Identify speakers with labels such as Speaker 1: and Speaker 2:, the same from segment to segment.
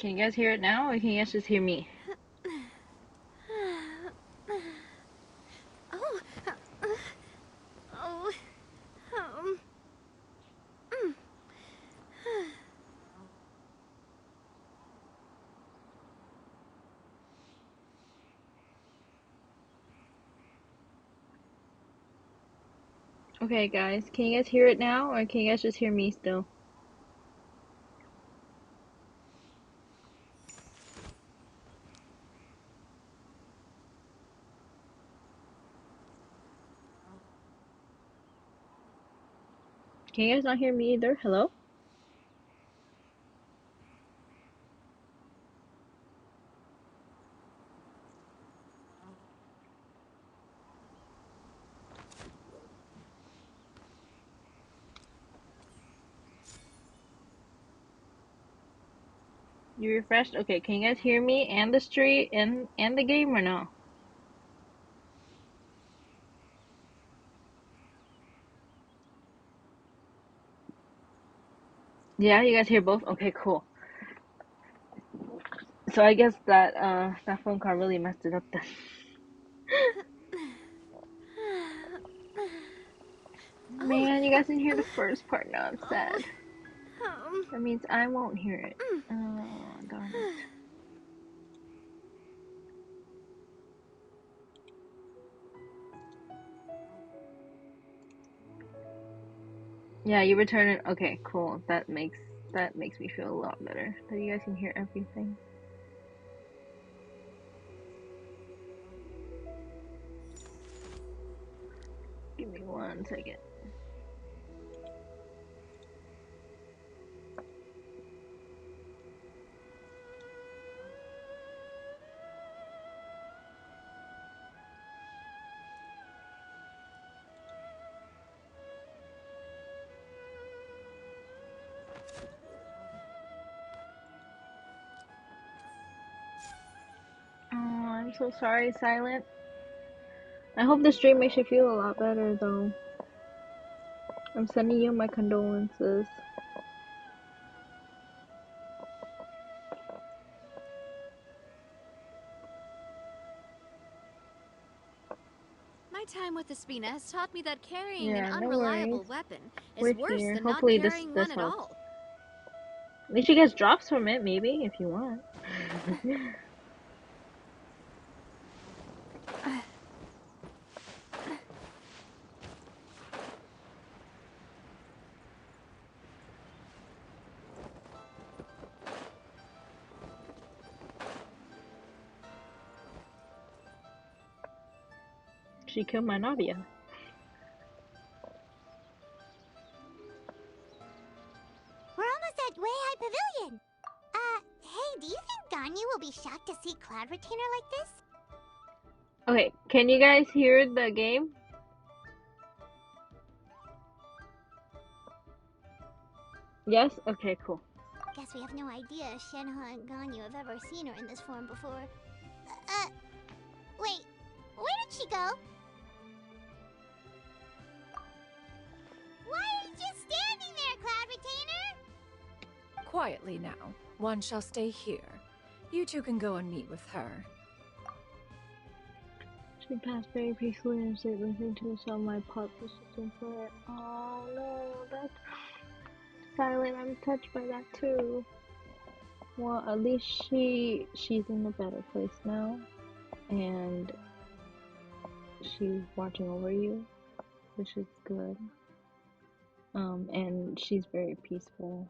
Speaker 1: Can you guys hear it now, or can you guys just hear me?
Speaker 2: Oh. Oh. Um.
Speaker 1: Okay, guys, can you guys hear it now, or can you guys just hear me still? Can you guys not hear me either? Hello? You refreshed? Okay, can you guys hear me and the street and the game or no? Yeah, you guys hear both? Okay, cool. So I guess that phone call really messed it up then.
Speaker 2: Oh.
Speaker 1: Man, you guys didn't hear the first part. Now I'm
Speaker 2: Oh.
Speaker 1: sad.
Speaker 2: Um.
Speaker 1: That means I won't hear it. Oh, darn it. Yeah, you return it. Okay, cool. That makes me feel a lot better. That you guys can hear everything. Give me 1 second. Oh, I'm so sorry, Silent. I hope the stream makes you feel a lot better, though. I'm sending you my condolences.
Speaker 2: My time with the Spina has taught me that carrying an
Speaker 1: Yeah, no worries.
Speaker 2: unreliable weapon is
Speaker 1: We're
Speaker 2: worse
Speaker 1: here.
Speaker 2: than not
Speaker 1: Hopefully
Speaker 2: carrying
Speaker 1: this
Speaker 2: one at
Speaker 1: helps.
Speaker 2: all.
Speaker 1: At least you guys drops from it, maybe, if you want. She killed my Nadia.
Speaker 3: We're almost at Way High Pavilion. Hey, do you think Ganyu will be shocked to see Cloud Retainer like this?
Speaker 1: Okay, can you guys hear the game? Yes? Okay, cool.
Speaker 3: Guess we have no idea if Shenhe and Ganyu have ever seen her in this form before. Wait, where did she go? Why are you just standing there, Cloud Retainer?
Speaker 4: Quietly now. One shall stay here. You two can go and meet with her.
Speaker 1: She passed very peacefully and stayed listening to us on my pod persistent for it. Oh no, that's Silent. I'm touched by that too. Well, at least she's in a better place now, and she's watching over you, which is good. And she's very peaceful.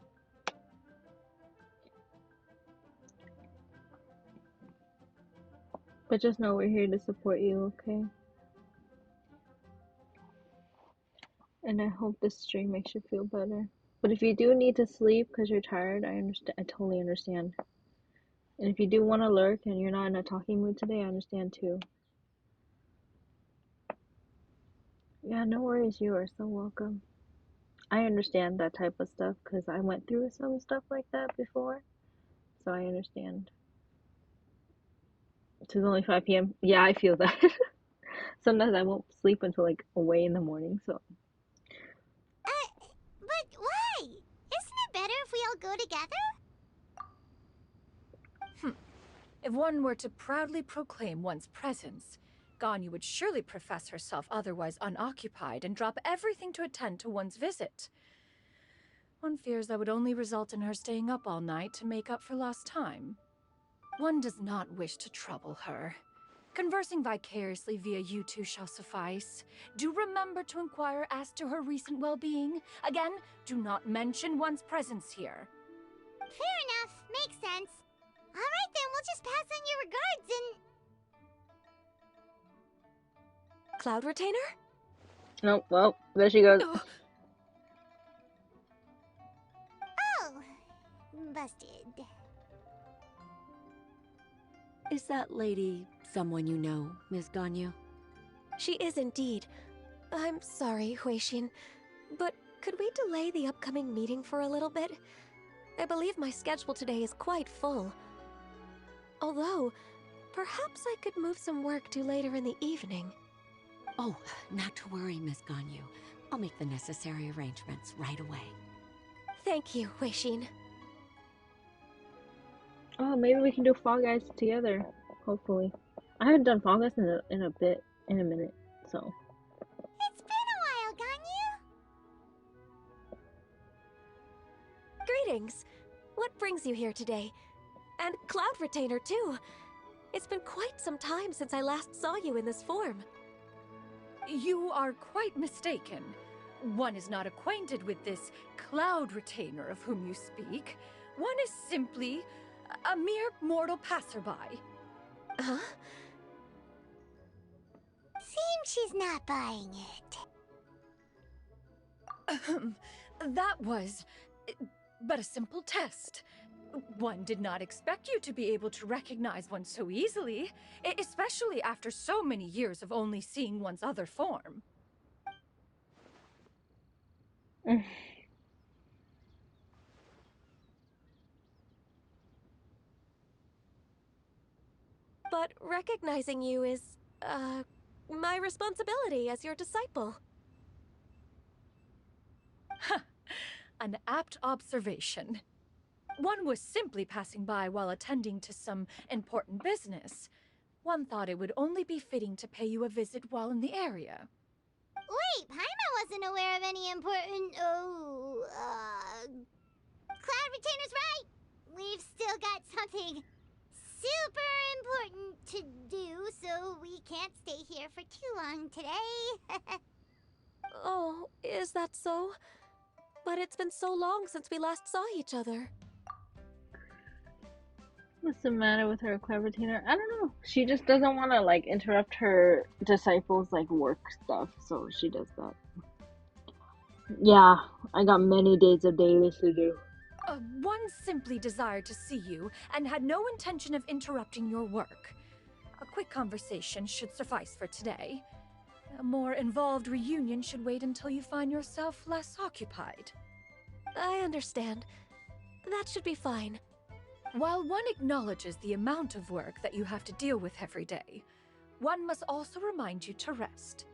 Speaker 1: But just know we're here to support you, okay? And I hope this stream makes you feel better. But if you do need to sleep because you're tired, I understand. I totally understand. And if you do want to lurk and you're not in a talking mood today, I understand too. Yeah, no worries. You are so welcome. I understand that type of stuff because I went through some stuff like that before. So I understand. It's only 5 p.m. Yeah, I feel that. Sometimes I won't sleep until like away in the morning, so.
Speaker 3: But why? Isn't it better if we all go together?
Speaker 4: If one were to proudly proclaim one's presence, Ganyu would surely profess herself otherwise unoccupied and drop everything to attend to one's visit. One fears that would only result in her staying up all night to make up for lost time. One does not wish to trouble her. Conversing vicariously via you two shall suffice. Do remember to inquire as to her recent well-being. Again, do not mention one's presence here.
Speaker 3: Fair enough. Makes sense. Alright then, we'll just pass on your regards and...
Speaker 5: Cloud Retainer?
Speaker 1: Oh, well, there she goes.
Speaker 5: Oh,
Speaker 3: Oh, busted.
Speaker 6: Is that lady someone you know, Miss Ganyu?
Speaker 5: she is indeed. I'm sorry, Huixin, but could we delay the upcoming meeting for a little bit? I believe my schedule today is quite full. Although, perhaps I could move some work to later in the evening.
Speaker 6: Oh, not to worry, Miss Ganyu. I'll make the necessary arrangements right away.
Speaker 5: Thank you, Huixin.
Speaker 1: Oh, maybe we can do Fall Guys together. Hopefully, I haven't done Fall Guys in a minute. So
Speaker 3: It's been a while, Ganyu.
Speaker 5: Greetings. What brings you here today? And Cloud Retainer, too. It's been quite some time since I last saw you in this form.
Speaker 4: You are quite mistaken. One is not acquainted with this Cloud Retainer of whom you speak. One is simply a mere mortal passerby.
Speaker 5: Huh?
Speaker 3: Seems she's not buying it.
Speaker 4: That was but a simple test. One did not expect you to be able to recognize one so easily, especially after so many years of only seeing one's other form.
Speaker 5: But recognizing you is, my responsibility as your disciple.
Speaker 4: An apt observation. One was simply passing by while attending to some important business. One thought it would only be fitting to pay you a visit while in the area.
Speaker 3: Wait, Paimon wasn't aware of any important... Cloud Retainer's right! We've still got something super important to do, so we can't stay here for too long today.
Speaker 5: Oh, is that so? But it's been so long since we last saw each other.
Speaker 1: what's the matter with her, Clever Tina? I don't know. She just doesn't want to like interrupt her disciples' like work stuff, so she does that. Yeah, I got many days of dailies to do.
Speaker 4: One simply desired to see you and had no intention of interrupting your work. A quick conversation should suffice for today. A more involved reunion should wait until you find yourself less occupied.
Speaker 5: I understand. That should be fine.
Speaker 4: While one acknowledges the amount of work that you have to deal with every day, one must also remind you to rest.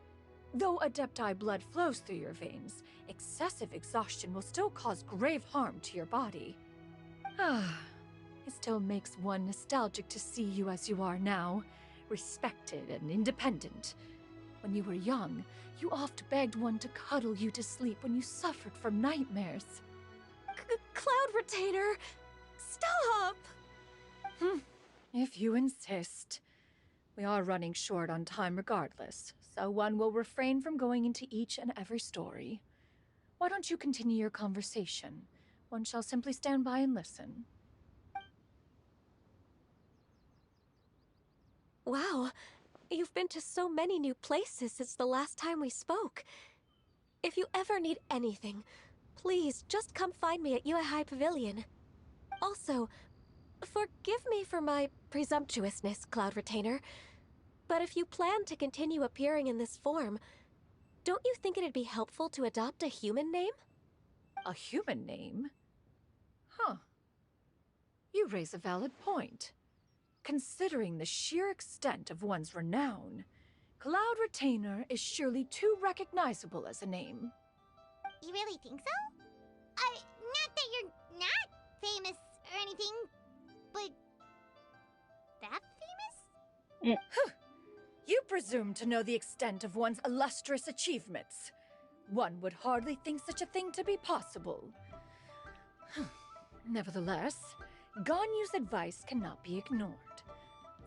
Speaker 4: Though Adepti blood flows through your veins, excessive exhaustion will still cause grave harm to your body. It still makes one nostalgic to see you as you are now, respected and independent. When you were young, you oft begged one to cuddle you to sleep when you suffered from nightmares.
Speaker 5: Cloud Retainer! Stop!
Speaker 4: If you insist. We are running short on time regardless, so one will refrain from going into each and every story. Why don't you continue your conversation? One shall simply stand by and listen.
Speaker 5: Wow, you've been to so many new places since the last time we spoke. If you ever need anything, please just come find me at Uehai Pavilion. Also, forgive me for my presumptuousness, Cloud Retainer, but if you plan to continue appearing in this form, don't you think it'd be helpful to adopt a human name?
Speaker 4: A human name? Huh. You raise a valid point. Considering the sheer extent of one's renown, Cloud Retainer is surely too recognizable as a name.
Speaker 3: You really think so? Not that you're not famous or anything, but...
Speaker 4: You presume to know the extent of one's illustrious achievements. One would hardly think such a thing to be possible. Nevertheless, Ganyu's advice cannot be ignored.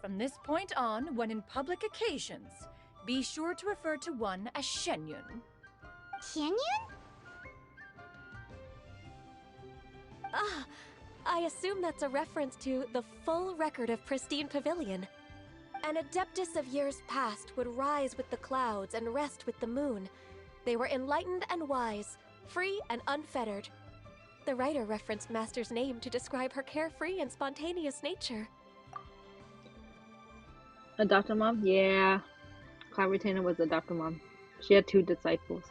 Speaker 4: From this point on, when in public occasions, be sure to refer to one as Shenyun.
Speaker 3: Canyon?
Speaker 5: Ah, I assume that's a reference to the full record of Pristine Pavilion. An adeptus of years past would rise with the clouds and rest with the moon. They were enlightened and wise, free and unfettered. The writer referenced Master's name to describe her carefree and spontaneous nature.
Speaker 1: Adopted mom? Yeah. Cloud Retainer was adopted mom. She had 2 disciples.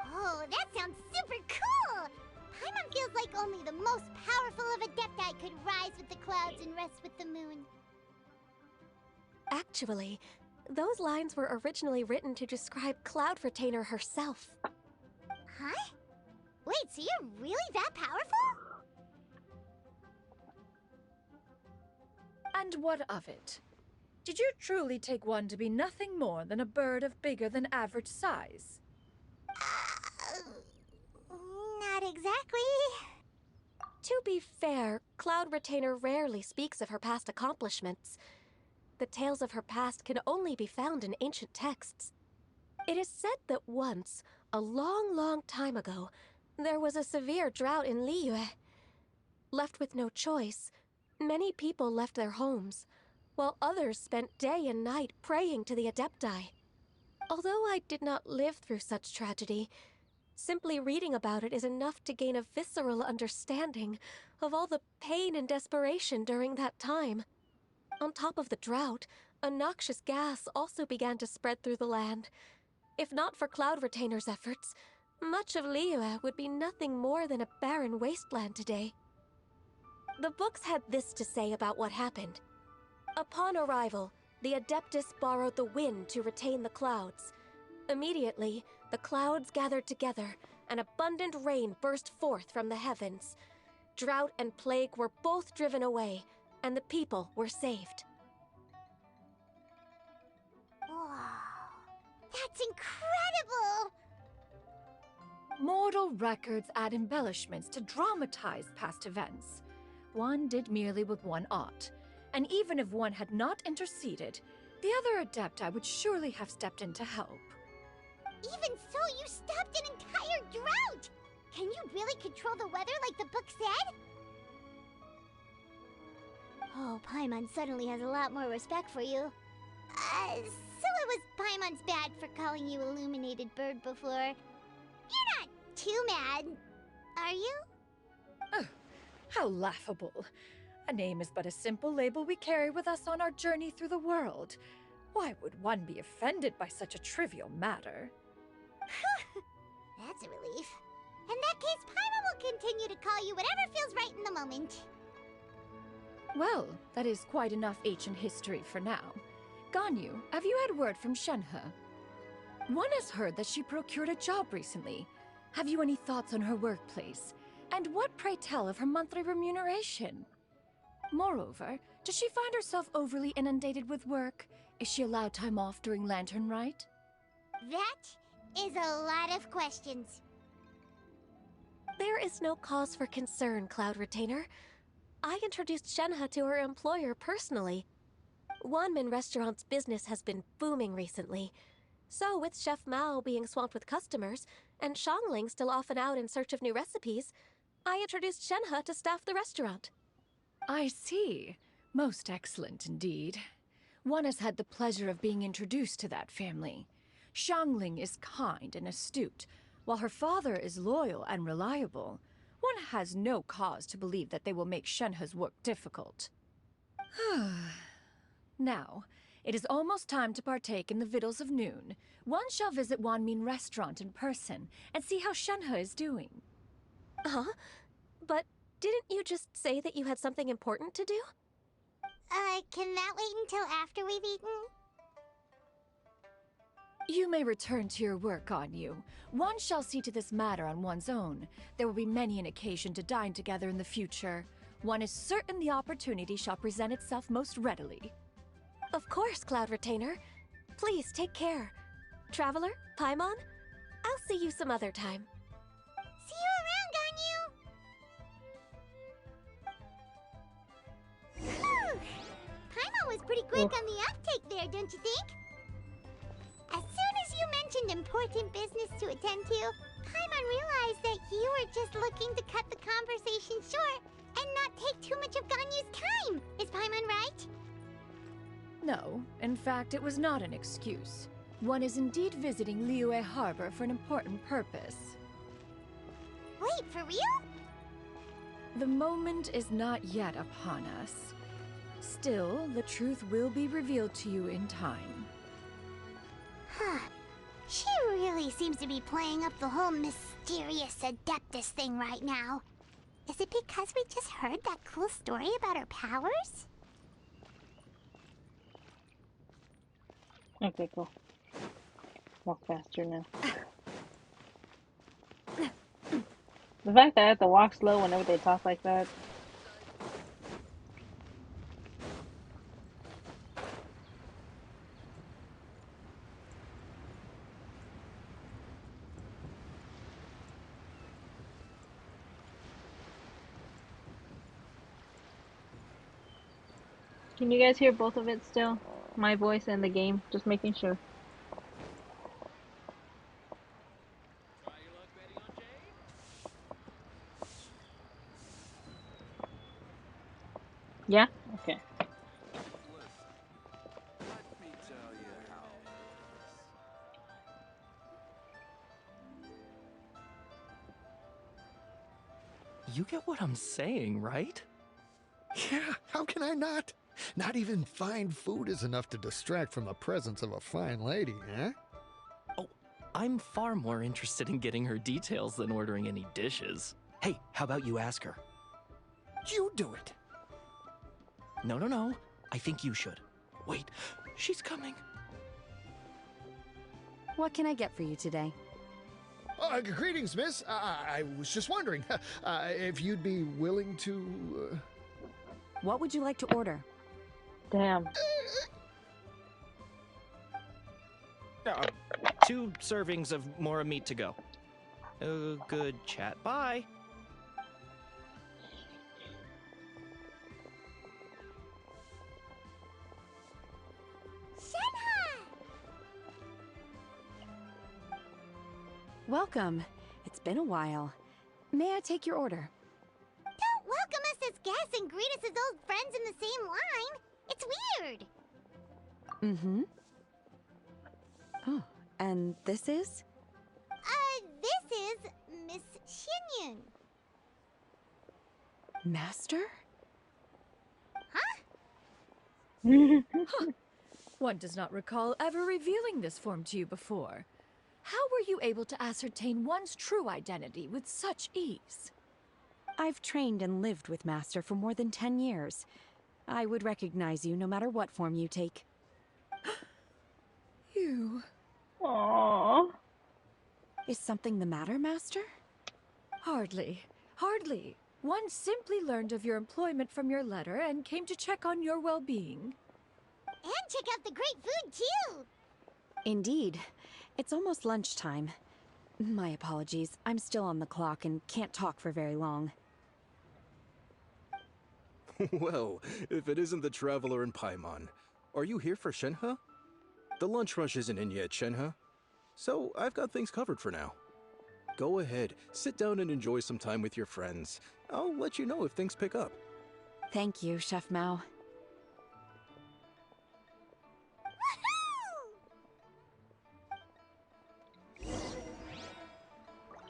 Speaker 3: Oh, that sounds super cool! Paimon feels like only the most powerful of Adepti could rise with the clouds and rest with the moon.
Speaker 5: Actually, those lines were originally written to describe Cloud Retainer herself.
Speaker 3: Huh? Wait, so you're really that powerful?
Speaker 4: And what of it? Did you truly take one to be nothing more than a bird of bigger than average size?
Speaker 3: Not exactly.
Speaker 5: To be fair, Cloud Retainer rarely speaks of her past accomplishments. The tales of her past can only be found in ancient texts. It is said that once, a long, long time ago, there was a severe drought in Liyue. Left with no choice, many people left their homes, while others spent day and night praying to the Adepti. Although I did not live through such tragedy, simply reading about it is enough to gain a visceral understanding of all the pain and desperation during that time. On top of the drought, a noxious gas also began to spread through the land. If not for Cloud Retainer's efforts, much of Liyue would be nothing more than a barren wasteland today. The books had this to say about what happened. Upon arrival, the Adeptus borrowed the wind to retain the clouds. Immediately, the clouds gathered together, and abundant rain burst forth from the heavens. Drought and plague were both driven away, and the people were saved.
Speaker 3: Wow, that's incredible!
Speaker 4: Mortal records add embellishments to dramatize past events. One did merely with one ought, and even if one had not interceded, the other Adepti would surely have stepped in to help.
Speaker 3: Even so, you stopped an entire drought! Can you really control the weather like the book said? Oh, Paimon suddenly has a lot more respect for you. So it was Paimon's bad for calling you Illuminated Bird before. You're not too mad, are you?
Speaker 4: Oh, how laughable. A name is but a simple label we carry with us on our journey through the world. Why would one be offended by such a trivial matter?
Speaker 3: That's a relief. In that case, Paimon will continue to call you whatever feels right in the moment.
Speaker 4: Well, that is quite enough ancient history for now. Ganyu, have you had word from Shenhe? One has heard that she procured a job recently. Have you any thoughts on her workplace? And what, pray tell, of her monthly remuneration? Moreover, does she find herself overly inundated with work? Is she allowed time off during Lantern Rite?
Speaker 3: That is a lot of questions.
Speaker 5: There is no cause for concern, Cloud Retainer. I introduced Shenhe to her employer personally. Wanmin Restaurant's business has been booming recently. So, with Chef Mao being swamped with customers, and Xiangling still off and out in search of new recipes, I introduced Shenhe to staff the restaurant.
Speaker 4: I see. Most excellent indeed. One has had the pleasure of being introduced to that family. Xiangling is kind and astute, while her father is loyal and reliable. One has no cause to believe that they will make Shenhe's work difficult. Now, it is almost time to partake in the victuals of noon. One shall visit Wanmin Restaurant in person and see how Shenhe is doing.
Speaker 5: Huh? But didn't you just say that you had something important to do?
Speaker 3: Can that wait until after we've eaten?
Speaker 4: You may return to your work, Ganyu. One shall see to this matter on one's own. There will be many an occasion to dine together in the future. One is certain the opportunity shall present itself most readily.
Speaker 5: Of course, Cloud Retainer. Please take care. Traveler, Paimon, I'll see you some other time.
Speaker 3: See you around, Ganyu! Whew. Paimon was pretty quick on the uptake there, don't you think? As soon as you mentioned important business to attend to, Paimon realized that you were just looking to cut the conversation short and not take too much of Ganyu's time. Is Paimon right?
Speaker 4: No, in fact, it was not an excuse. One is indeed visiting Liyue Harbor for an important purpose.
Speaker 3: Wait, for real?
Speaker 4: The moment is not yet upon us. Still, the truth will be revealed to you in time.
Speaker 3: Huh. She really seems to be playing up the whole mysterious Adeptus thing right now. Is it because we just heard that cool story about her powers?
Speaker 1: Okay, cool. Walk faster now. The fact that I have to walk slow whenever they talk like that. Can you guys hear both of it still? My voice and the game? Just making sure. Yeah? Okay.
Speaker 7: You get what I'm saying, right?
Speaker 8: Yeah, how can I not? Not even fine food is enough to distract from the presence of a fine lady, eh?
Speaker 7: Oh, I'm far more interested in getting her details than ordering any dishes. Hey, how about you ask her?
Speaker 8: You do it.
Speaker 7: No. I think you should. Wait, she's coming.
Speaker 9: What can I get for you today?
Speaker 8: Greetings, miss. I was just wondering if you'd be willing to...
Speaker 9: What would you like to order?
Speaker 1: Damn.
Speaker 7: 2 servings of Mora meat to go. Good chat. Bye.
Speaker 9: Welcome. It's been a while. May I take your order?
Speaker 3: Don't welcome us as guests and greet us as old friends in the same line. It's weird.
Speaker 9: Mm-hmm. Oh, and this is?
Speaker 3: This is Miss Xinyun.
Speaker 9: Master?
Speaker 4: One does not recall ever revealing this form to you before. How were you able to ascertain one's true identity with such ease?
Speaker 9: I've trained and lived with Master for more than 10 years. I would recognize you no matter what form you take.
Speaker 4: You...
Speaker 1: Aww.
Speaker 9: Is something the matter, Master?
Speaker 4: Hardly. One simply learned of your employment from your letter and came to check on your well-being.
Speaker 3: And check out the great food, too.
Speaker 9: Indeed. It's almost lunchtime. My apologies. I'm still on the clock and can't talk for very long.
Speaker 10: Well, if it isn't the Traveler in Paimon, are you here for Shenhe? The lunch rush isn't in yet, Shenhe. So I've got things covered for now. Go ahead, sit down and enjoy some time with your friends. I'll let you know if things pick up.
Speaker 9: Thank you, Chef Mao.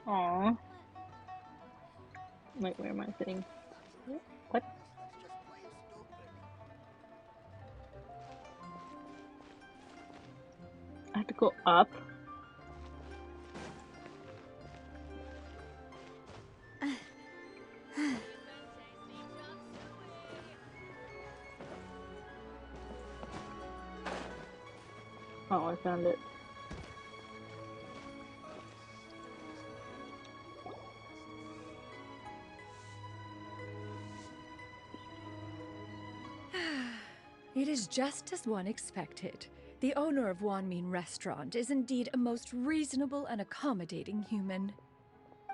Speaker 1: Aww. Wait, where am I sitting? What? I have to go up? Oh, I found it.
Speaker 4: It is just as one expected. The owner of Wanmin Restaurant is indeed a most reasonable and accommodating human.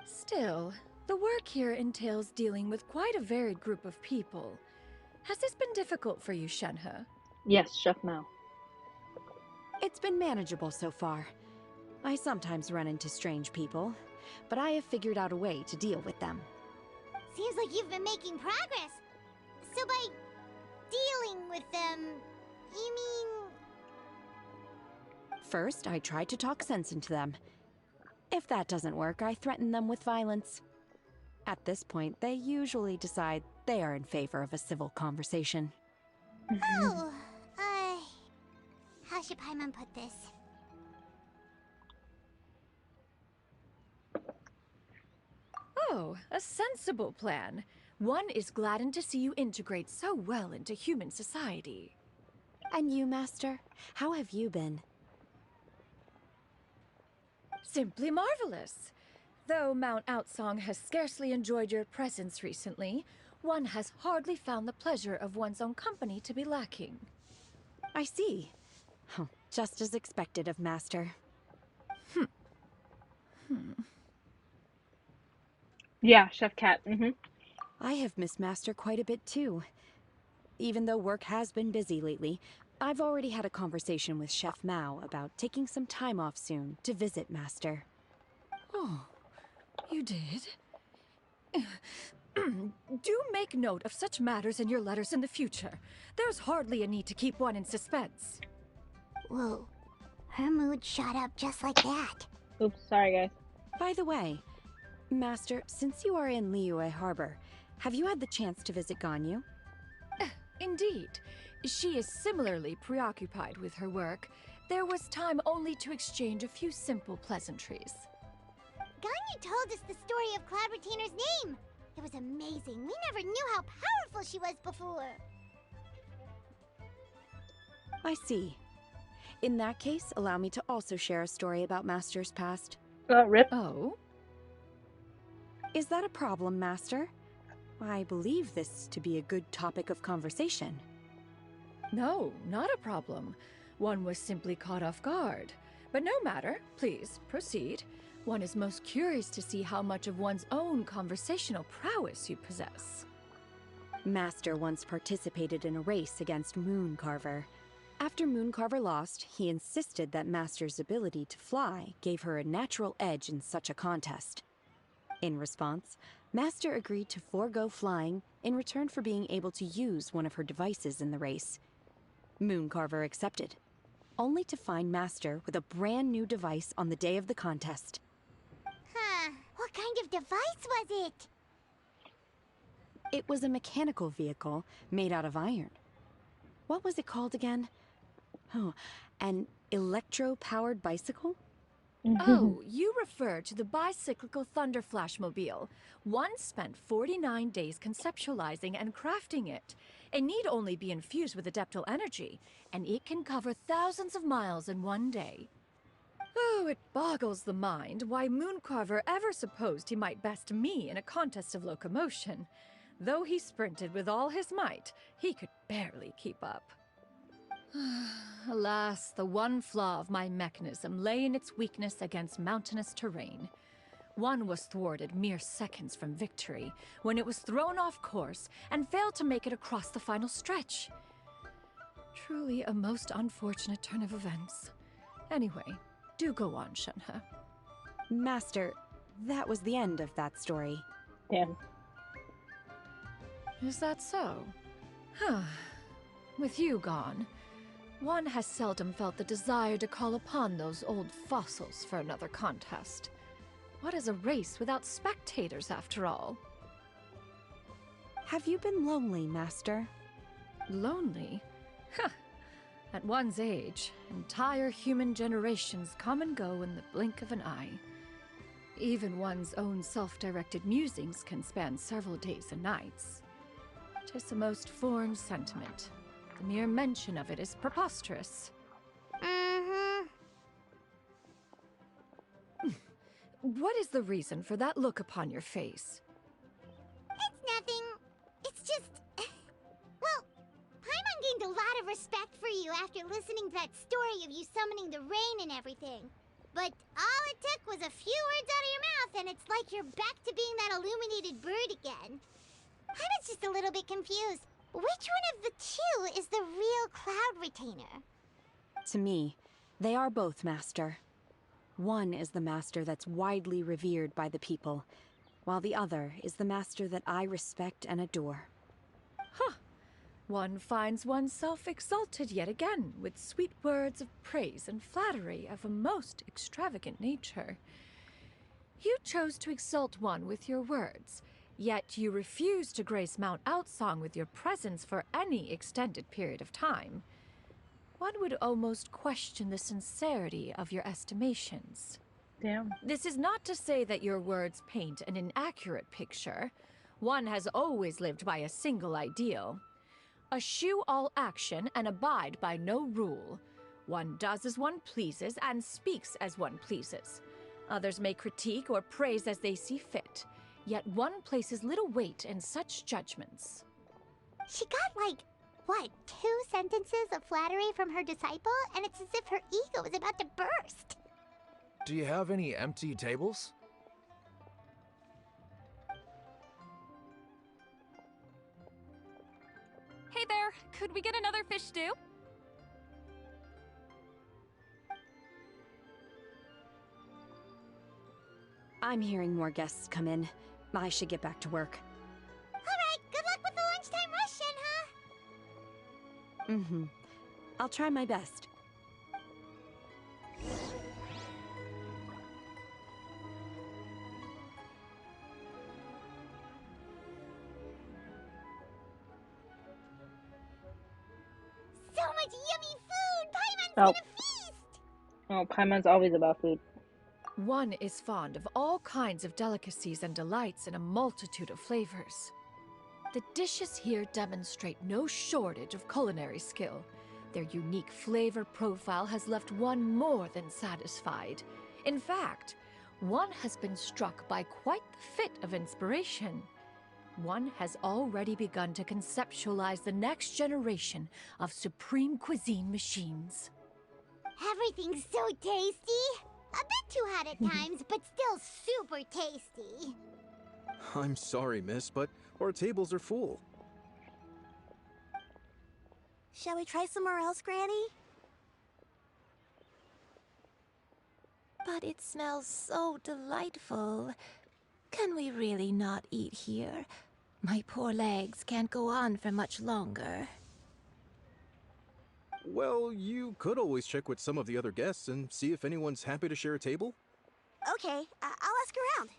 Speaker 4: Still, the work here entails dealing with quite a varied group of people. Has this been difficult for you, Shenhe?
Speaker 1: Yes, Chef Mao.
Speaker 9: It's been manageable so far. I sometimes run into strange people, but I have figured out a way to deal with them.
Speaker 3: Seems like you've been making progress. So by dealing with them, you mean...
Speaker 9: First, I try to talk sense into them. If that doesn't work, I threaten them with violence. At this point, they usually decide they are in favor of a civil conversation.
Speaker 3: Oh, how should Paimon put this?
Speaker 4: Oh, a sensible plan. One is gladdened to see you integrate so well into human society.
Speaker 9: And you, Master? How have you been?
Speaker 4: Simply marvelous. Though Mount Outsong has scarcely enjoyed your presence recently, one has hardly found the pleasure of one's own company to be lacking.
Speaker 9: I see. Oh, just as expected of Master.
Speaker 1: Yeah, Chef Cat.
Speaker 9: I have missed Master quite a bit too. Even though work has been busy lately, I've already had a conversation with Chef Mao about taking some time off soon to visit Master.
Speaker 4: Oh, you did? Do make note of such matters in your letters in the future. There's hardly a need to keep one in suspense.
Speaker 3: Whoa, her mood shot up just like that.
Speaker 1: Oops, sorry guys.
Speaker 9: By the way, Master, since you are in Liyue Harbor, have you had the chance to visit Ganyu?
Speaker 4: Indeed. She is similarly preoccupied with her work. There was time only to exchange a few simple pleasantries.
Speaker 3: Ganyu told us the story of Cloud Retainer's name. It was amazing. We never knew how powerful she was before.
Speaker 9: I see. In that case, allow me to also share a story about Master's past.
Speaker 1: Rip.
Speaker 4: Oh?
Speaker 9: Is that a problem, Master? I believe this to be a good topic of conversation.
Speaker 4: No, not a problem. One was simply caught off guard. But no matter, please, proceed. One is most curious to see how much of one's own conversational prowess you possess.
Speaker 9: Master once participated in a race against Mooncarver. After Mooncarver lost, he insisted that Master's ability to fly gave her a natural edge in such a contest. In response, Master agreed to forego flying in return for being able to use one of her devices in the race. Mooncarver accepted, only to find Master with a brand new device on the day of the contest.
Speaker 3: Huh, what kind of device was it?
Speaker 9: It was a mechanical vehicle made out of iron. What was it called again? Oh, an electro-powered bicycle?
Speaker 4: Oh, you refer to the bicyclical Thunder Flashmobile. One spent 49 days conceptualizing and crafting it. It need only be infused with adeptal energy, and it can cover thousands of miles in one day. Oh, it boggles the mind why Mooncarver ever supposed he might best me in a contest of locomotion. Though he sprinted with all his might, he could barely keep up. Alas, the one flaw of my mechanism lay in its weakness against mountainous terrain. One was thwarted mere seconds from victory, when it was thrown off course and failed to make it across the final stretch. Truly a most unfortunate turn of events. Anyway, do go on, Shenhe.
Speaker 9: Master, that was the end of that story.
Speaker 1: Damn.
Speaker 4: Is that so? With you gone, one has seldom felt the desire to call upon those old fossils for another contest. What is a race without spectators, after all?
Speaker 9: Have you been lonely, Master?
Speaker 4: Lonely? At one's age, entire human generations come and go in the blink of an eye. Even one's own self-directed musings can span several days and nights. 'Tis a most foreign sentiment. The mere mention of it is preposterous. What is the reason for that look upon your face?
Speaker 3: It's nothing. It's just... Well, Paimon gained a lot of respect for you after listening to that story of you summoning the rain and everything. But all it took was a few words out of your mouth, and it's like you're back to being that illuminated bird again. I was just a little bit confused. Which one of the two is the real cloud retainer?
Speaker 9: To me, they are both, Master. One is the master that's widely revered by the people, while the other is the master that I respect and adore.
Speaker 4: Huh. One finds oneself exalted yet again with sweet words of praise and flattery of a most extravagant nature. You chose to exalt one with your words, yet you refuse to grace Mount Outsong with your presence for any extended period of time. One would almost question the sincerity of your estimations.
Speaker 1: Damn.
Speaker 4: This is not to say that your words paint an inaccurate picture. One has always lived by a single ideal. Eschew all action and abide by no rule. One does as one pleases and speaks as one pleases. Others may critique or praise as they see fit, yet one places little weight in such judgments.
Speaker 3: She got like, what, 2 sentences of flattery from her disciple, and it's as if her ego is about to burst.
Speaker 11: Do you have any empty tables?
Speaker 5: Hey there, could we get another fish stew?
Speaker 9: I'm hearing more guests come in. I should get back to work.
Speaker 3: Alright, good luck with the lunchtime rush, Shenhe.
Speaker 9: Mm-hmm. I'll try my best.
Speaker 3: So much yummy food! Paimon's
Speaker 1: Oh.
Speaker 3: gonna feast!
Speaker 1: Oh, Paimon's always about food.
Speaker 4: One is fond of all kinds of delicacies and delights in a multitude of flavors. The dishes here demonstrate no shortage of culinary skill. Their unique flavor profile has left one more than satisfied. In fact, one has been struck by quite the fit of inspiration. One has already begun to conceptualize the next generation of supreme cuisine machines.
Speaker 3: Everything's so tasty! A bit too hot at times, but still super tasty.
Speaker 10: I'm sorry, miss, but our tables are full.
Speaker 12: Shall we try somewhere else, Granny?
Speaker 13: But it smells so delightful. Can we really not eat here? My poor legs can't go on for much longer.
Speaker 10: Well, you could always check with some of the other guests and see if anyone's happy to share a table.
Speaker 12: Okay, I'll ask around.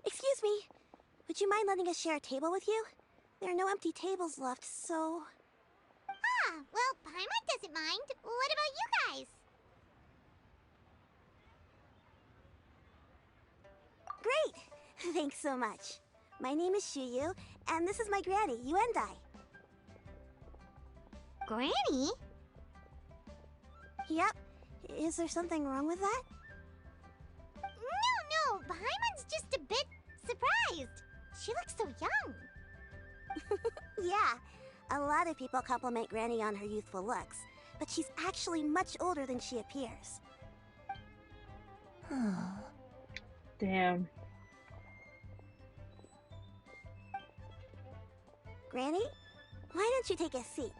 Speaker 12: Excuse me. Would you mind letting us share a table with you? There are no empty tables left, so...
Speaker 3: Ah, well, Paimon doesn't mind. What about you guys?
Speaker 12: Great! Thanks so much. My name is Shuyu, and this is my granny, Yuendai.
Speaker 3: Granny?
Speaker 12: Yep. Is there something wrong with that?
Speaker 3: No, Paimon's just a bit surprised. She looks so young.
Speaker 12: Yeah, a lot of people compliment Granny on her youthful looks, but she's actually much older than she appears.
Speaker 1: Damn.
Speaker 12: Granny, why don't you take a seat?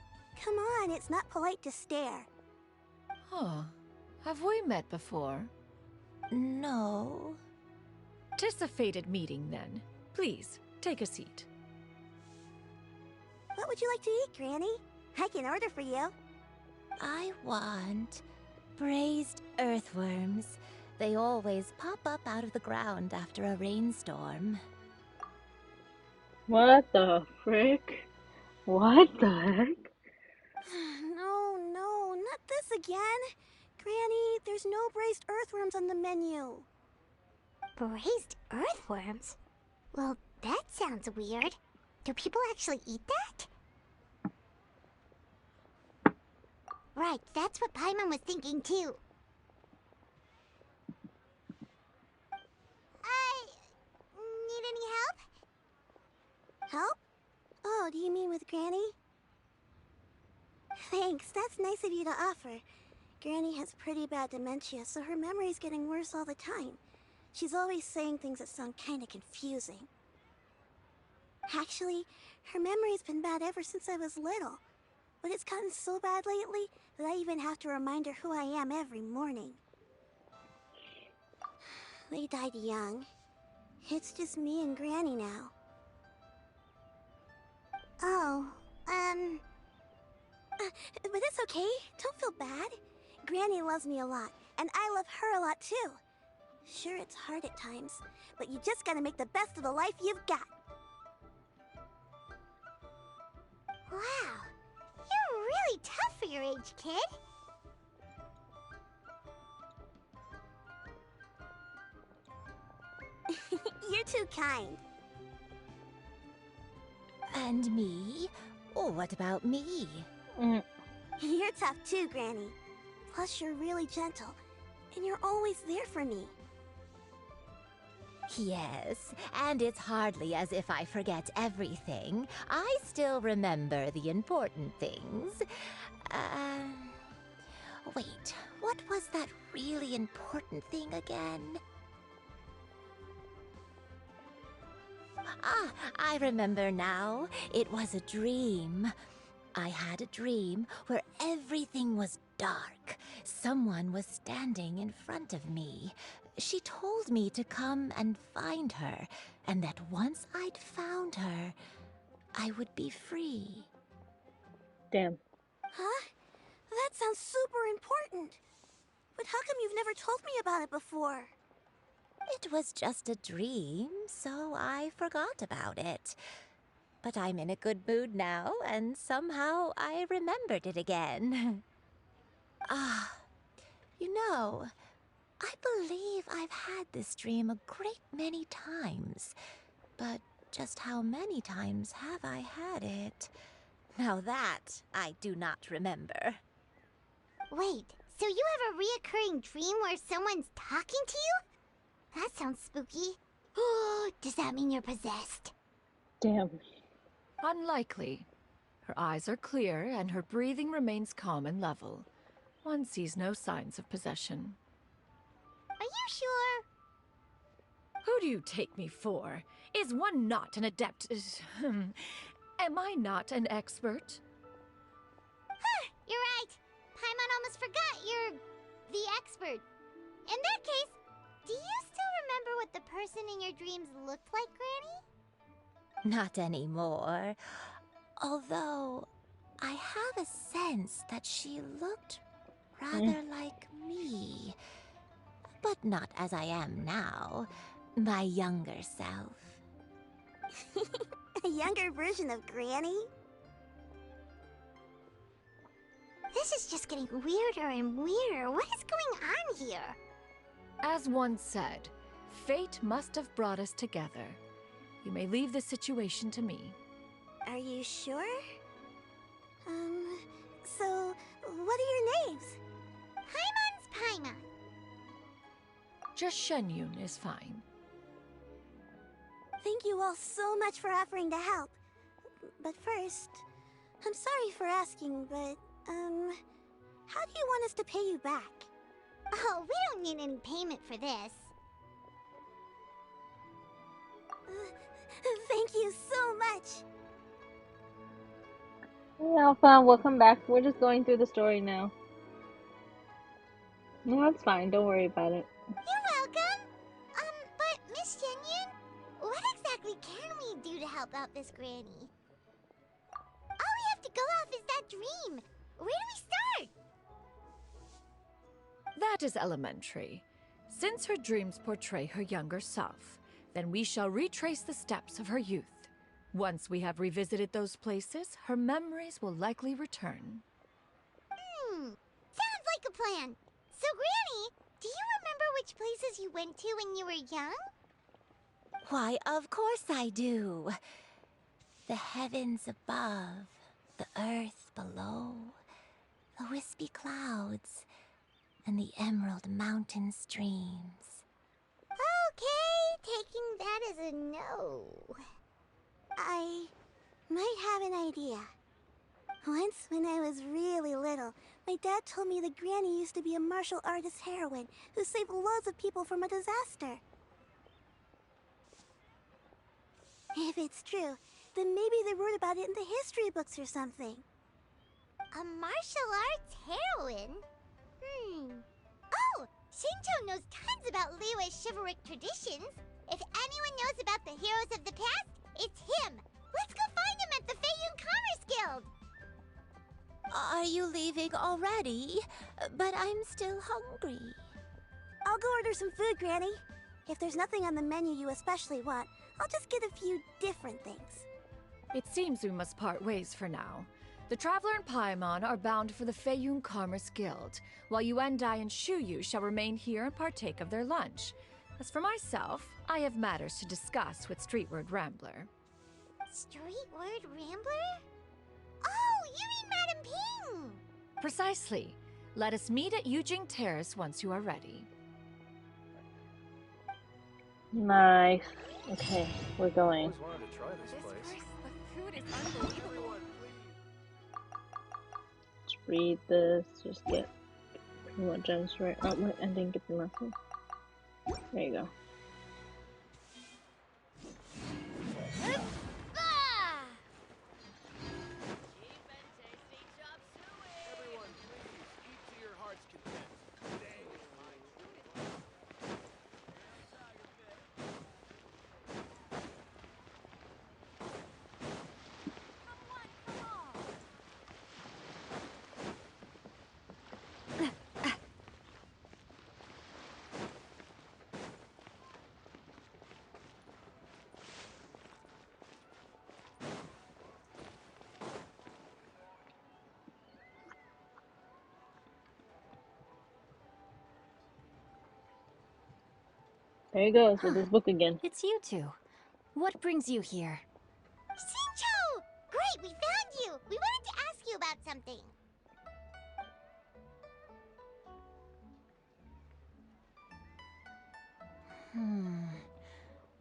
Speaker 12: Come on, it's not polite to stare.
Speaker 4: Huh. Have we met before?
Speaker 13: No.
Speaker 4: 'Tis a fated meeting, then. Please, take a seat.
Speaker 12: What would you like to eat, Granny? I can order for you.
Speaker 13: I want braised earthworms. They always pop up out of the ground after a rainstorm.
Speaker 1: What the frick? What the heck?
Speaker 12: No, not this again. Granny, there's no braised earthworms on the menu.
Speaker 3: Braised earthworms? Well, that sounds weird. Do people actually eat that? Right, that's what Paimon was thinking too.
Speaker 12: need any help? Help? Oh, do you mean with Granny? Thanks, that's nice of you to offer. Granny has pretty bad dementia, so her memory's getting worse all the time. She's always saying things that sound kinda confusing. Actually, her memory's been bad ever since I was little. But it's gotten so bad lately that I even have to remind her who I am every morning. They died young. It's just me and Granny now. Oh, but it's okay. Don't feel bad. Granny loves me a lot, and I love her a lot too. Sure, it's hard at times, but you just gotta make the best of the life you've got. Wow, you're really tough for your age, kid. You're too kind.
Speaker 13: And me? Oh, what about me?
Speaker 12: You're tough too, Granny. Plus, you're really gentle, and you're always there for me.
Speaker 13: Yes, and it's hardly as if I forget everything. I still remember the important things. Wait, what was that really important thing again? Ah, I remember now. It was a dream. I had a dream where everything was dark. Someone was standing in front of me. She told me to come and find her, and that once I'd found her, I would be free.
Speaker 1: Damn.
Speaker 12: Huh? That sounds super important. But how come you've never told me about it before?
Speaker 13: It was just a dream, so I forgot about it. But I'm in a good mood now, and somehow I remembered it again. Ah, you know, I believe I've had this dream a great many times. But just how many times have I had it? Now that I do not remember.
Speaker 3: Wait, so you have a reoccurring dream where someone's talking to you? That sounds spooky. Oh, does that mean you're possessed?
Speaker 1: Damn.
Speaker 4: Unlikely. Her eyes are clear and her breathing remains calm and level. One sees no signs of possession.
Speaker 3: Are you sure?
Speaker 4: Who do you take me for? Is one not an adept? Am I not an expert?
Speaker 3: Huh, you're right. Paimon almost forgot you're the expert. In that case, do you still remember what the person in your dreams looked like, Granny?
Speaker 13: Not anymore. Although, I have a sense that she looked rather like me. But not as I am now. My younger self.
Speaker 12: A younger version of Granny?
Speaker 3: This is just getting weirder and weirder. What is going on here?
Speaker 4: As one said, fate must have brought us together. You may leave the situation to me.
Speaker 12: Are you sure? So, what are your names?
Speaker 3: Paimon's Paimon.
Speaker 4: Just Shenyun is fine.
Speaker 12: Thank you all so much for offering to help. But first, I'm sorry for asking, but, how do you want us to pay you back?
Speaker 3: Oh, we don't need any payment for this.
Speaker 12: Thank you so much.
Speaker 1: Hey, Alpha, welcome back. We're just going through the story now. No, that's fine. Don't worry about it.
Speaker 3: You're welcome. But Miss Shenyun, what exactly can we do to help out this Granny? All we have to go off is that dream. Where do we start?
Speaker 4: That is elementary. Since her dreams portray her younger self, then we shall retrace the steps of her youth. Once we have revisited those places, her memories will likely return.
Speaker 3: Sounds like a plan. So, Granny, do you remember which places you went to when you were young?
Speaker 13: Why, of course I do. The heavens above, the earth below, the wispy clouds, and the emerald mountain streams.
Speaker 3: Okay, taking that as doesn't know.
Speaker 12: I might have an idea. Once, when I was really little, my dad told me that Granny used to be a martial artist heroine who saved loads of people from a disaster. If it's true, then maybe they wrote about it in the history books or something.
Speaker 3: A martial arts heroine? Oh! Shincho knows tons about Liyue's chivalric traditions. If anyone knows about the heroes of the past, it's him. Let's go find him at the Feiyun Commerce Guild.
Speaker 13: Are you leaving already? But I'm still hungry.
Speaker 12: I'll go order some food, Granny. If there's nothing on the menu you especially want, I'll just get a few different things.
Speaker 4: It seems we must part ways for now. The Traveler and Paimon are bound for the Feiyun Commerce Guild, while Yuendai and Shuyu shall remain here and partake of their lunch. As for myself, I have matters to discuss with Streetward Rambler.
Speaker 3: Streetward Rambler? Oh, you mean Madame Ping!
Speaker 4: Precisely. Let us meet at Yujing Terrace once you are ready.
Speaker 1: Nice. Okay, we're going.
Speaker 11: Always wanted to try this place.
Speaker 5: The food is unbelievable.
Speaker 1: Let's read this. Just get what gems right outlet and then get the lesson. There you go.
Speaker 11: Everyone, please, eat to your heart's content.
Speaker 1: There he goes with his book again.
Speaker 2: It's you two. What brings you here?
Speaker 3: Shincho! Great, we found you! We wanted to ask you about something.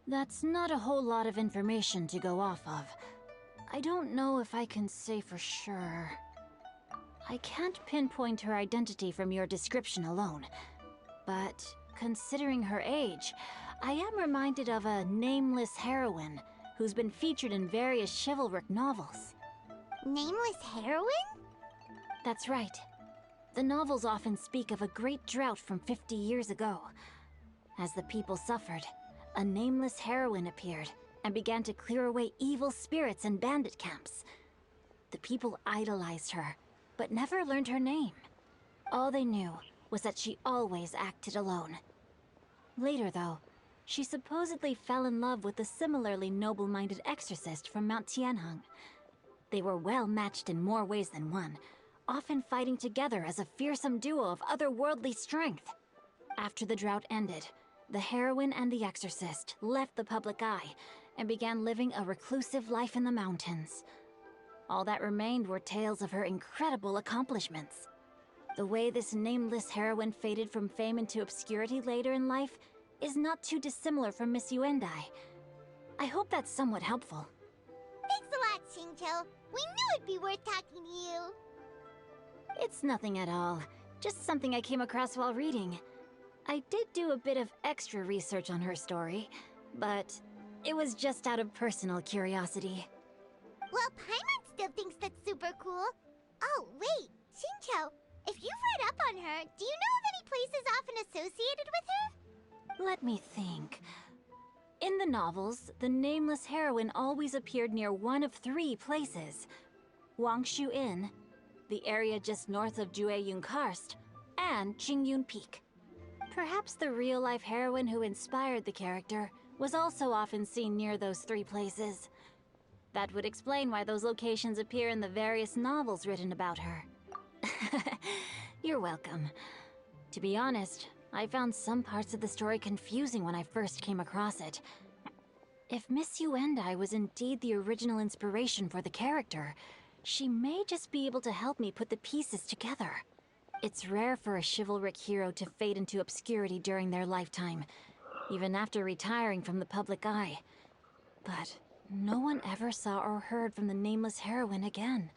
Speaker 2: That's not a whole lot of information to go off of. I don't know if I can say for sure. I can't pinpoint her identity from your description alone, but considering her age, I am reminded of a nameless heroine who's been featured in various chivalric novels.
Speaker 3: Nameless heroine?
Speaker 2: That's right. The novels often speak of a great drought from 50 years ago. As the people suffered, a nameless heroine appeared and began to clear away evil spirits and bandit camps. The people idolized her, but never learned her name. All they knew was that she always acted alone. Later, though, she supposedly fell in love with a similarly noble-minded exorcist from Mount Tianheng. They were well matched in more ways than one, often fighting together as a fearsome duo of otherworldly strength. After the drought ended, the heroine and the exorcist left the public eye and began living a reclusive life in the mountains. All that remained were tales of her incredible accomplishments. The way this nameless heroine faded from fame into obscurity later in life is not too dissimilar from Miss Yuendai. I hope that's somewhat helpful.
Speaker 3: Thanks a lot, Shincho. We knew it'd be worth talking to you.
Speaker 2: It's nothing at all. Just something I came across while reading. I did do a bit of extra research on her story, but it was just out of personal curiosity.
Speaker 3: Well, Paimon still thinks that's super cool. Oh, wait, Shincho, if you've read up on her, do you know of any places often associated with her?
Speaker 2: Let me think. In the novels, the nameless heroine always appeared near one of 3 places. Wangshu Inn, the area just north of Jueyun Karst, and Qingyun Peak. Perhaps the real-life heroine who inspired the character was also often seen near those 3 places. That would explain why those locations appear in the various novels written about her. You're welcome. To be honest, I found some parts of the story confusing when I first came across it. If Miss Yuendai was indeed the original inspiration for the character, she may just be able to help me put the pieces together. It's rare for a chivalric hero to fade into obscurity during their lifetime. even after retiring from the public eye. But no one ever saw or heard from the nameless heroine again.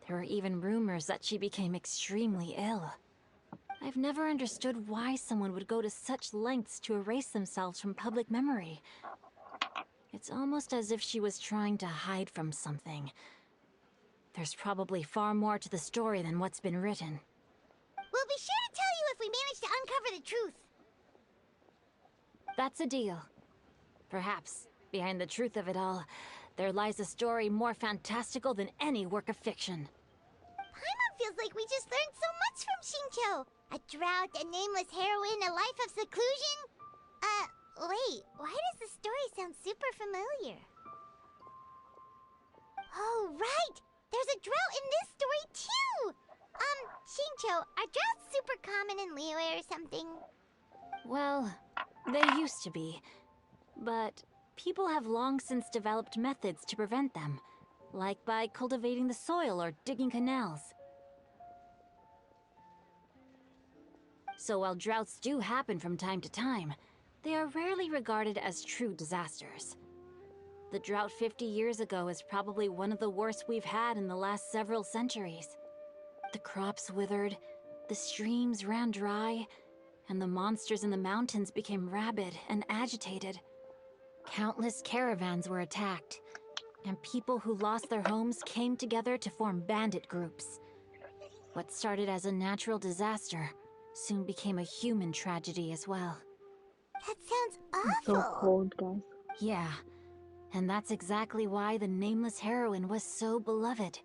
Speaker 2: There were even rumors that she became extremely ill. I've never understood why someone would go to such lengths to erase themselves from public memory. It's almost as if she was trying to hide from something. There's probably far more to the story than what's been written.
Speaker 3: We'll be sure to tell you if we manage to uncover the truth.
Speaker 2: That's a deal. Perhaps, behind the truth of it all, there lies a story more fantastical than any work of fiction.
Speaker 3: Paimon feels like we just learned so much from Xingqiu. A drought, a nameless heroine, a life of seclusion. Wait, why does the story sound super familiar? Oh, right! There's a drought in this story, too! Xingqiu, are droughts super common in Liyue or something?
Speaker 2: Well, they used to be. But people have long since developed methods to prevent them, like by cultivating the soil or digging canals. So while droughts do happen from time to time, they are rarely regarded as true disasters. The drought 50 years ago is probably one of the worst we've had in the last several centuries. The crops withered, the streams ran dry, and the monsters in the mountains became rabid and agitated. Countless caravans were attacked, and people who lost their homes came together to form bandit groups. What started as a natural disaster soon became a human tragedy as well.
Speaker 3: That sounds
Speaker 1: It's so
Speaker 3: awful.
Speaker 1: cold, guys.
Speaker 2: Yeah, and that's exactly why the nameless heroine was so beloved.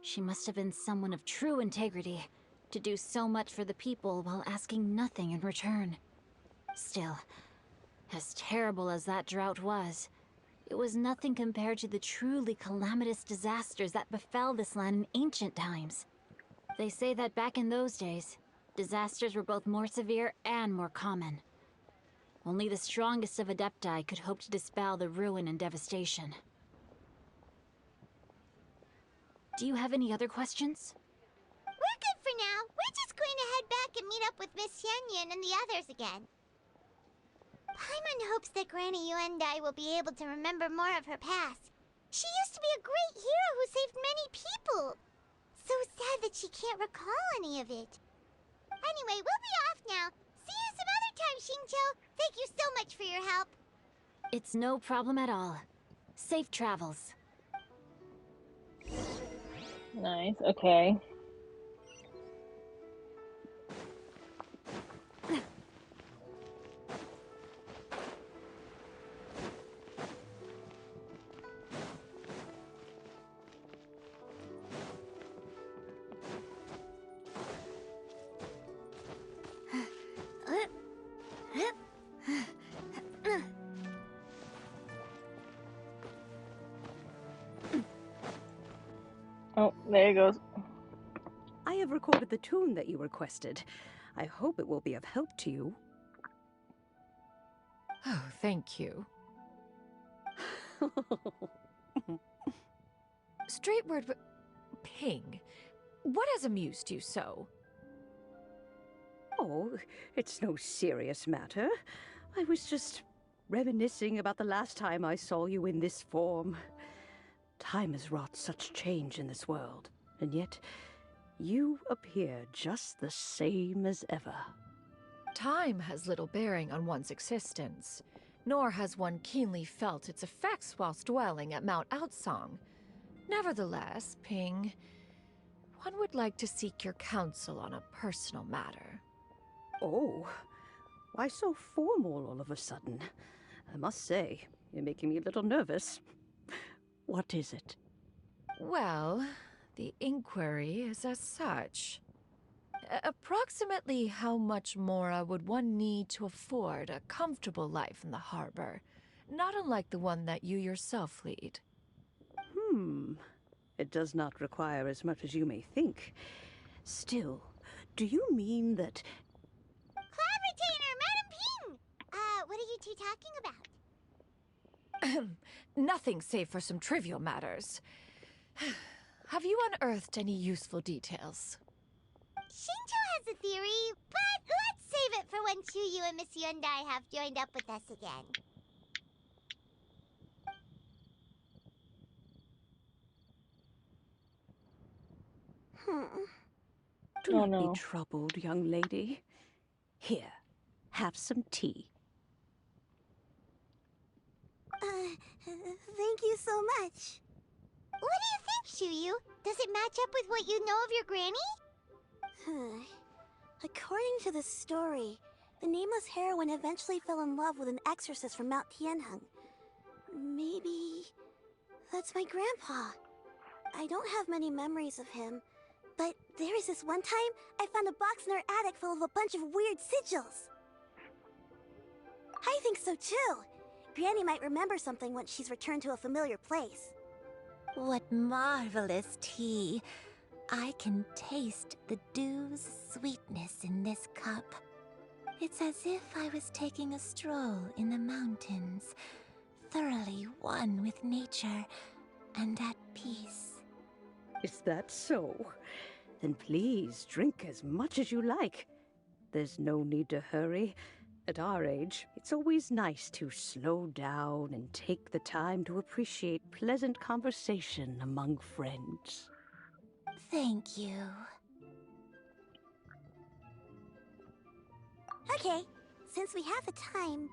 Speaker 2: She must have been someone of true integrity, to do so much for the people while asking nothing in return. Still, as terrible as that drought was, it was nothing compared to the truly calamitous disasters that befell this land in ancient times. They say that back in those days, disasters were both more severe and more common. Only the strongest of Adepti could hope to dispel the ruin and devastation. Do you have any other questions?
Speaker 3: We're good for now. We're just going to head back and meet up with Miss Xianyun and the others again. Paimon hopes that Granny Yuendai will be able to remember more of her past. She used to be a great hero who saved many people. So sad that she can't recall any of it. Anyway, we'll be off now. See you some other time, Xingqiu. Thank you so much for your help.
Speaker 2: It's no problem at all. Safe travels.
Speaker 1: Nice, okay. Oh, there it goes.
Speaker 14: I have recorded the tune that you requested. I hope it will be of help to you.
Speaker 4: Oh, thank you. Straight word, Ping. What has amused you so?
Speaker 14: Oh, it's no serious matter. I was just reminiscing about the last time I saw you in this form. Time has wrought such change in this world, and yet you appear just the same as ever.
Speaker 4: Time has little bearing on one's existence, nor has one keenly felt its effects whilst dwelling at Mount Outsong. Nevertheless, Ping, one would like to seek your counsel on a personal matter.
Speaker 14: Oh, why so formal all of a sudden? I must say, you're making me a little nervous. What is it?
Speaker 4: Well, the inquiry is as such. Approximately how much more would one need to afford a comfortable life in the harbor, not unlike the one that you yourself lead?
Speaker 14: It does not require as much as you may think. Still, do you mean that...
Speaker 3: Cloud Retainer, Madam Ping! What are you two talking about?
Speaker 4: Nothing save for some trivial matters. Have you unearthed any useful details?
Speaker 3: Xingqiu has a theory, but let's save it for when Chuyu and Miss Yundai have joined up with us again.
Speaker 14: Do
Speaker 1: Oh
Speaker 14: not be
Speaker 1: no.
Speaker 14: troubled, young lady. Here, have some tea.
Speaker 12: Thank you so much.
Speaker 3: What do you think, Chuyu? Does it match up with what you know of your granny?
Speaker 12: According to the story, the nameless heroine eventually fell in love with an exorcist from Mount Tianheng. Maybe that's my grandpa. I don't have many memories of him, but there was this one time I found a box in our attic full of a bunch of weird sigils. I think so too. Granny might remember something once she's returned to a familiar place.
Speaker 13: What marvelous tea. I can taste the dew's sweetness in this cup. It's as if I was taking a stroll in the mountains, thoroughly one with nature and at peace.
Speaker 14: Is that so? Then please drink as much as you like. There's no need to hurry. At our age, it's always nice to slow down and take the time to appreciate pleasant conversation among friends.
Speaker 13: Thank you.
Speaker 12: Okay, since we have the time,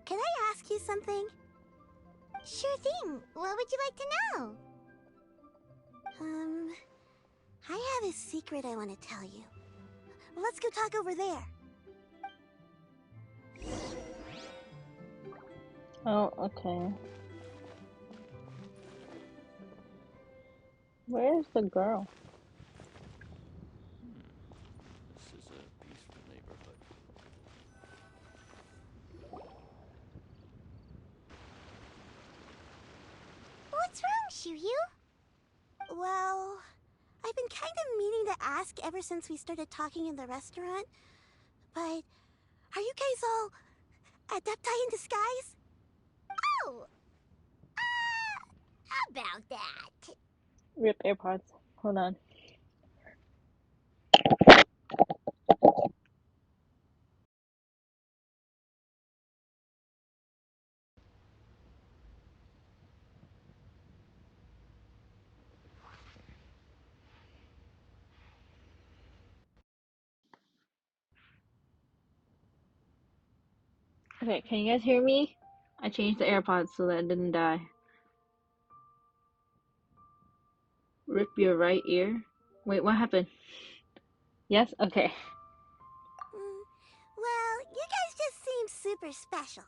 Speaker 12: can I ask you something?
Speaker 3: Sure thing. What would you like to know?
Speaker 12: I have a secret I want to tell you. Let's go talk over there.
Speaker 1: Oh, okay. Where's the girl?
Speaker 15: This is a peaceful neighborhood.
Speaker 3: What's wrong, Chuyu?
Speaker 12: Well, I've been kind of meaning to ask ever since we started talking in the restaurant, but are you guys all adepti in disguise?
Speaker 3: Oh! How about that?
Speaker 1: Rip AirPods. Hold on. Okay, can you guys hear me? I changed the AirPods so that it didn't die. Rip your right ear? Wait, what happened? Yes? Okay.
Speaker 12: Well, you guys just seem super special.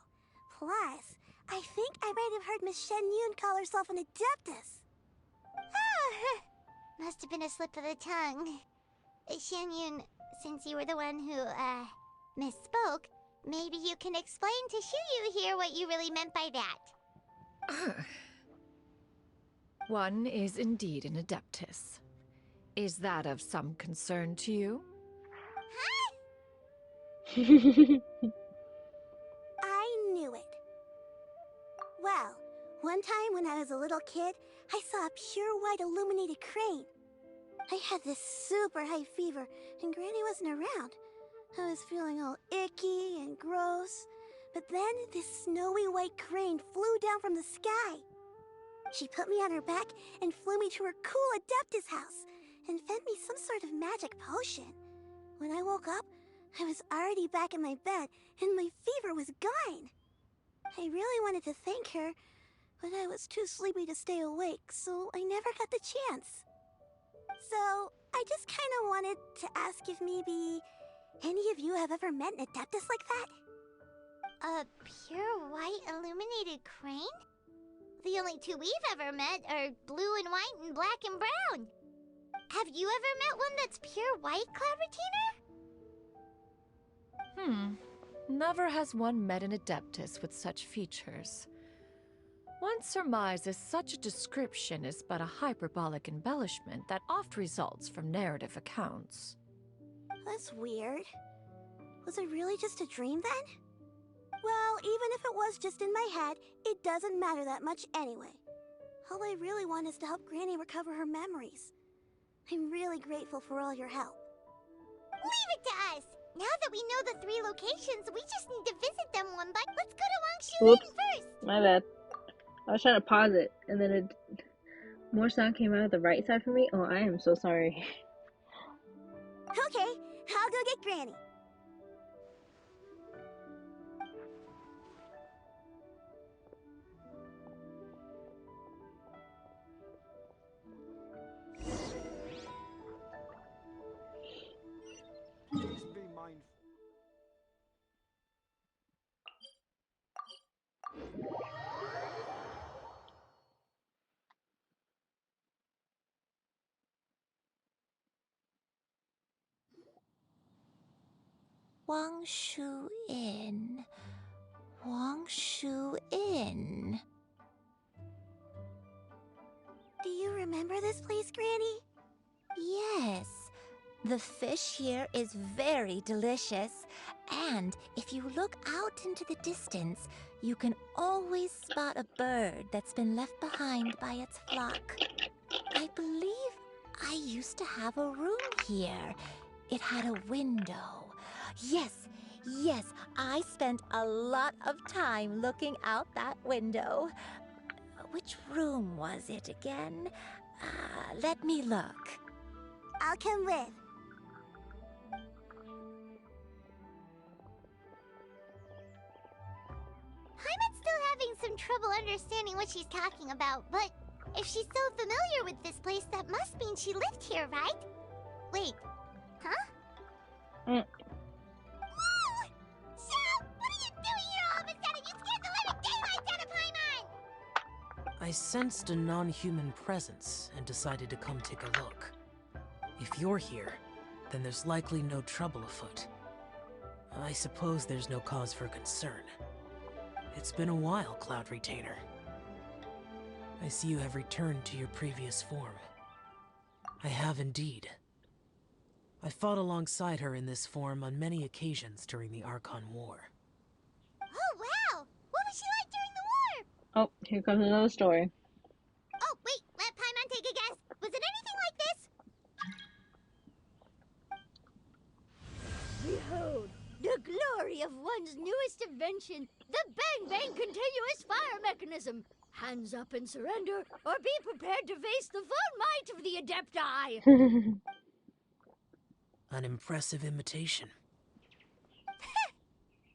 Speaker 12: Plus, I think I might have heard Miss Shen Yun call herself an adeptus.
Speaker 3: Must have been a slip of the tongue. Xianyun, since you were the one who, misspoke, maybe you can explain to Shuyu here what you really meant by that.
Speaker 4: One is indeed an adeptus. Is that of some concern to you?
Speaker 12: I knew it. Well, one time when I was a little kid, I saw a pure white illuminated crane. I had this super high fever, and Granny wasn't around. I was feeling all icky and gross. But then this snowy white crane flew down from the sky. She put me on her back and flew me to her cool Adeptus house and fed me some sort of magic potion. When I woke up, I was already back in my bed and my fever was gone. I really wanted to thank her, but I was too sleepy to stay awake, so I never got the chance. So, I just kind of wanted to ask if maybe any of you have ever met an Adeptus like that?
Speaker 3: A pure white illuminated crane? The only two we've ever met are blue and white and black and brown. Have you ever met one that's pure white, Clovertina?
Speaker 4: Never has one met an adeptus with such features. One surmises such a description is but a hyperbolic embellishment that oft results from narrative accounts.
Speaker 12: That's weird. Was it really just a dream then? Well, even if it was just in my head, it doesn't matter that much anyway. All I really want is to help Granny recover her memories. I'm really grateful for all your help.
Speaker 3: Leave it to us! Now that we know the 3 locations, we just need to visit them one by. Let's go to Wangshu Inn
Speaker 1: Whoops,
Speaker 3: first.
Speaker 1: my bad. I was trying to pause it, and then more sound came out of the right side for me. Oh, I am so sorry.
Speaker 12: Okay, I'll go get Granny.
Speaker 11: Please be mindful.
Speaker 13: Wangshu Inn. Wangshu Inn.
Speaker 12: Do you remember this place, Granny?
Speaker 13: Yes. The fish here is very delicious. And if you look out into the distance, you can always spot a bird that's been left behind by its flock. I believe I used to have a room here. It had a window. Yes, I spent a lot of time looking out that window. Which room was it again? Let me look.
Speaker 12: I'll come with.
Speaker 3: Paimon's still having some trouble understanding what she's talking about, but if she's so familiar with this place, that must mean she lived here, right? Wait, huh? Whoa! Shell, what are you doing here all of a sudden? You scared the living daylights out of Paimon!
Speaker 16: I sensed a non-human presence and decided to come take a look. If you're here, then there's likely no trouble afoot. I suppose there's no cause for concern. It's been a while, Cloud Retainer. I see you have returned to your previous form. I have indeed. I fought alongside her in this form on many occasions during the Archon War.
Speaker 3: Oh, wow! What was she like during the war?
Speaker 1: Oh, here comes another story.
Speaker 3: Oh, wait, let Paimon take a guess. Was it anything like this?
Speaker 17: Behold, the glory of one's newest invention, the Bang Bang Continuous Fire Mechanism. Hands up and surrender, or be prepared to face the full might of the Adepti.
Speaker 16: An impressive imitation.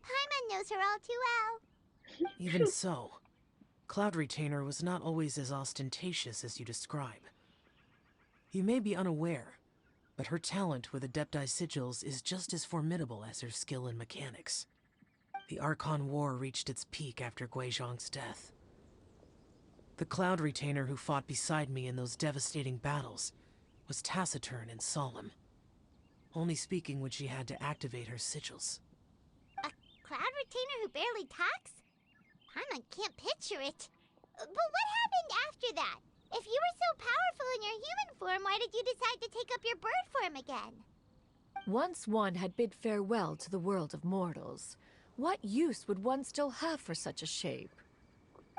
Speaker 3: Paimon knows her all too well.
Speaker 16: Even so, Cloud Retainer was not always as ostentatious as you describe. You may be unaware, but her talent with Adepti sigils is just as formidable as her skill in mechanics. The Archon War reached its peak after Guizhong's death. The Cloud Retainer who fought beside me in those devastating battles was taciturn and solemn, only speaking when she had to activate her sigils.
Speaker 3: A Cloud Retainer who barely talks? Paimon can't picture it. But what happened after that? If you were so powerful in your human form, why did you decide to take up your bird form again?
Speaker 4: Once one had bid farewell to the world of mortals, what use would one still have for such a shape?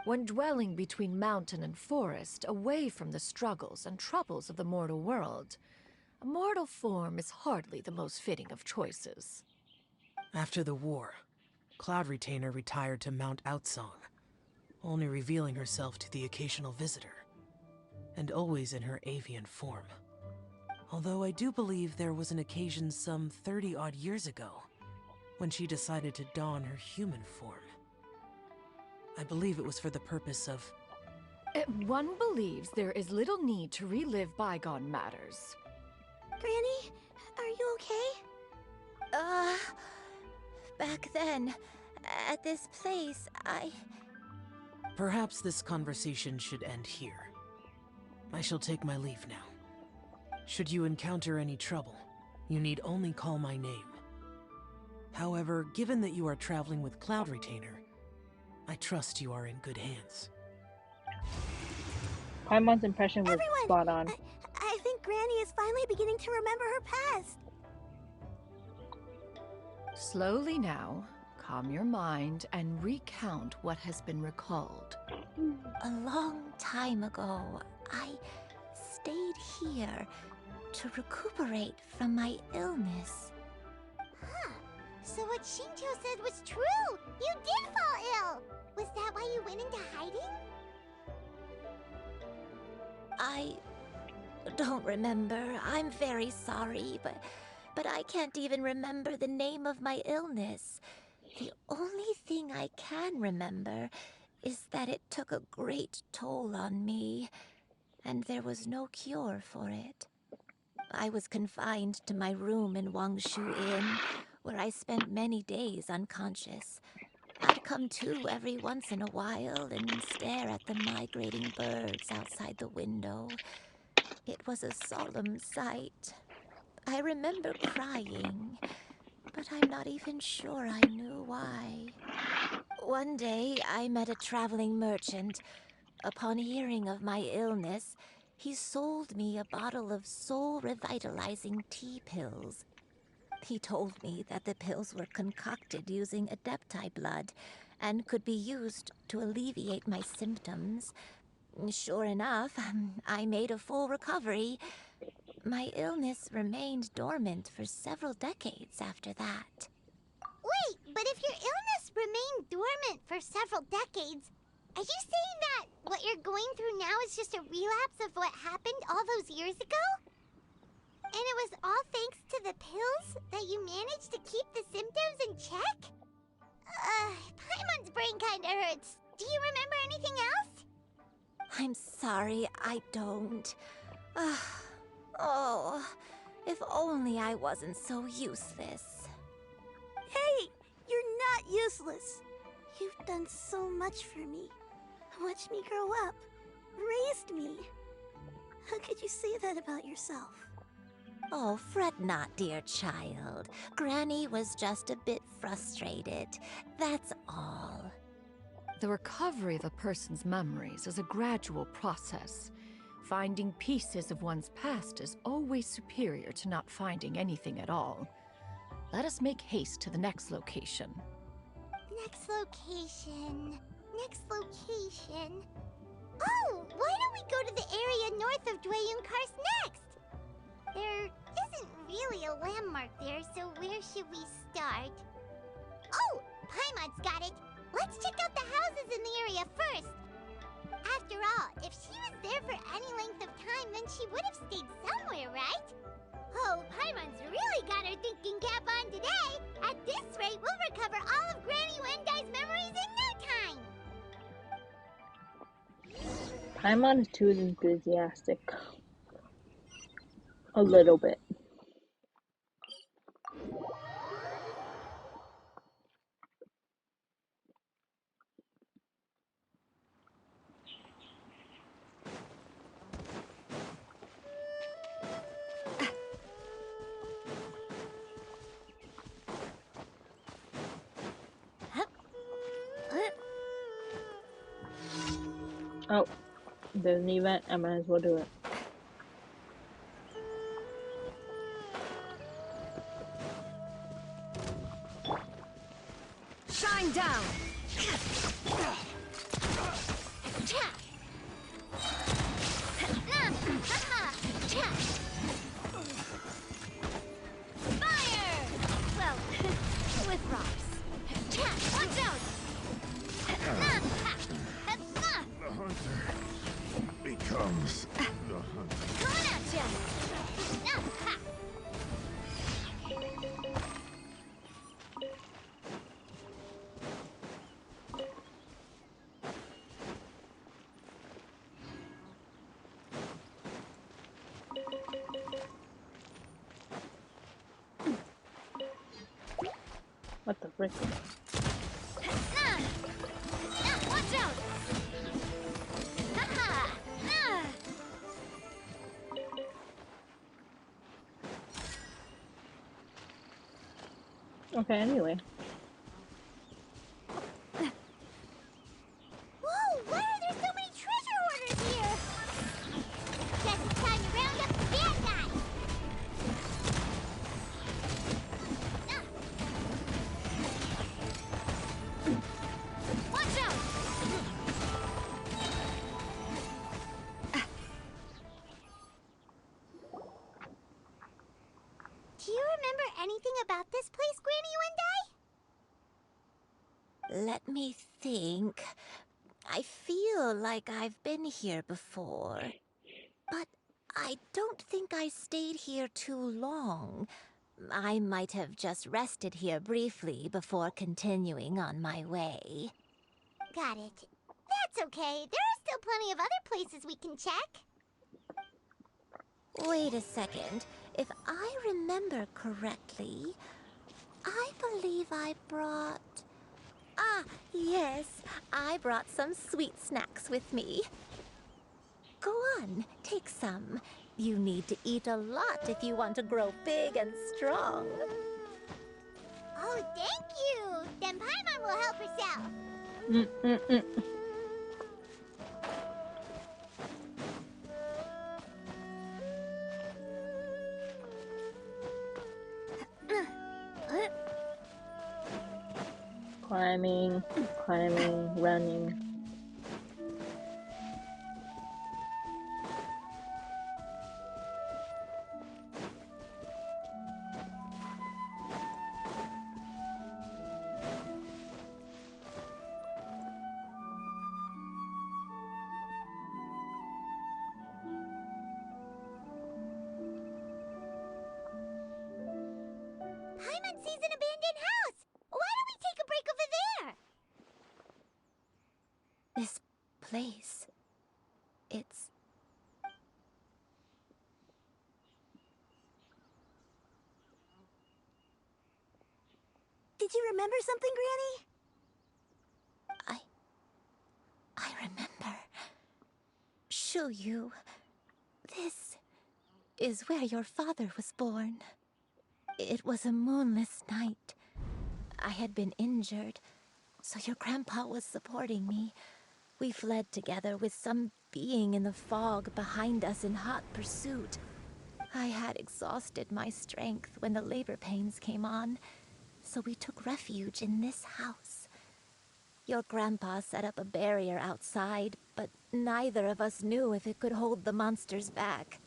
Speaker 4: When dwelling between mountain and forest, away from the struggles and troubles of the mortal world, a mortal form is hardly the most fitting of choices.
Speaker 16: After the war, Cloud Retainer retired to Mount Outsong, only revealing herself to the occasional visitor, and always in her avian form. Although I do believe there was an occasion some 30-odd years ago, when she decided to don her human form. I believe it was for the purpose of...
Speaker 4: One believes there is little need to relive bygone matters.
Speaker 12: Granny, are you okay?
Speaker 13: Back then, at this place,
Speaker 16: Perhaps this conversation should end here. I shall take my leave now. Should you encounter any trouble, you need only call my name. However, given that you are traveling with Cloud Retainer, I trust you are in good hands.
Speaker 1: Paimon's impression was spot on.
Speaker 12: I think Granny is finally beginning to remember her past.
Speaker 4: Slowly now, calm your mind and recount what has been recalled.
Speaker 13: A long time ago, I stayed here to recuperate from my illness.
Speaker 3: Huh. So what Shinto said was true! You did fall ill! Was that why you went into hiding?
Speaker 13: I don't remember. I'm very sorry, but I can't even remember the name of my illness. The only thing I can remember is that it took a great toll on me, and there was no cure for it. I was confined to my room in Wangshu Inn, where I spent many days unconscious. I'd come to every once in a while and stare at the migrating birds outside the window. It was a solemn sight. I remember crying, but I'm not even sure I knew why. One day, I met a traveling merchant. Upon hearing of my illness, he sold me a bottle of soul-revitalizing tea pills. He told me that the pills were concocted using Adepti blood and could be used to alleviate my symptoms. Sure enough, I made a full recovery. My illness remained dormant for several decades after that.
Speaker 3: Wait, but if your illness remained dormant for several decades, are you saying that what you're going through now is just a relapse of what happened all those years ago? And it was all thanks to the pills that you managed to keep the symptoms in check? Paimon's brain kinda hurts. Do you remember anything else?
Speaker 13: I'm sorry, I don't. Oh, if only I wasn't so useless.
Speaker 12: Hey, you're not useless. You've done so much for me. Watched me grow up. Raised me. How could you say that about yourself?
Speaker 13: Oh, fret not, dear child. Granny was just a bit frustrated. That's all.
Speaker 4: The recovery of a person's memories is a gradual process. Finding pieces of one's past is always superior to not finding anything at all. Let us make haste to the next location.
Speaker 3: Next location. Next location. Oh, why don't we go to the area north of Dwayun Karst next? There isn't really a landmark there, so where should we start? Oh, Paimon's got it. Let's check out the houses in the area first. After all, if she was there for any length of time, then she would have stayed somewhere, right? Oh, Paimon's really got her thinking cap on today. At this rate, we'll recover all of Granny Wendai's memories in no time.
Speaker 1: Paimon is too enthusiastic. A little bit. Oh, there's an event. I might as well do it.
Speaker 5: Shine down!
Speaker 17: Fire! Well, with rocks. Watch out!
Speaker 18: The hunter becomes the hunter.
Speaker 17: Coming at ya!
Speaker 1: What the frick?
Speaker 17: Watch out!
Speaker 1: Okay, anyway.
Speaker 3: Whoa, why are there so many treasure hoarders here? Guess it's time to round up the bad guys.
Speaker 17: Watch out!
Speaker 3: Do you remember anything about this place, Granny Wendai?
Speaker 13: Let me think. I feel like I've been here before, but I don't think I stayed here too long. I might have just rested here briefly before continuing on my way.
Speaker 3: Got it. That's okay. There are still plenty of other places we can check.
Speaker 13: Wait a second. If I remember correctly, I believe I brought... Ah, yes. I brought some sweet snacks with me. Go on, take some. You need to eat a lot if you want to grow big and strong.
Speaker 3: Oh, thank you! Then Paimon will help herself.
Speaker 1: Climbing, running.
Speaker 3: Paimon sees an abandoned house! Why don't we take a break over there?
Speaker 13: This place... it's...
Speaker 12: Did you remember something, Granny?
Speaker 13: I remember. Shuyu, this is where your father was born. It was a moonless night. I had been injured, so your grandpa was supporting me. We fled together with some being in the fog behind us in hot pursuit. I had exhausted my strength when the labor pains came on, so we took refuge in this house. Your grandpa set up a barrier outside, but neither of us knew if it could hold the monsters back.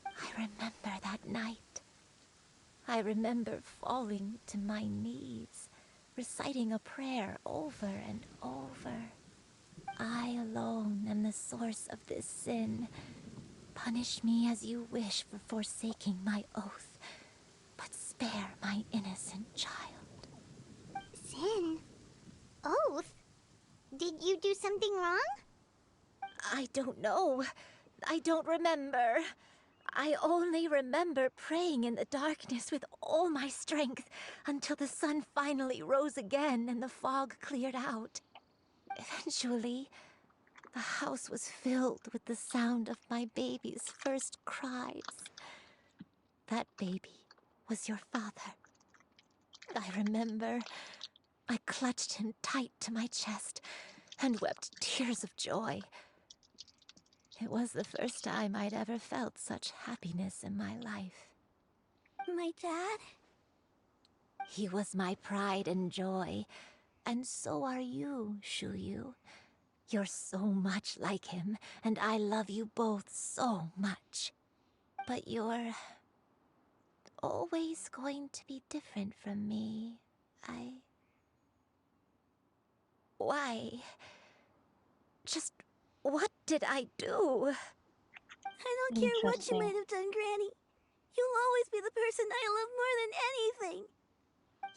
Speaker 13: I remember that night. I remember falling to my knees, reciting a prayer over and over. I alone am the source of this sin. Punish me as you wish for forsaking my oath, but spare my innocent child.
Speaker 3: Sin? Oath? Did you do something wrong?
Speaker 13: I don't know. I don't remember. I only remember praying in the darkness with all my strength until the sun finally rose again and the fog cleared out. Eventually, the house was filled with the sound of my baby's first cries. That baby was your father. I remember I clutched him tight to my chest and wept tears of joy. It was the first time I'd ever felt such happiness in my life.
Speaker 12: My dad?
Speaker 13: He was my pride and joy, and so are you, Shuyu. You're so much like him, and I love you both so much. But you're always going to be different from me. Why? Just what did I do?
Speaker 12: I don't care what you might have done, Granny. You'll always be the person I love more than anything.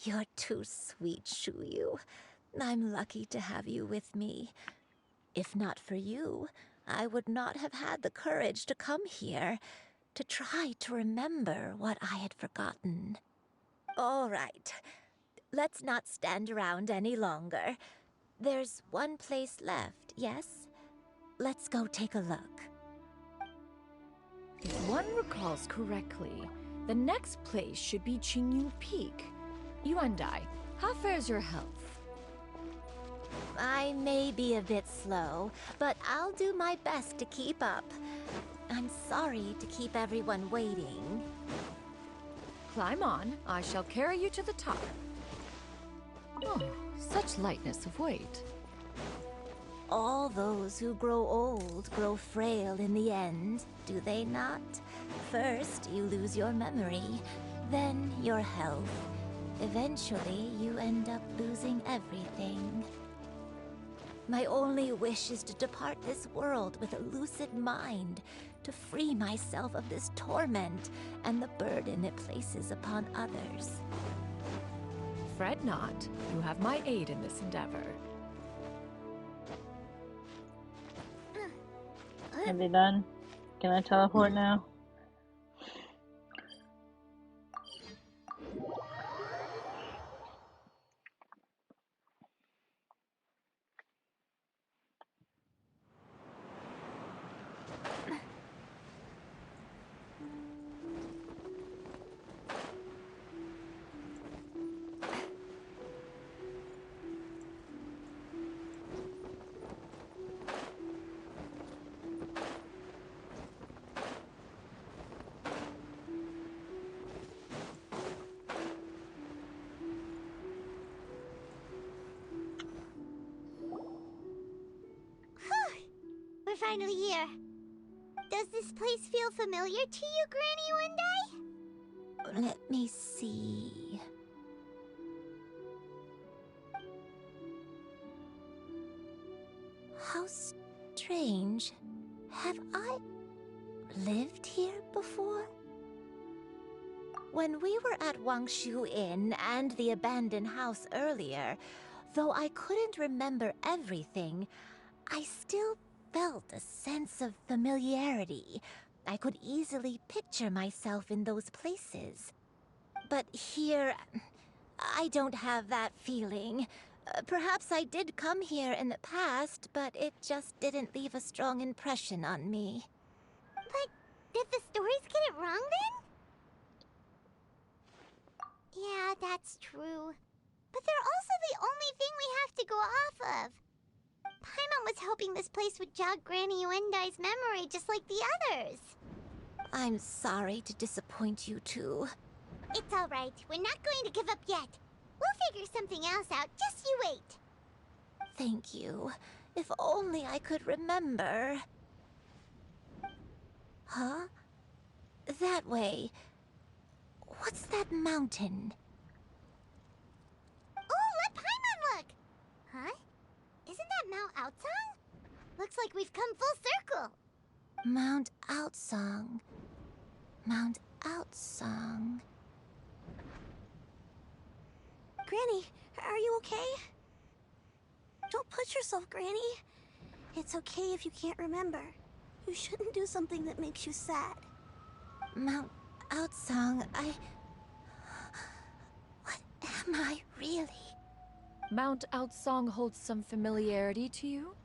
Speaker 13: You're too sweet, Shuyu. I'm lucky to have you with me. If not for you, I would not have had the courage to come here, to try to remember what I had forgotten. All right, let's not stand around any longer. There's one place left, yes? Let's go take a look.
Speaker 4: If one recalls correctly, the next place should be Qingyu Peak. Yuandai, how fares your health?
Speaker 13: I may be a bit slow, but I'll do my best to keep up. I'm sorry to keep everyone waiting.
Speaker 4: Climb on. I shall carry you to the top. Oh, such lightness of weight.
Speaker 13: All those who grow old grow frail in the end, do they not? First, you lose your memory, then your health. Eventually, you end up losing everything. My only wish is to depart this world with a lucid mind, to free myself of this torment and the burden it places upon others.
Speaker 4: Fret not. You have my aid in this endeavor.
Speaker 1: Are they done? Can I teleport now?
Speaker 3: We're finally here. Does this place feel familiar to you, Granny One Day?
Speaker 13: Let me see. How strange. Have I lived here before? When we were at Wangshu Inn and the abandoned house earlier, though I couldn't remember everything, I still felt a sense of familiarity. I could easily picture myself in those places. But here, I don't have that feeling. Perhaps I did come here in the past, but it just didn't leave a strong impression on me.
Speaker 3: But did the stories get it wrong then? Yeah, that's true. But they're also the only thing we have to go off of. Paimon was hoping this place would jog Granny Uendai's memory just like the others.
Speaker 13: I'm sorry to disappoint you too.
Speaker 3: It's alright. We're not going to give up yet. We'll figure something else out. Just you wait.
Speaker 13: Thank you. If only I could remember. Huh? That way. What's that mountain?
Speaker 3: Oh, let Paimon look! Huh? Isn't that Mount Outsong? Looks like we've come full circle.
Speaker 13: Mount Outsong. Mount Outsong.
Speaker 12: Granny, are you okay? Don't push yourself, Granny. It's okay if you can't remember. You shouldn't do something that makes you sad.
Speaker 13: Mount Outsong, What am I really?
Speaker 4: Mount Outsong holds some familiarity to you?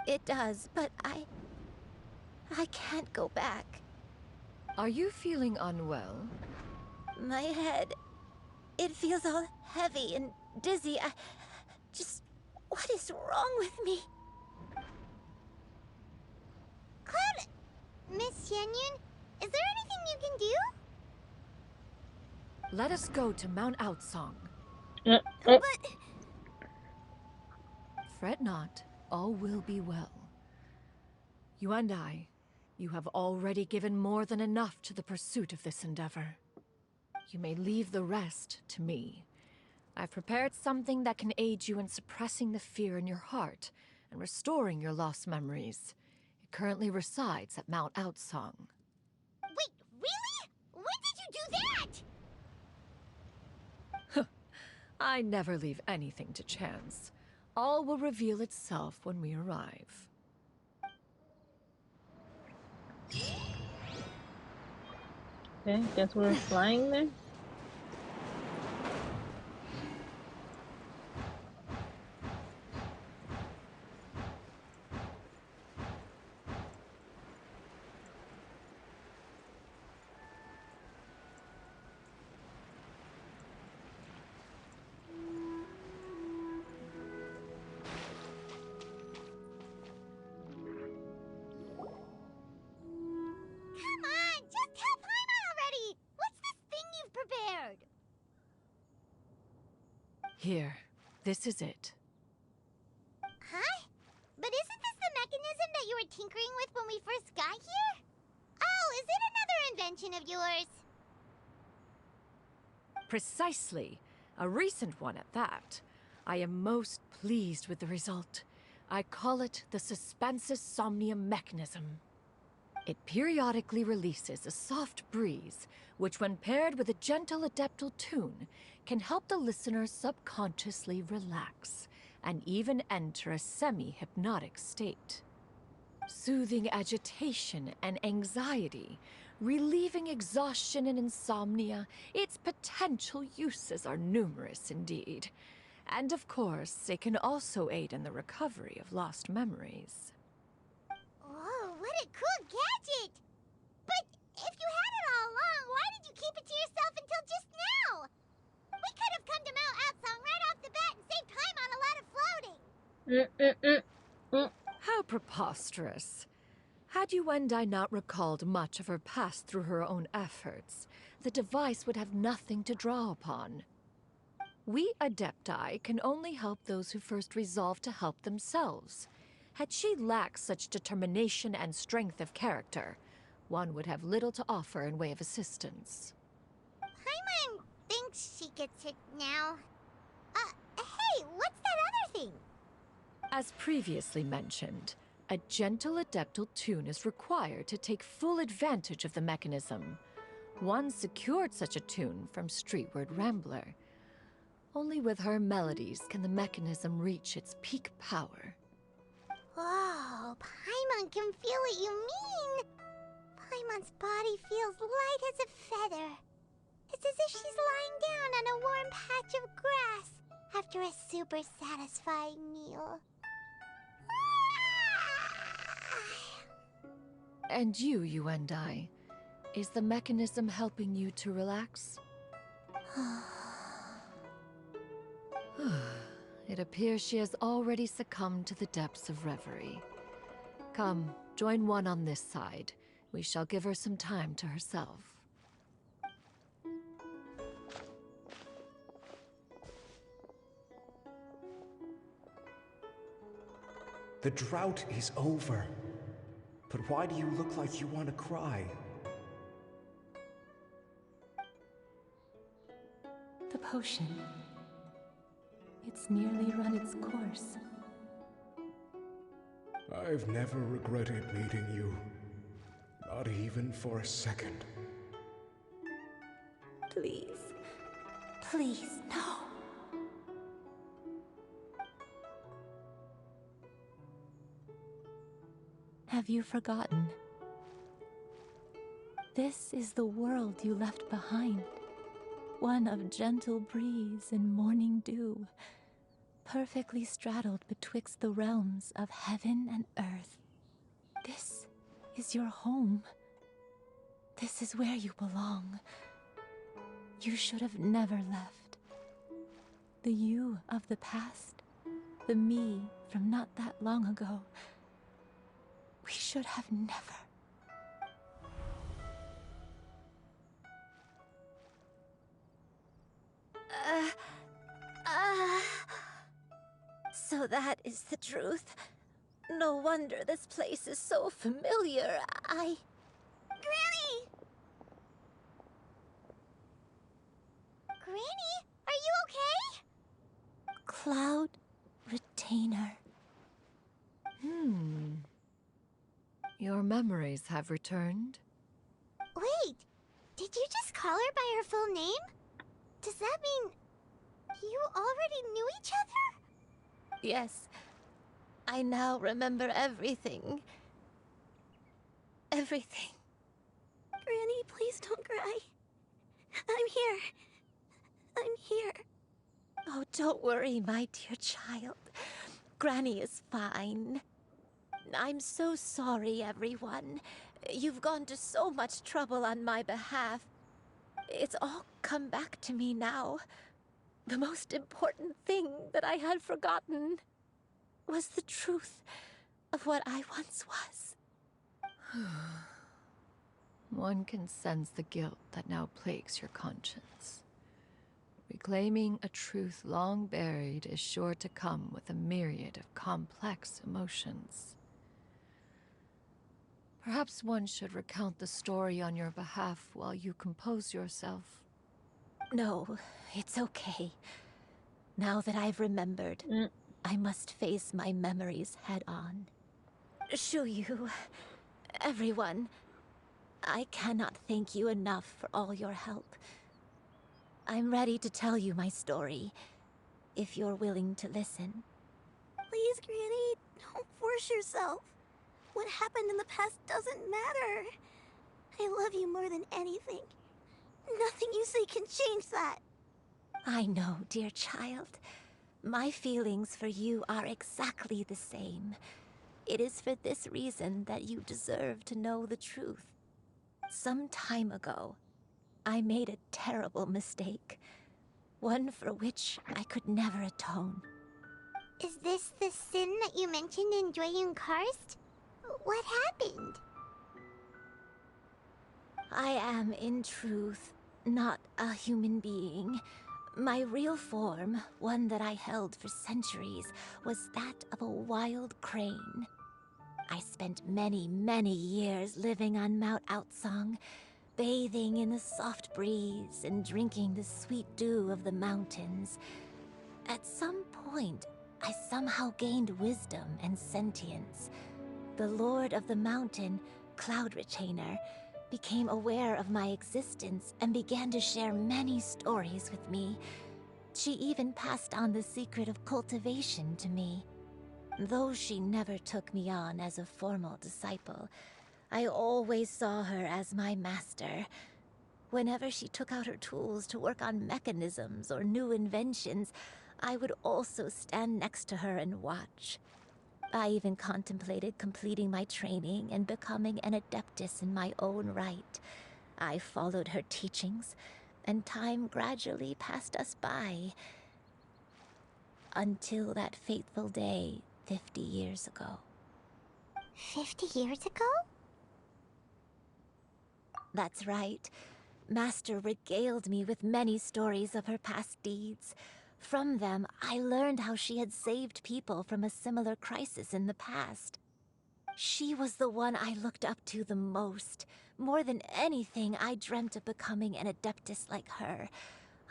Speaker 13: It does, but I can't go back.
Speaker 4: Are you feeling unwell?
Speaker 13: My head, it feels all heavy and dizzy. What is wrong with me?
Speaker 3: Cloud, Miss Xianyun, is there anything you can do?
Speaker 4: Let us go to Mount Outsong.
Speaker 3: But...
Speaker 4: Fret not, all will be well. You and I, you have already given more than enough to the pursuit of this endeavor. You may leave the rest to me. I've prepared something that can aid you in suppressing the fear in your heart and restoring your lost memories. It currently resides at Mount Outsong.
Speaker 3: Wait, really? When did you do that?
Speaker 4: I never leave anything to chance. All will reveal itself when we arrive.
Speaker 1: Okay, guess we're flying there.
Speaker 3: Come on, just tell Paimon already! What's this thing you've prepared?
Speaker 4: Here, this is it.
Speaker 3: Huh? But isn't this the mechanism that you were tinkering with when we first got here? Oh, is it another invention of yours?
Speaker 4: Precisely. A recent one at that. I am most pleased with the result. I call it the Suspensus Somnium mechanism. It periodically releases a soft breeze, which when paired with a gentle adeptal tune, can help the listener subconsciously relax and even enter a semi-hypnotic state. Soothing agitation and anxiety, relieving exhaustion and insomnia, its potential uses are numerous indeed. And of course, it can also aid in the recovery of lost memories.
Speaker 3: Whoa, what a cool gadget! But if you had it all along, why did you keep it to yourself until just now? We could have come to Mount Outsong right off the bat and saved time on a lot of floating.
Speaker 4: How preposterous. Had Yuendai not recalled much of her past through her own efforts, the device would have nothing to draw upon. We Adepti can only help those who first resolve to help themselves. Had she lacked such determination and strength of character, one would have little to offer in way of assistance.
Speaker 3: Paimon thinks she gets it now. Hey, what's that other thing?
Speaker 4: As previously mentioned, a gentle adeptal tune is required to take full advantage of the mechanism. One secured such a tune from Streetward Rambler. Only with her melodies can the mechanism reach its peak power.
Speaker 3: Whoa, Paimon can feel what you mean. Paimon's body feels light as a feather. It's as if she's lying down on a warm patch of grass after a super satisfying meal.
Speaker 4: And you, Yuendai, is the mechanism helping you to relax? It appears she has already succumbed to the depths of reverie. Come, join one on this side. We shall give her some time to herself.
Speaker 19: The drought is over. But why do you look like you want to cry?
Speaker 20: The potion. It's nearly run its course.
Speaker 19: I've never regretted meeting you. Not even for a second.
Speaker 20: Please. Please, no. Have you forgotten? This is the world you left behind. One of gentle breeze and morning dew, perfectly straddled betwixt the realms of heaven and earth. This is your home. This is where you belong. You should have never left. The you of the past, the me from not that long ago, we should have never.
Speaker 13: So that is the truth. No wonder this place is so familiar.
Speaker 3: Granny! Granny, are you okay?
Speaker 20: Cloud Retainer.
Speaker 4: Your memories have returned?
Speaker 3: Wait, did you just call her by her full name? Does that mean you already knew each other?
Speaker 13: Yes. I now remember everything. Everything.
Speaker 12: Granny, please don't cry. I'm here. I'm here.
Speaker 13: Oh, don't worry, my dear child. Granny is fine. I'm so sorry, everyone. You've gone to so much trouble on my behalf. It's all come back to me now. The most important thing that I had forgotten was the truth of what I once was.
Speaker 4: One can sense the guilt that now plagues your conscience. Reclaiming a truth long buried is sure to come with a myriad of complex emotions. Perhaps one should recount the story on your behalf while you compose yourself.
Speaker 20: No, it's okay. Now that I've remembered, I must face my memories head on. Shuyu, everyone, I cannot thank you enough for all your help. I'm ready to tell you my story, if you're willing to listen.
Speaker 12: Please, Granny, don't force yourself. What happened in the past doesn't matter. I love you more than anything. Nothing you say can change that.
Speaker 20: I know, dear child. My feelings for you are exactly the same. It is for this reason that you deserve to know the truth. Some time ago, I made a terrible mistake. One for which I could never atone.
Speaker 3: Is this the sin that you mentioned in Dwayne Karst? What happened?
Speaker 20: I am, in truth, not a human being. My real form, one that I held for centuries, was that of a wild crane. I spent many, many years living on Mount Outsong, bathing in the soft breeze and drinking the sweet dew of the mountains. At some point, I somehow gained wisdom and sentience. The Lord of the Mountain, Cloud Retainer, became aware of my existence and began to share many stories with me. She even passed on the secret of cultivation to me. Though she never took me on as a formal disciple, I always saw her as my master. Whenever she took out her tools to work on mechanisms or new inventions, I would also stand next to her and watch. I even contemplated completing my training and becoming an adeptus in my own right. I followed her teachings, and time gradually passed us by. Until that fateful day 50 years ago.
Speaker 3: 50 years ago?
Speaker 20: That's right. Master regaled me with many stories of her past deeds. From them, I learned how she had saved people from a similar crisis in the past. She was the one I looked up to the most. More than anything, I dreamt of becoming an adeptus like her.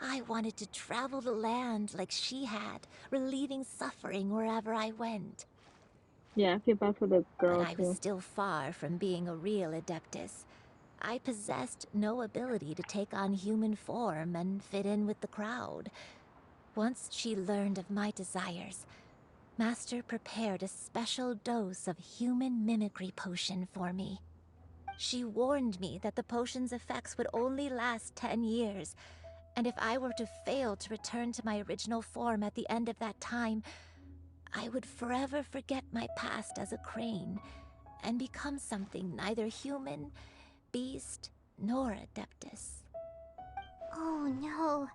Speaker 20: I wanted to travel the land like she had, relieving suffering wherever I went.
Speaker 1: Yeah, I feel bad for the girl
Speaker 20: But I was
Speaker 1: too.
Speaker 20: still far from being a real adeptus. I possessed no ability to take on human form and fit in with the crowd. Once she learned of my desires, Master prepared a special dose of human mimicry potion for me. She warned me that the potion's effects would only last 10 years, and if I were to fail to return to my original form at the end of that time, I would forever forget my past as a crane and become something neither human, beast, nor adeptus.
Speaker 3: Oh no.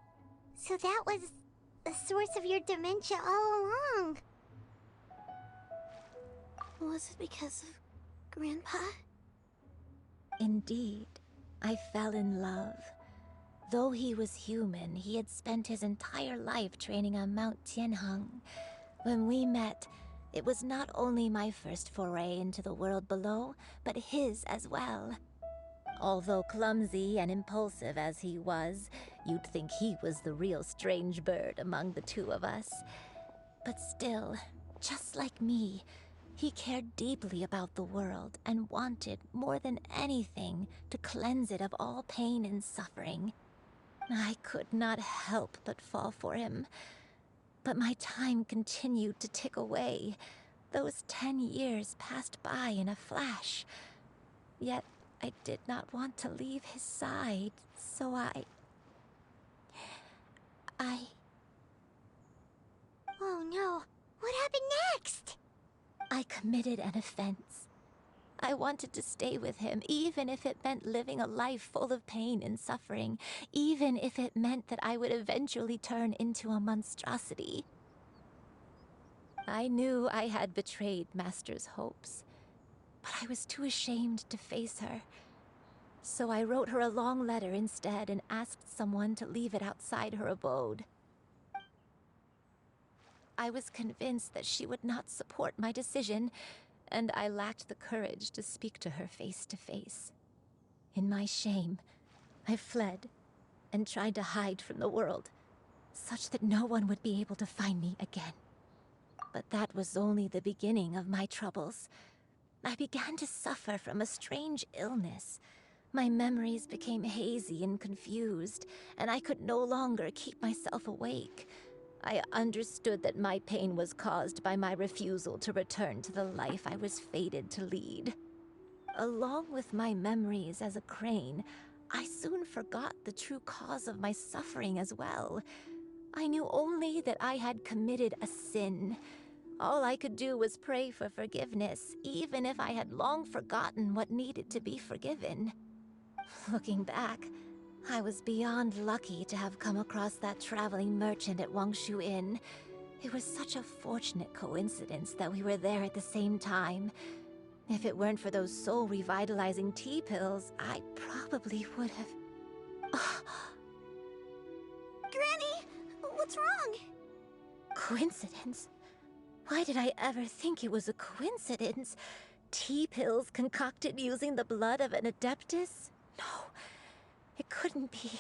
Speaker 3: So that was the source of your dementia all along.
Speaker 12: Was it because of Grandpa?
Speaker 20: Indeed, I fell in love. Though he was human, he had spent his entire life training on Mount Tianheng. When we met, it was not only my first foray into the world below, but his as well. Although clumsy and impulsive as he was, you'd think he was the real strange bird among the two of us. But still, just like me, he cared deeply about the world and wanted, more than anything, to cleanse it of all pain and suffering. I could not help but fall for him. But my time continued to tick away. Those 10 years passed by in a flash. Yet I did not want to leave his side, so I...
Speaker 3: Oh no. What happened next?
Speaker 20: I committed an offense. I wanted to stay with him, even if it meant living a life full of pain and suffering, even if it meant that I would eventually turn into a monstrosity. I knew I had betrayed Master's hopes, but I was too ashamed to face her. So I wrote her a long letter instead and asked someone to leave it outside her abode. I was convinced that she would not support my decision, and I lacked the courage to speak to her face to face. In my shame, I fled
Speaker 13: and tried to hide from the world, such that no one would be able to find me again. But that was only the beginning of my troubles. I began to suffer from a strange illness. My memories became hazy and confused, and I could no longer keep myself awake. I understood that my pain was caused by my refusal to return to the life I was fated to lead. Along with my memories as a crane, I soon forgot the true cause of my suffering as well. I knew only that I had committed a sin. All I could do was pray for forgiveness, even if I had long forgotten what needed to be forgiven. Looking back, I was beyond lucky to have come across that traveling merchant at Wangshu Inn. It was such a fortunate coincidence that we were there at the same time. If it weren't for those soul-revitalizing tea pills, I probably would have...
Speaker 12: Granny, what's wrong?
Speaker 13: Coincidence? Why did I ever think it was a coincidence? Tea pills concocted using the blood of an Adeptus? No, it couldn't be.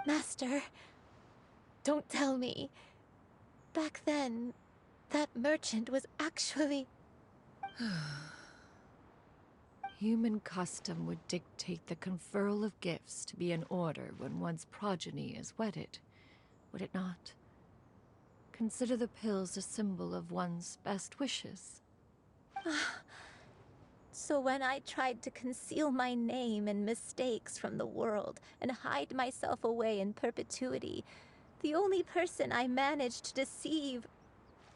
Speaker 13: Master, don't tell me. Back then, that merchant was actually...
Speaker 4: Human custom would dictate the conferral of gifts to be in order when one's progeny is wedded, would it not? Consider the pills a symbol of one's best wishes.
Speaker 13: So when I tried to conceal my name and mistakes from the world and hide myself away in perpetuity, the only person I managed to deceive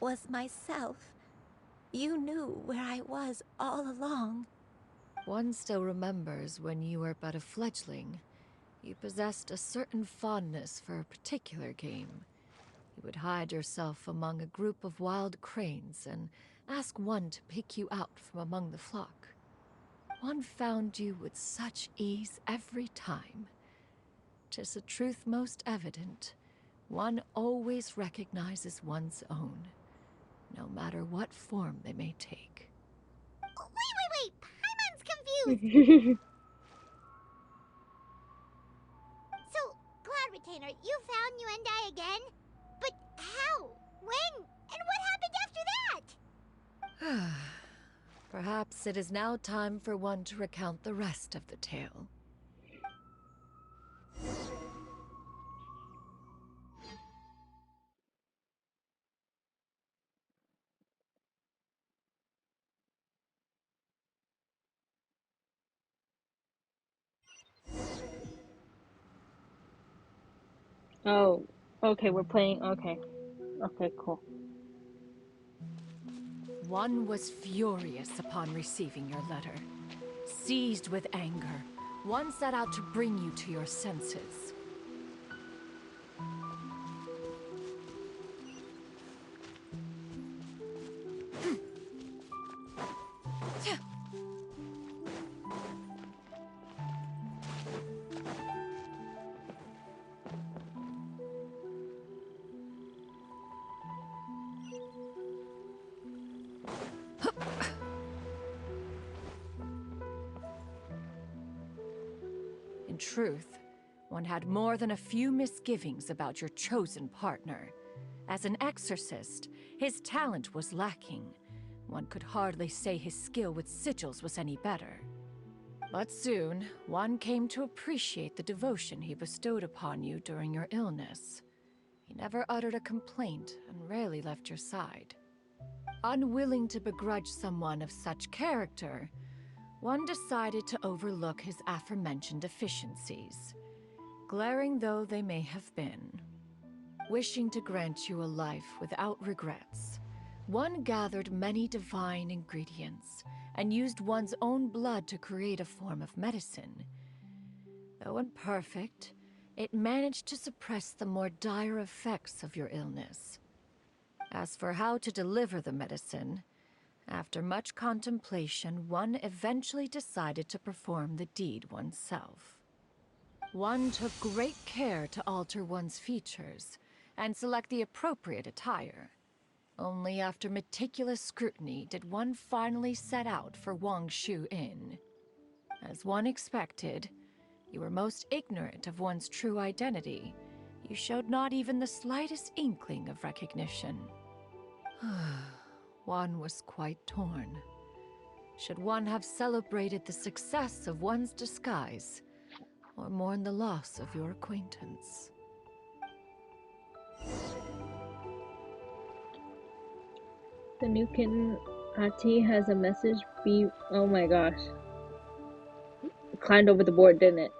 Speaker 13: was myself. You knew where I was all along.
Speaker 4: One still remembers when you were but a fledgling. You possessed a certain fondness for a particular game. You would hide yourself among a group of wild cranes and ask one to pick you out from among the flock. One found you with such ease every time. 'Tis a truth most evident. One always recognizes one's own, no matter what form they may take.
Speaker 3: Wait! Paimon's confused! So, Cloud Retainer, you found Yuendai again? But how? When? And what happened after that?
Speaker 4: Perhaps it is now time for one to recount the rest of the tale.
Speaker 1: Oh, okay, we're playing. Okay. Okay, cool.
Speaker 4: One was furious upon receiving your letter. Seized with anger, one set out to bring you to your senses. In truth, one had more than a few misgivings about your chosen partner. As an exorcist, his talent was lacking. One could hardly say his skill with sigils was any better. But soon, one came to appreciate the devotion he bestowed upon you during your illness. He never uttered a complaint and rarely left your side. Unwilling to begrudge someone of such character, one decided to overlook his aforementioned deficiencies, glaring though they may have been. Wishing to grant you a life without regrets, one gathered many divine ingredients and used one's own blood to create a form of medicine. Though imperfect, it managed to suppress the more dire effects of your illness. As for how to deliver the medicine, after much contemplation, one eventually decided to perform the deed oneself. One took great care to alter one's features and select the appropriate attire. Only after meticulous scrutiny did one finally set out for Wangshu Inn. As one expected, You were most ignorant of one's true identity. You showed not even the slightest inkling of recognition. One was quite torn. Should one have celebrated the success of one's disguise, or mourn the loss of your acquaintance?
Speaker 1: The new kitten Ati has a message. Be oh my gosh. It climbed over the board, didn't it?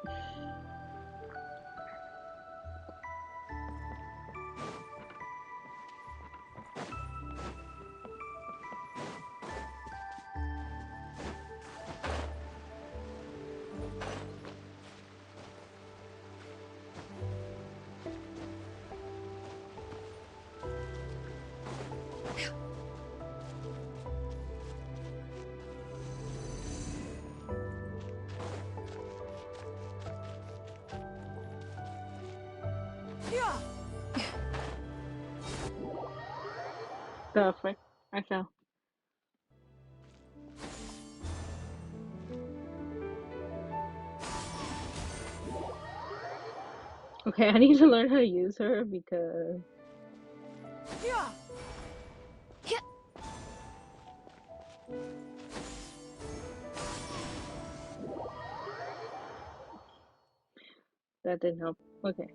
Speaker 1: The frick? I fell. Okay, I need to learn how to use her because that didn't help. Okay.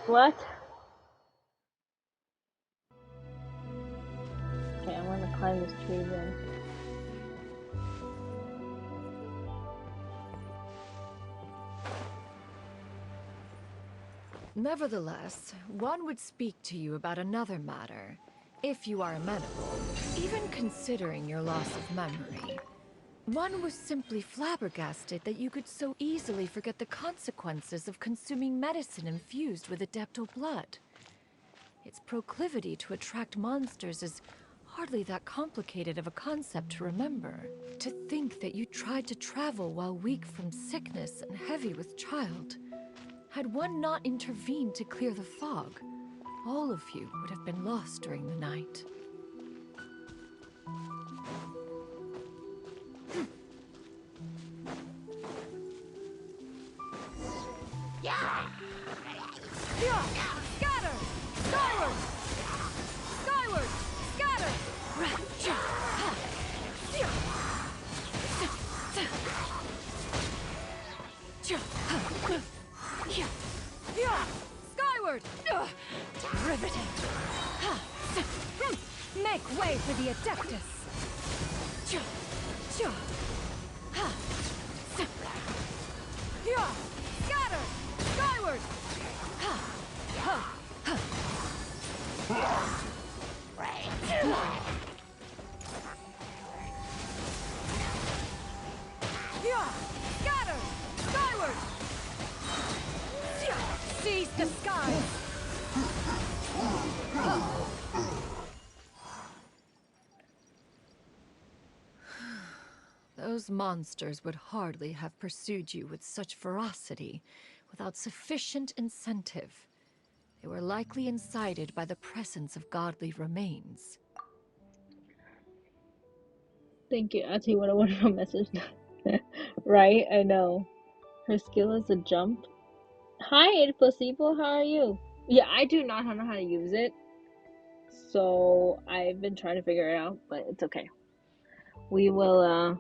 Speaker 1: What? Okay, I'm gonna climb this tree then.
Speaker 4: Nevertheless, one would speak to you about another matter, if you are amenable, even considering your loss of memory. One was simply flabbergasted that you could so easily forget the consequences of consuming medicine infused with Adeptal blood. Its proclivity to attract monsters is hardly that complicated of a concept to remember. To think that you tried to travel while weak from sickness and heavy with child. Had one not intervened to clear the fog, all of you would have been lost during the night. Scatter! Skyward! Skyward! Scatter! Skyward! Riveting! Make way for the Adeptus! Scatter! Skyward! Scatter! Skyward! Seize the skies! Those monsters would hardly have pursued you with such ferocity without sufficient incentive. They were likely incited by the presence of godly remains.
Speaker 1: Thank you, Ati. What a wonderful message. Right? I know. Her skill is a jump. Hi, Placebo. How are you? Yeah, I do not know how to use it. So I've been trying to figure it out, but it's okay. We will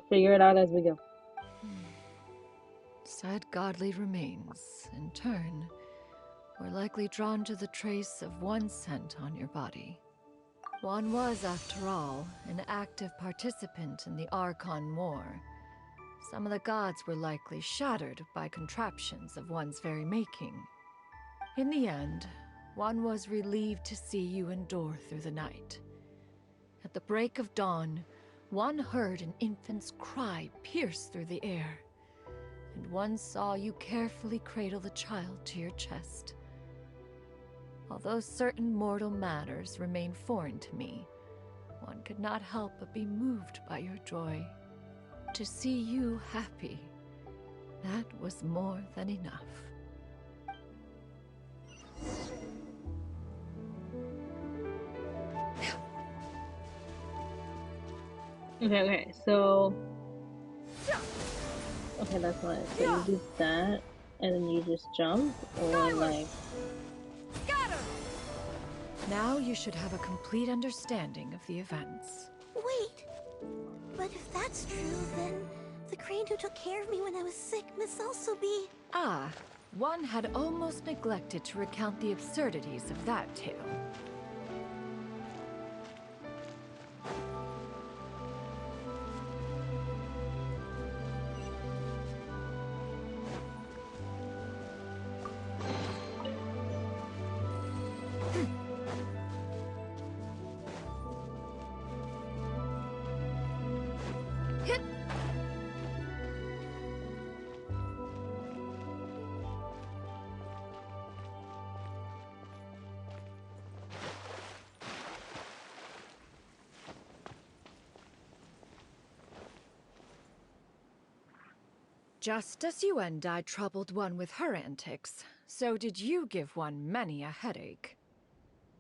Speaker 1: figure it out as we go.
Speaker 4: Said godly remains, in turn, were likely drawn to the trace of one scent on your body. One was, after all, an active participant in the Archon War. Some of the gods were likely shattered by contraptions of one's very making. In the end, one was relieved to see you endure through the night. At the break of dawn, one heard an infant's cry pierce through the air, and one saw you carefully cradle the child to your chest.
Speaker 21: Although certain mortal matters remain foreign to me, one could not help but be moved by your joy. To see you happy, that was more than enough.
Speaker 1: Okay, so... Okay, that's not it. So you do that, and then you just jump, or like...
Speaker 21: Now you should have a complete understanding of the events.
Speaker 12: Wait! But if that's true, then the crane who took care of me when I was sick must also be...
Speaker 21: Ah, one had almost neglected to recount the absurdities of that tale. Just as you and I troubled one with her antics, so did you give one many a headache.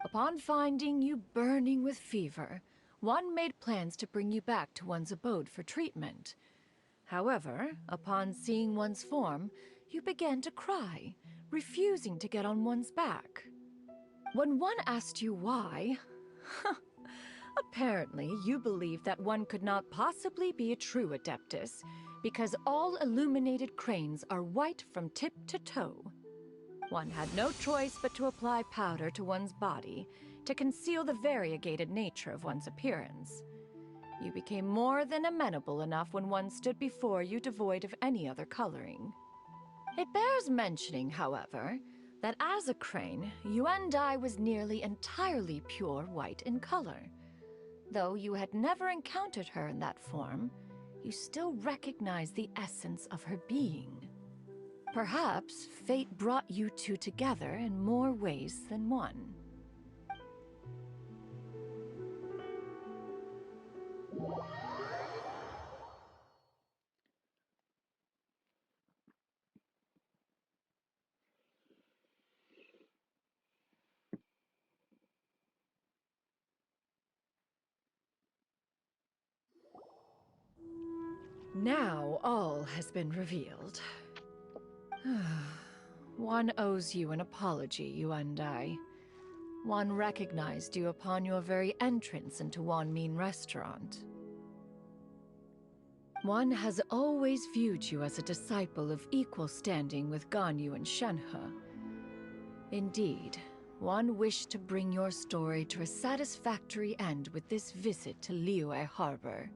Speaker 21: Upon finding you burning with fever, one made plans to bring you back to one's abode for treatment. However, upon seeing one's form, you began to cry, refusing to get on one's back. When one asked you why, apparently you believed that one could not possibly be a true Adeptus, because all illuminated cranes are white from tip to toe. One had no choice but to apply powder to one's body to conceal the variegated nature of one's appearance. You became more than amenable enough when one stood before you devoid of any other coloring. It bears mentioning, however, that as a crane, Yuendai was nearly entirely pure white in color. Though you had never encountered her in that form, you still recognize the essence of her being. Perhaps fate brought you two together in more ways than one. Now all has been revealed. One owes you an apology, you and I. One recognized you upon your very entrance into Wanmin Restaurant. One has always viewed you as a disciple of equal standing with Ganyu and Shenhe. Indeed, one wished to bring your story to a satisfactory end with this visit to Liyue Harbor.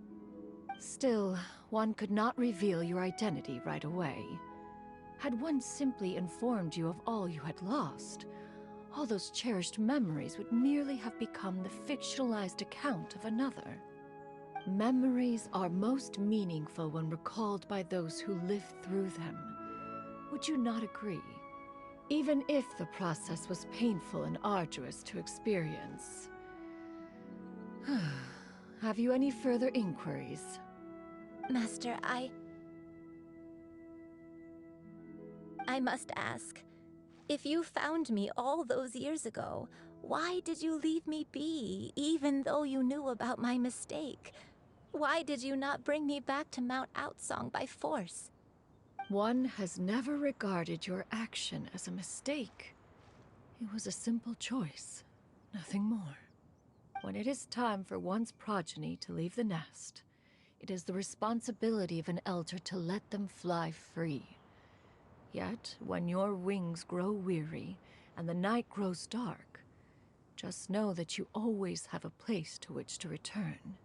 Speaker 21: Still, one could not reveal your identity right away. Had one simply informed you of all you had lost, all those cherished memories would merely have become the fictionalized account of another. Memories are most meaningful when recalled by those who lived through them. Would you not agree? Even if the process was painful and arduous to experience. Have you any further inquiries?
Speaker 13: Master, I must ask, if you found me all those years ago, why did you leave me be, even though you knew about my mistake? Why did you not bring me back to Mount Outsong by force?
Speaker 21: One has never regarded your action as a mistake. It was a simple choice, nothing more. When it is time for one's progeny to leave the nest, it is the responsibility of an elder to let them fly free. Yet, when your wings grow weary and the night grows dark, just know that you always have a place to which to return.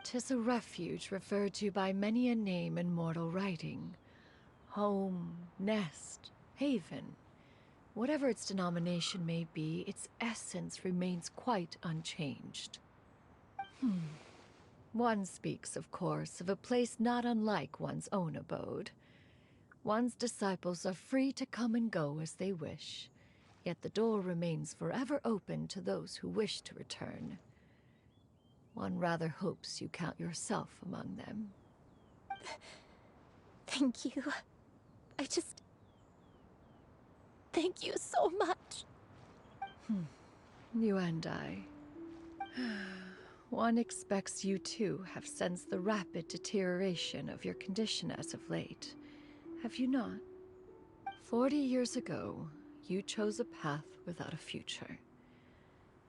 Speaker 21: 'Tis a refuge referred to by many a name in mortal writing. Home, nest, haven. Whatever its denomination may be, its essence remains quite unchanged. One speaks, of course, of a place not unlike one's own abode. One's disciples are free to come and go as they wish, Yet the door remains forever open to those who wish to return. One rather hopes you count yourself among them.
Speaker 20: Thank you. Thank you so much.
Speaker 21: You and I. One expects you too have sensed the rapid deterioration of your condition as of late. Have you not? 40 years ago, you chose a path without a future.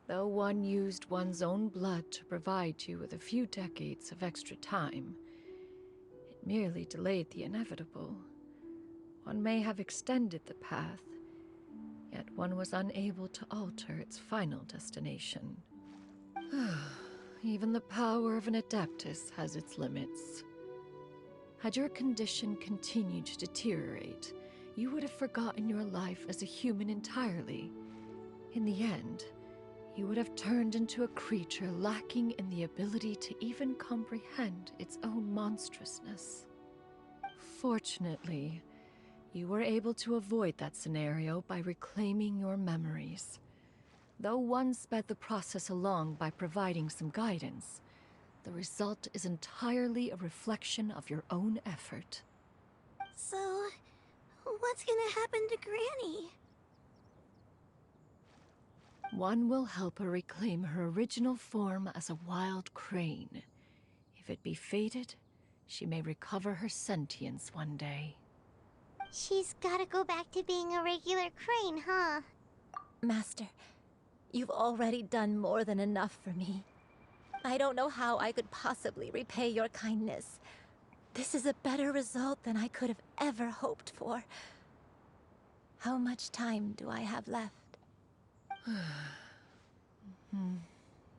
Speaker 21: Though one used one's own blood to provide you with a few decades of extra time, it merely delayed the inevitable. One may have extended the path, yet one was unable to alter its final destination. Even the power of an Adeptus has its limits. Had your condition continued to deteriorate, you would have forgotten your life as a human entirely. In the end, you would have turned into a creature lacking in the ability to even comprehend its own monstrousness. Fortunately, you were able to avoid that scenario by reclaiming your memories. Though one sped the process along by providing some guidance, the result is entirely a reflection of your own effort.
Speaker 12: So, what's gonna happen to Granny?
Speaker 21: One will help her reclaim her original form as a wild crane. If it be fated, she may recover her sentience one day.
Speaker 3: She's gotta go back to being a regular crane, huh?
Speaker 13: Master, you've already done more than enough for me. I don't know how I could possibly repay your kindness. This is a better result than I could have ever hoped for. How much time do I have left?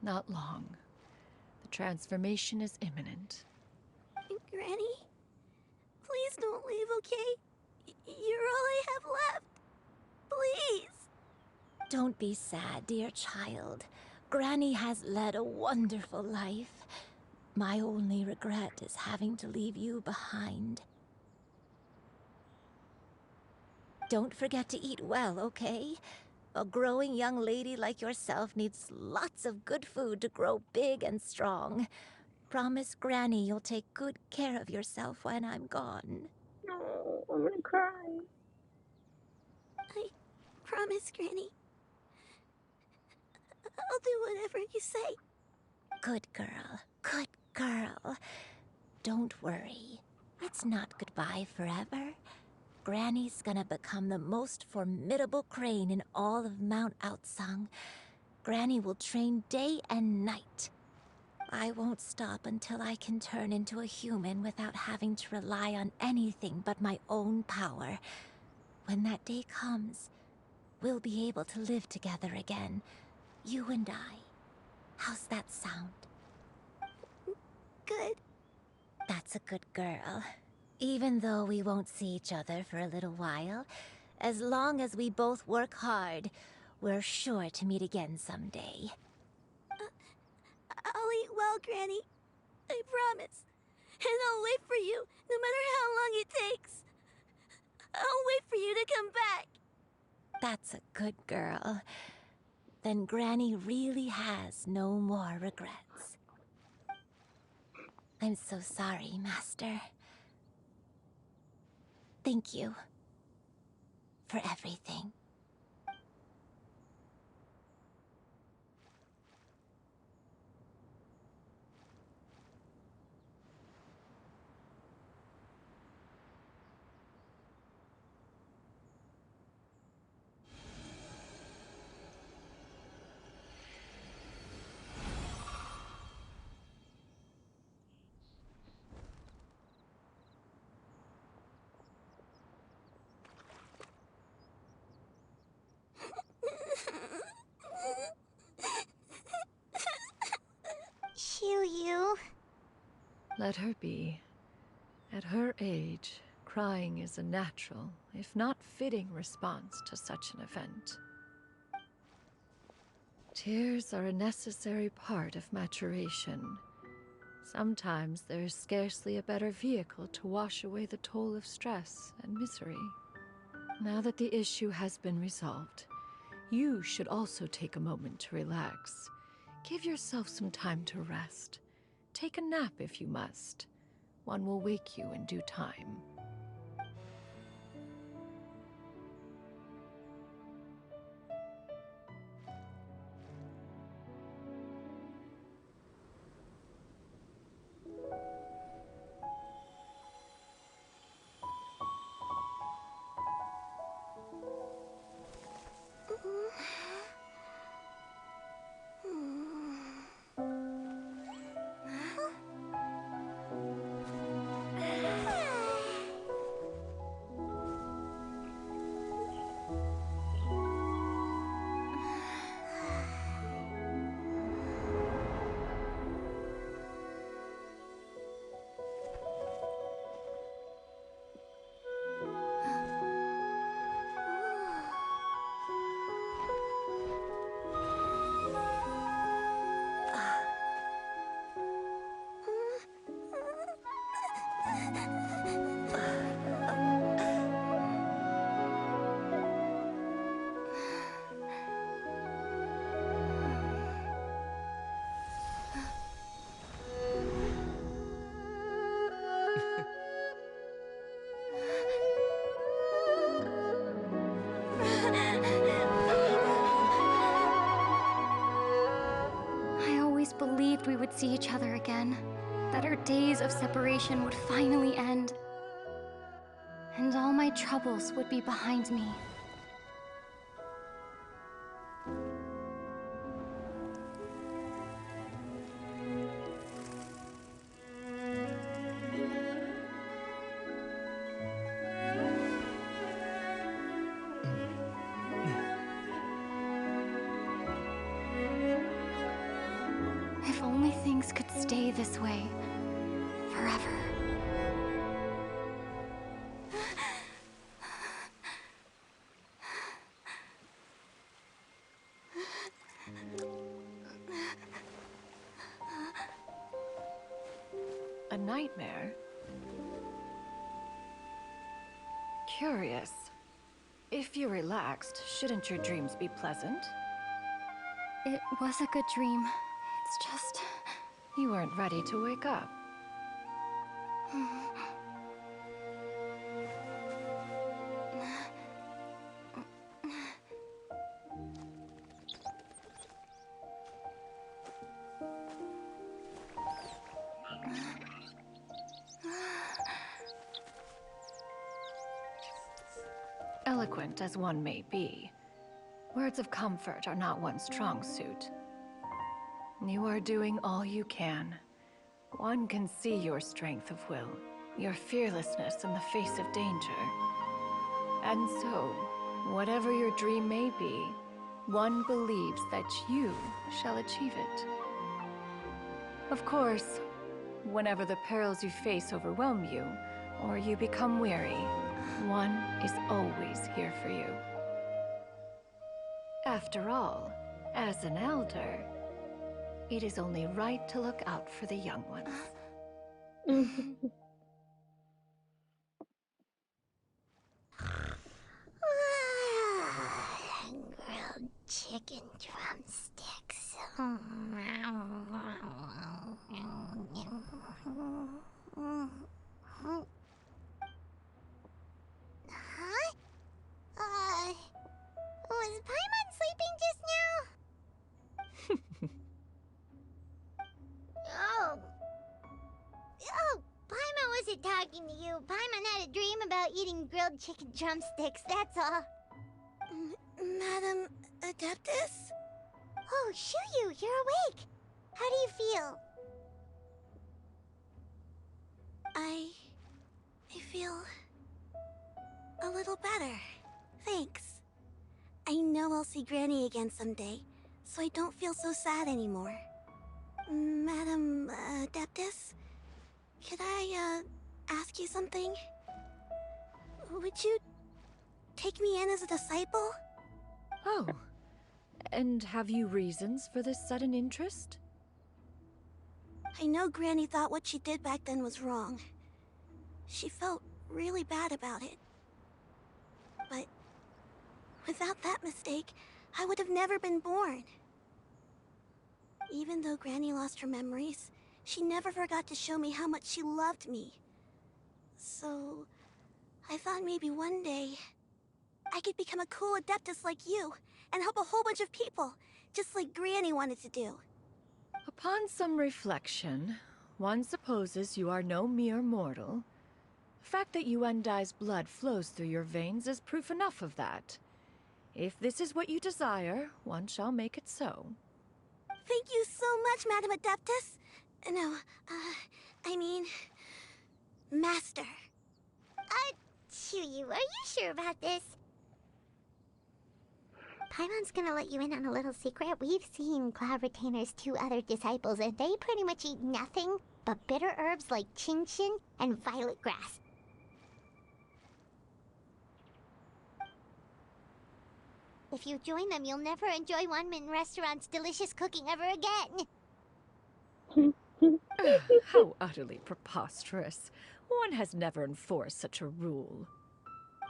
Speaker 21: Not long. The transformation is imminent.
Speaker 12: Granny? Please don't leave, okay? You're all I have left. Please.
Speaker 13: Don't be sad, dear child. Granny has led a wonderful life. My only regret is having to leave you behind. Don't forget to eat well, okay? A growing young lady like yourself needs lots of good food to grow big and strong. Promise Granny you'll take good care of yourself when I'm gone.
Speaker 1: No, I'm gonna cry.
Speaker 12: I promise, Granny. I'll do whatever you say.
Speaker 13: Good girl. Good girl. Don't worry. It's not goodbye forever. Granny's gonna become the most formidable crane in all of Mount Outsung. Granny will train day and night. I won't stop until I can turn into a human without having to rely on anything but my own power. When that day comes, we'll be able to live together again. You and I. How's that sound?
Speaker 12: Good.
Speaker 13: That's a good girl. Even though we won't see each other for a little while, as long as we both work hard, we're sure to meet again someday.
Speaker 12: I'll eat well, Granny. I promise. And I'll wait for you, no matter how long it takes. I'll wait for you to come back.
Speaker 13: That's a good girl. Then Granny really has no more regrets. I'm so sorry, Master. Thank you for everything.
Speaker 3: Xiu-Yu.
Speaker 21: Let her be. At her age, crying is a natural, if not fitting, response to such an event. Tears are a necessary part of maturation. Sometimes there is scarcely a better vehicle to wash away the toll of stress and misery. Now that the issue has been resolved, You should also take a moment to relax. Give yourself some time to rest. Take a nap if you must. One will wake you in due time.
Speaker 6: I always believed we would see each other again, that our days of separation would finally end, and all my troubles would be behind me. If only things could stay this way forever.
Speaker 21: A nightmare? Curious. If you're relaxed, shouldn't your dreams be pleasant?
Speaker 6: It was a good dream. It's just...
Speaker 21: You weren't ready to wake up. Eloquent as one may be, words of comfort are not one's strong suit. You are doing all you can. One can see your strength of will, your fearlessness in the face of danger. And so, whatever your dream may be, one believes that you shall achieve it. Of course, whenever the perils you face overwhelm you, or you become weary, one is always here for you. After all, as an elder, it is only right to look out for the young ones.
Speaker 3: Grilled chicken drumsticks. Huh? Was Paimon sleeping just now? Oh. Oh, Paimon wasn't talking to you. Paimon had a dream about eating grilled chicken drumsticks, that's all.
Speaker 12: Madam Adeptus?
Speaker 3: Oh, Shuyu, you're awake. How do you feel?
Speaker 12: I feel a little better. Thanks. I know I'll see Granny again someday, so I don't feel so sad anymore. Madam Adeptus, could I ask you something? Would you take me in as a disciple?
Speaker 21: Oh, and have you reasons for this sudden interest?
Speaker 12: I know Granny thought what she did back then was wrong. She felt really bad about it. But without that mistake, I would have never been born. Even though Granny lost her memories, she never forgot to show me how much she loved me. So, I thought maybe one day I could become a cool Adeptus like you and help a whole bunch of people, just like Granny wanted to do.
Speaker 21: Upon some reflection, one supposes you are no mere mortal. The fact that Yuendai's blood flows through your veins is proof enough of that. If this is what you desire, one shall make it so.
Speaker 12: Thank you so much, Madam Adeptus. No, I mean, Master.
Speaker 3: Chuyu, are you sure about this? Paimon's gonna let you in on a little secret. We've seen Cloud Retainer's 2 other disciples, and they pretty much eat nothing but bitter herbs like chin-chin and violet grass. If you join them, you'll never enjoy Wanmin Restaurant's delicious cooking ever again.
Speaker 21: How utterly preposterous. One has never enforced such a rule.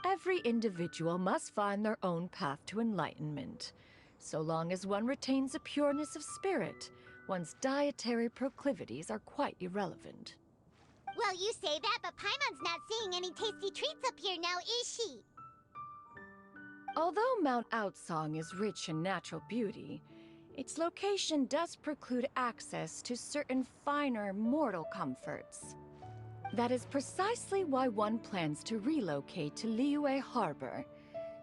Speaker 21: Every individual must find their own path to enlightenment. So long as one retains a pureness of spirit, one's dietary proclivities are quite irrelevant.
Speaker 3: Well, you say that, but Paimon's not seeing any tasty treats up here now, is she?
Speaker 21: Although Mount Outsong is rich in natural beauty, its location does preclude access to certain finer mortal comforts. That is precisely why one plans to relocate to Liyue Harbor.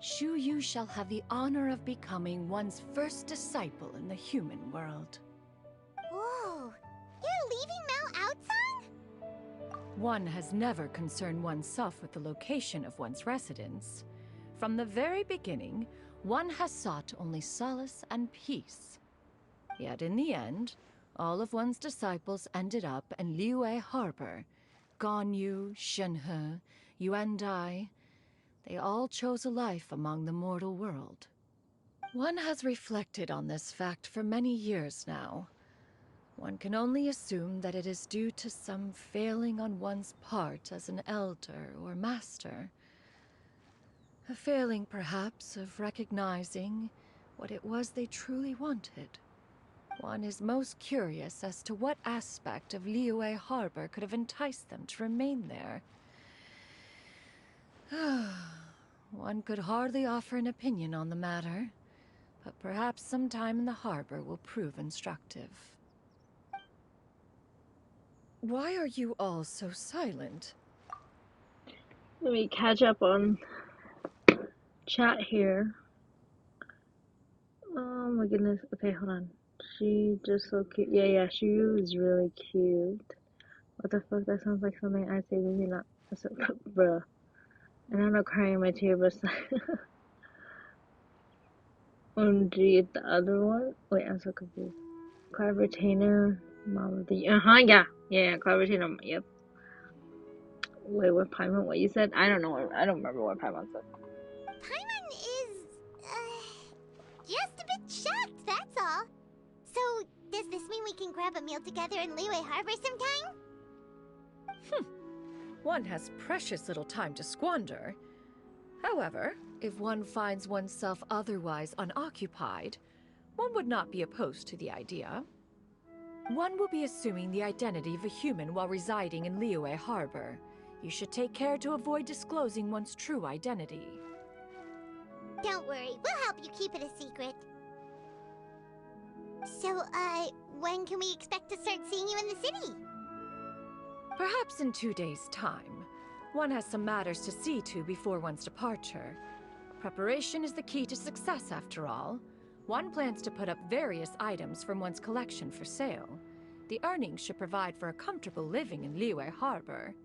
Speaker 21: Shu Yu shall have the honor of becoming one's first disciple in the human world.
Speaker 3: Whoa! You're leaving Mount Outsong?
Speaker 21: One has never concerned oneself with the location of one's residence. From the very beginning, one has sought only solace and peace. Yet in the end, all of one's disciples ended up in Liyue Harbor. Ganyu, Shenhe, Yuendai, they all chose a life among the mortal world. One has reflected on this fact for many years now. One can only assume that it is due to some failing on one's part as an elder or master. A failing, perhaps, of recognizing what it was they truly wanted. One is most curious as to what aspect of Liyue Harbor could have enticed them to remain there. One could hardly offer an opinion on the matter, but perhaps some time in the harbor will prove instructive. Why are you all so silent?
Speaker 1: Let me catch up on chat here. Oh my goodness. Okay, hold on. She just so cute. Yeah, she is really cute. What the fuck? That sounds like something I'd say, maybe not. Bruh. And I'm not crying my tear, but G, the other one? Wait, I'm so confused. Cloud Retainer, Mom of the Year. Yeah, Cloud Retainer, yep. Wait, what Paimon? What you said? I don't know. I don't remember what Paimon said.
Speaker 3: Paimon is, just a bit shocked, that's all. So, does this mean we can grab a meal together in Liyue Harbor sometime?
Speaker 21: One has precious little time to squander. However, if one finds oneself otherwise unoccupied, one would not be opposed to the idea. One will be assuming the identity of a human while residing in Liyue Harbor. You should take care to avoid disclosing one's true identity.
Speaker 3: Don't worry, we'll help you keep it a secret. So, when can we expect to start seeing you in the city?
Speaker 21: Perhaps in 2 days' time. One has some matters to see to before one's departure. Preparation is the key to success, after all. One plans to put up various items from one's collection for sale. The earnings should provide for a comfortable living in Liyue Harbor.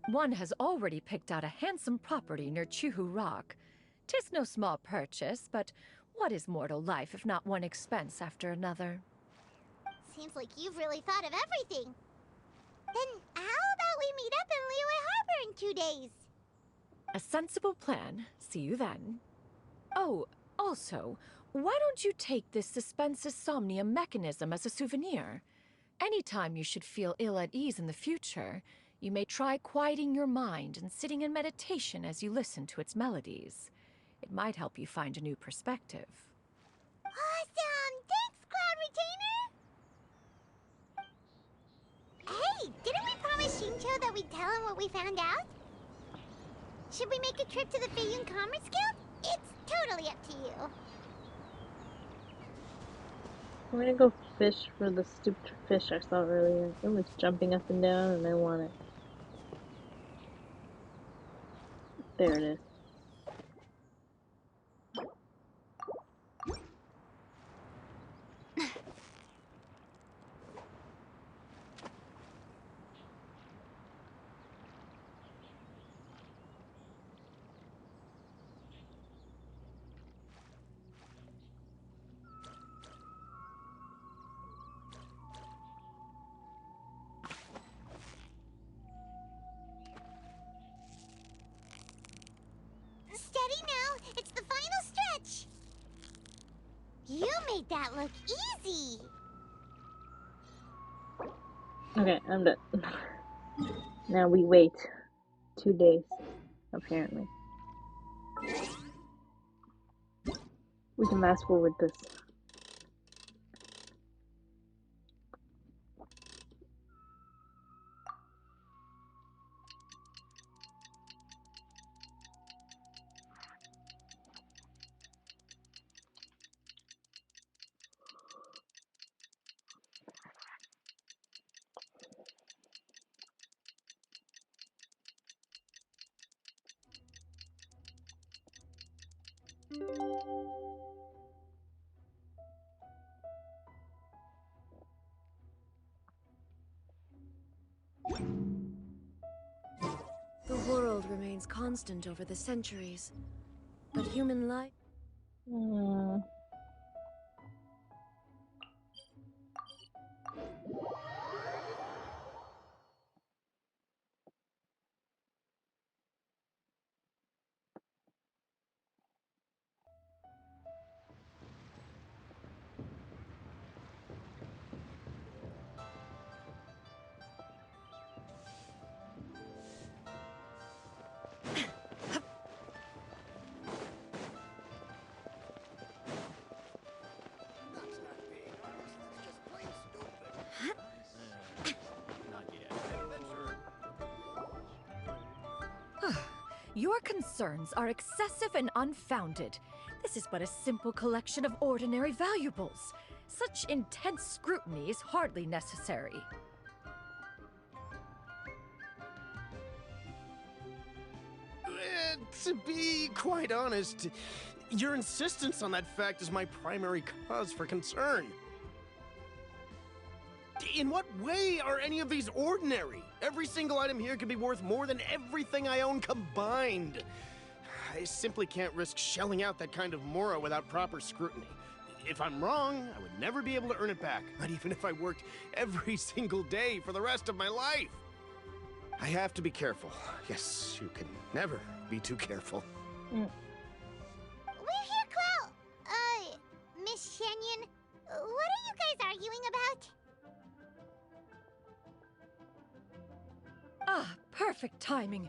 Speaker 21: One has already picked out a handsome property near Chuhu Rock. 'Tis no small purchase, but what is mortal life if not one expense after another?
Speaker 3: Seems like you've really thought of everything. Then how about we meet up in Liyue Harbor in 2 days?
Speaker 21: A sensible plan. See you then. Oh, also, why don't you take this Suspensus Somnium mechanism as a souvenir? Anytime you should feel ill at ease in the future, you may try quieting your mind and sitting in meditation as you listen to its melodies. It might help you find a new perspective.
Speaker 3: Awesome! Thanks, Cloud Retainer! Hey, didn't we promise Shincho that we'd tell him what we found out? Should we make a trip to the Feiyun Commerce Guild? It's totally up to you.
Speaker 1: I'm gonna go fish for the stupid fish I saw earlier. It was jumping up and down and I want it. There it is.
Speaker 3: Steady now, it's the final stretch. You made that look easy.
Speaker 1: Okay, I'm done. Now we wait 2 days, apparently. We can fast forward this.
Speaker 8: The world remains constant over the centuries, but human life...
Speaker 21: Your concerns are excessive and unfounded. This is but a simple collection of ordinary valuables. Such intense scrutiny is hardly necessary.
Speaker 10: To be quite honest, your insistence on that fact is my primary cause for concern. In what way are any of these ordinary? Every single item here could be worth more than everything I own combined. I simply can't risk shelling out that kind of mora without proper scrutiny. If I'm wrong, I would never be able to earn it back, not even if I worked every single day for the rest of my life. I have to be careful. Yes, you can never be too careful.
Speaker 3: We're here, Cloud. Miss Shenyan, what are you guys arguing about?
Speaker 21: Ah, perfect timing.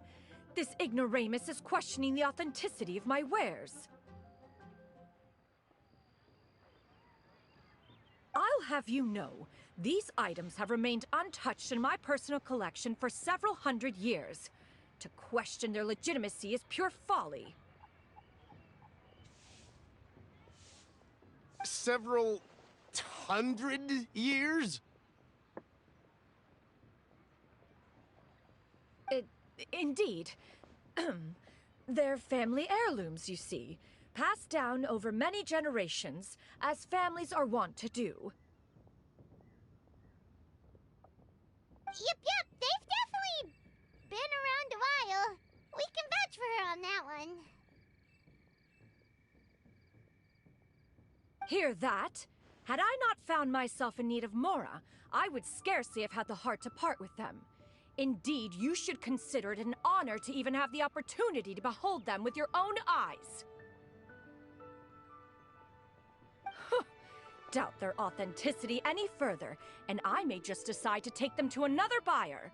Speaker 21: This ignoramus is questioning the authenticity of my wares. I'll have you know, these items have remained untouched in my personal collection for several hundred years. To question their legitimacy is pure folly.
Speaker 10: Several hundred years?
Speaker 21: Indeed. They're family heirlooms, you see, passed down over many generations, as families are wont to do.
Speaker 3: Yep, they've definitely been around a while. We can vouch for her on that one.
Speaker 21: Hear that? Had I not found myself in need of mora, I would scarcely have had the heart to part with them. Indeed, you should consider it an honor to even have the opportunity to behold them with your own eyes. Doubt their authenticity any further, and I may just decide to take them to another buyer.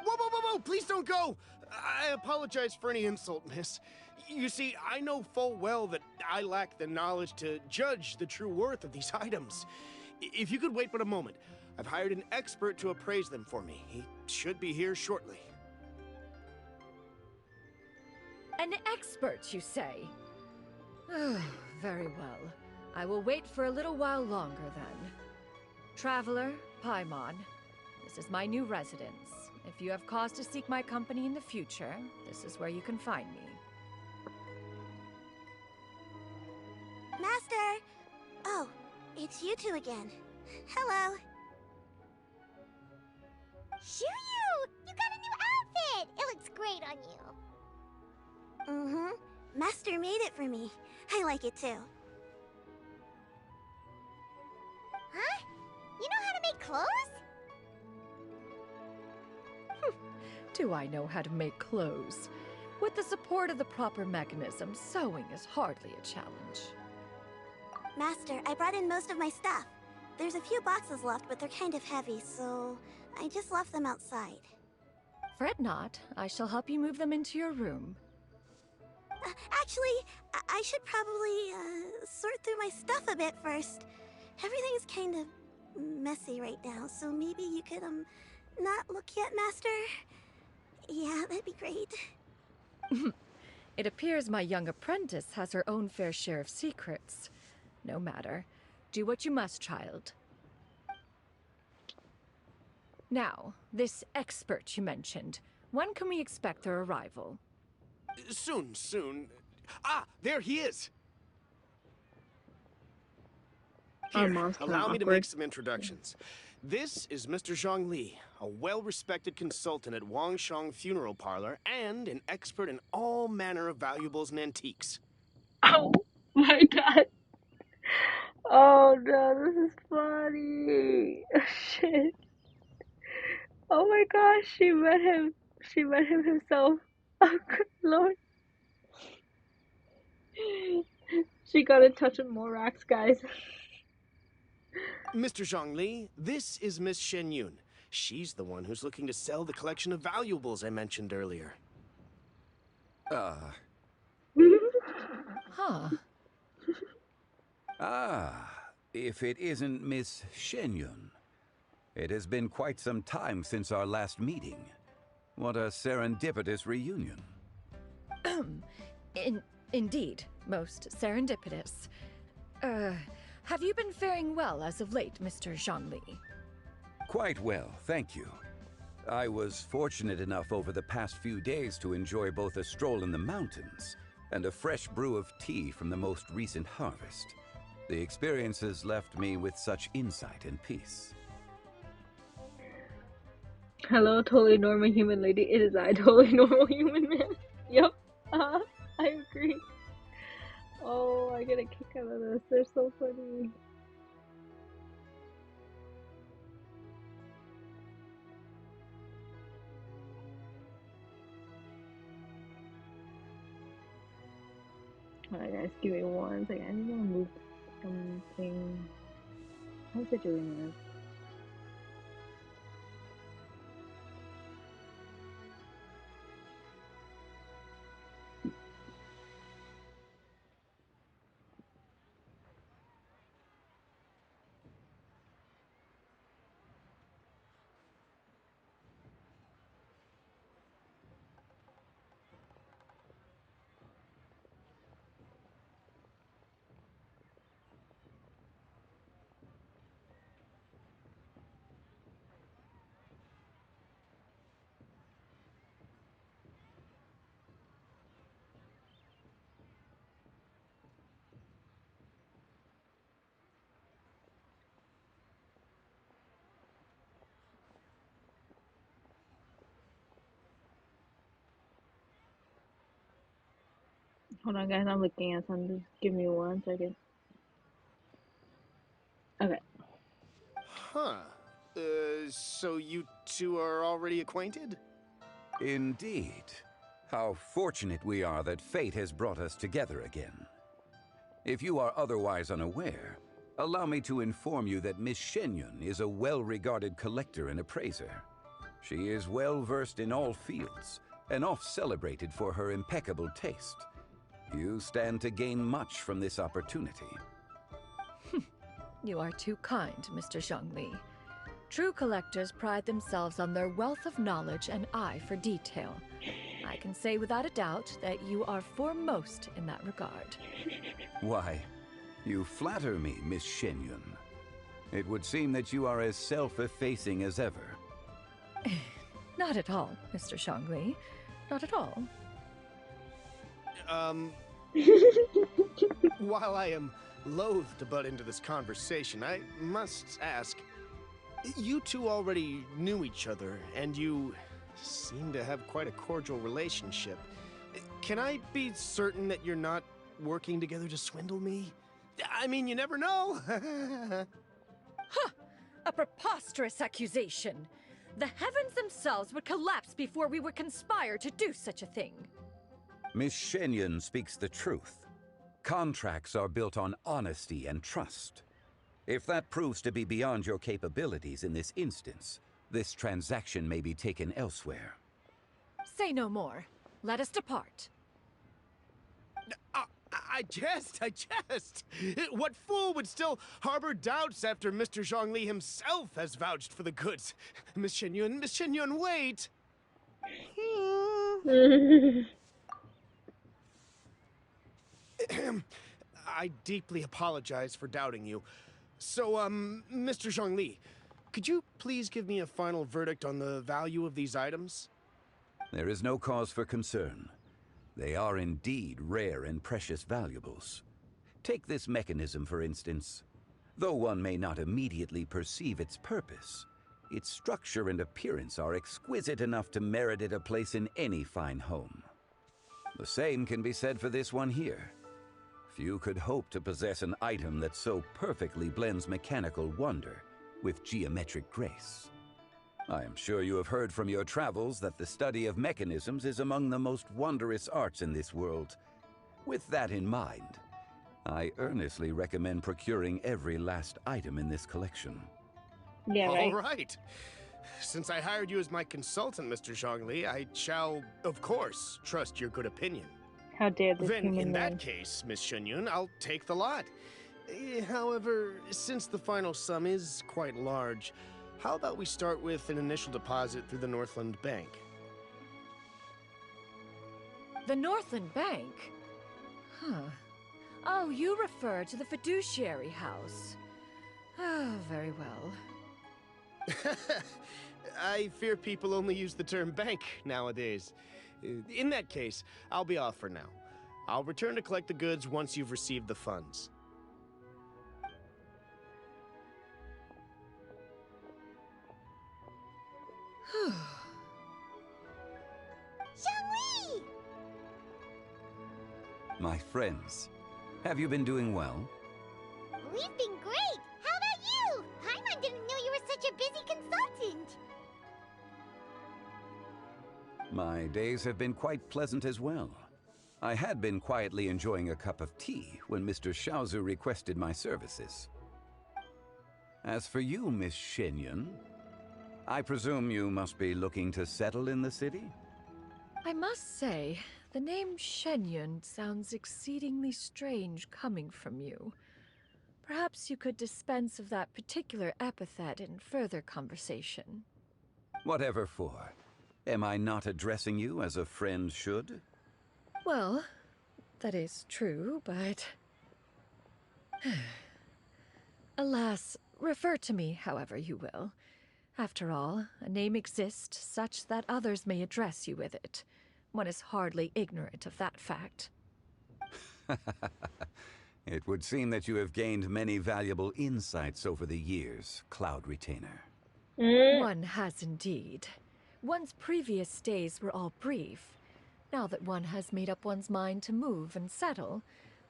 Speaker 10: Whoa, please don't go!
Speaker 11: I apologize for any insult, miss. You see, I know full well that I lack the knowledge to judge the true worth of these items. If you could wait but a moment, I've hired an expert to appraise them for me. He should be here shortly.
Speaker 21: An expert, you say? Oh, very well. I will wait for a little while longer, then. Traveler, Paimon, this is my new residence. If you have cause to seek my company in the future, this is where you can find me.
Speaker 12: Master! Oh, it's you two again. Hello.
Speaker 3: Shoo-you! You got a new outfit! It looks great on you.
Speaker 12: Mm-hmm. Master made it for me. I like it too.
Speaker 3: Huh? You know how to make clothes?
Speaker 21: Do I know how to make clothes? With the support of the proper mechanism, sewing is hardly a challenge.
Speaker 12: Master, I brought in most of my stuff. There's a few boxes left, but they're kind of heavy, so I just left them outside.
Speaker 21: Fret not. I shall help you move them into your room.
Speaker 12: Actually, I should probably sort through my stuff a bit first. Everything's kind of messy right now, so maybe you could, not look yet, Master? Yeah, that'd be great.
Speaker 21: It appears my young apprentice has her own fair share of secrets. No matter. Do what you must, child. Now, this expert you mentioned, when can we expect their arrival?
Speaker 11: Soon. Ah, there he is!
Speaker 1: Our
Speaker 11: Here,
Speaker 1: mom's kinda
Speaker 11: allow me to
Speaker 1: awkward.
Speaker 11: make some introductions. This is Mr. Zhongli, a well-respected consultant at Wangshang Funeral Parlor and an expert in all manner of valuables and antiques.
Speaker 1: Oh my god. Oh no, this is funny. Shit. Oh my gosh, she met him. She met him himself. Oh good lord. She got in touch with more racks, guys.
Speaker 11: Mr. Zhongli, this is Miss Shen Yun. She's the one who's looking to sell the collection of valuables I mentioned earlier.
Speaker 21: Huh.
Speaker 7: If it isn't Miss Shenyun. It has been quite some time since our last meeting. What a serendipitous reunion.
Speaker 21: Indeed, most serendipitous. Have you been faring well as of late, Mr. Zhongli?
Speaker 7: Quite well, thank you. I was fortunate enough over the past few days to enjoy both a stroll in the mountains and a fresh brew of tea from the most recent harvest. The experiences left me with such insight and peace.
Speaker 1: Hello, totally normal human lady. It is I, totally normal human man. Yep. I agree. Oh, I get a kick out of this. They're so funny. Alright guys, give me 1 second. I just want to move something. How's it doing this? Hold on guys, I'm looking at something. Just give me 1 second. Okay.
Speaker 11: Huh. So you two are already acquainted?
Speaker 7: Indeed. How fortunate we are that fate has brought us together again. If you are otherwise unaware, allow me to inform you that Miss Shenyun is a well-regarded collector and appraiser. She is well-versed in all fields, and oft-celebrated for her impeccable taste. You stand to gain much from this opportunity.
Speaker 21: You are too kind, Mr. Zhongli. True collectors pride themselves on their wealth of knowledge and eye for detail. I can say without a doubt that you are foremost in that regard.
Speaker 7: Why, you flatter me, Miss Shenyun. It would seem that you are as self-effacing as ever.
Speaker 21: Not at all, Mr. Zhongli. Not at all.
Speaker 11: While I am loath to butt into this conversation, I must ask, you two already knew each other, and you seem to have quite a cordial relationship. Can I be certain that you're not working together to swindle me? I mean, you never know.
Speaker 21: Huh! A preposterous accusation! The heavens themselves would collapse before we would conspire to do such a thing.
Speaker 7: Miss Shenyun speaks the truth. Contracts are built on honesty and trust. If that proves to be beyond your capabilities in this instance, this transaction may be taken elsewhere.
Speaker 21: Say no more. Let us depart.
Speaker 11: I jest. What fool would still harbor doubts after Mr. Zhongli himself has vouched for the goods? Miss Shenyun, wait! I deeply apologize for doubting you. So, Mr. Zhongli, could you please give me a final verdict on the value of these items?
Speaker 7: There is no cause for concern. They are indeed rare and precious valuables. Take this mechanism, for instance. Though one may not immediately perceive its purpose, its structure and appearance are exquisite enough to merit it a place in any fine home. The same can be said for this one here. Few could hope to possess an item that so perfectly blends mechanical wonder with geometric grace. I am sure you have heard from your travels that the study of mechanisms is among the most wondrous arts in this world. With that in mind, I earnestly recommend procuring every last item in this collection.
Speaker 1: Yeah, right.
Speaker 11: All right. Since I hired you as my consultant, Mr. Zhongli, I shall, of course, trust your good opinion.
Speaker 1: How dare this
Speaker 11: Then,
Speaker 1: human
Speaker 11: in that
Speaker 1: man.
Speaker 11: case, Miss Shenyun, I'll take the lot. However, since the final sum is quite large, how about we start with an initial deposit through the Northland Bank?
Speaker 21: The Northland Bank? Huh. Oh, you refer to the fiduciary house. Oh, very well.
Speaker 11: I fear people only use the term bank nowadays. In that case, I'll be off for now. I'll return to collect the goods once you've received the funds.
Speaker 3: Zhongli!
Speaker 7: My friends, have you been doing well?
Speaker 3: We've been great! How about you? Paimon didn't know you were such a busy consultant!
Speaker 7: My days have been quite pleasant as well. I had been quietly enjoying a cup of tea when Mr. Xiaozu requested my services. As for you, Miss Shenyun, I presume you must be looking to settle in the city?
Speaker 21: I must say, the name Shenyun sounds exceedingly strange coming from you. Perhaps you could dispense of that particular epithet in further conversation.
Speaker 7: Whatever for. Am I not addressing you as a friend should?
Speaker 21: Well, that is true, but... Alas, refer to me however you will. After all, a name exists such that others may address you with it. One is hardly ignorant of that fact.
Speaker 7: It would seem that you have gained many valuable insights over the years, Cloud Retainer.
Speaker 21: One has indeed. One's previous days were all brief. Now that one has made up one's mind to move and settle,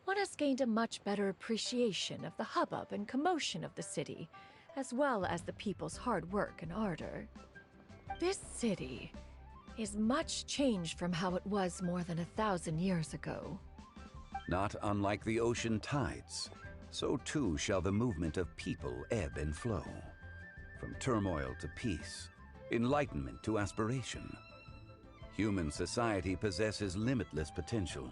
Speaker 21: one has gained a much better appreciation of the hubbub and commotion of the city, as well as the people's hard work and ardor. This city is much changed from how it was more than 1,000 years ago.
Speaker 7: Not unlike the ocean tides, so too shall the movement of people ebb and flow. From turmoil to peace, enlightenment to aspiration. Human society possesses limitless potential.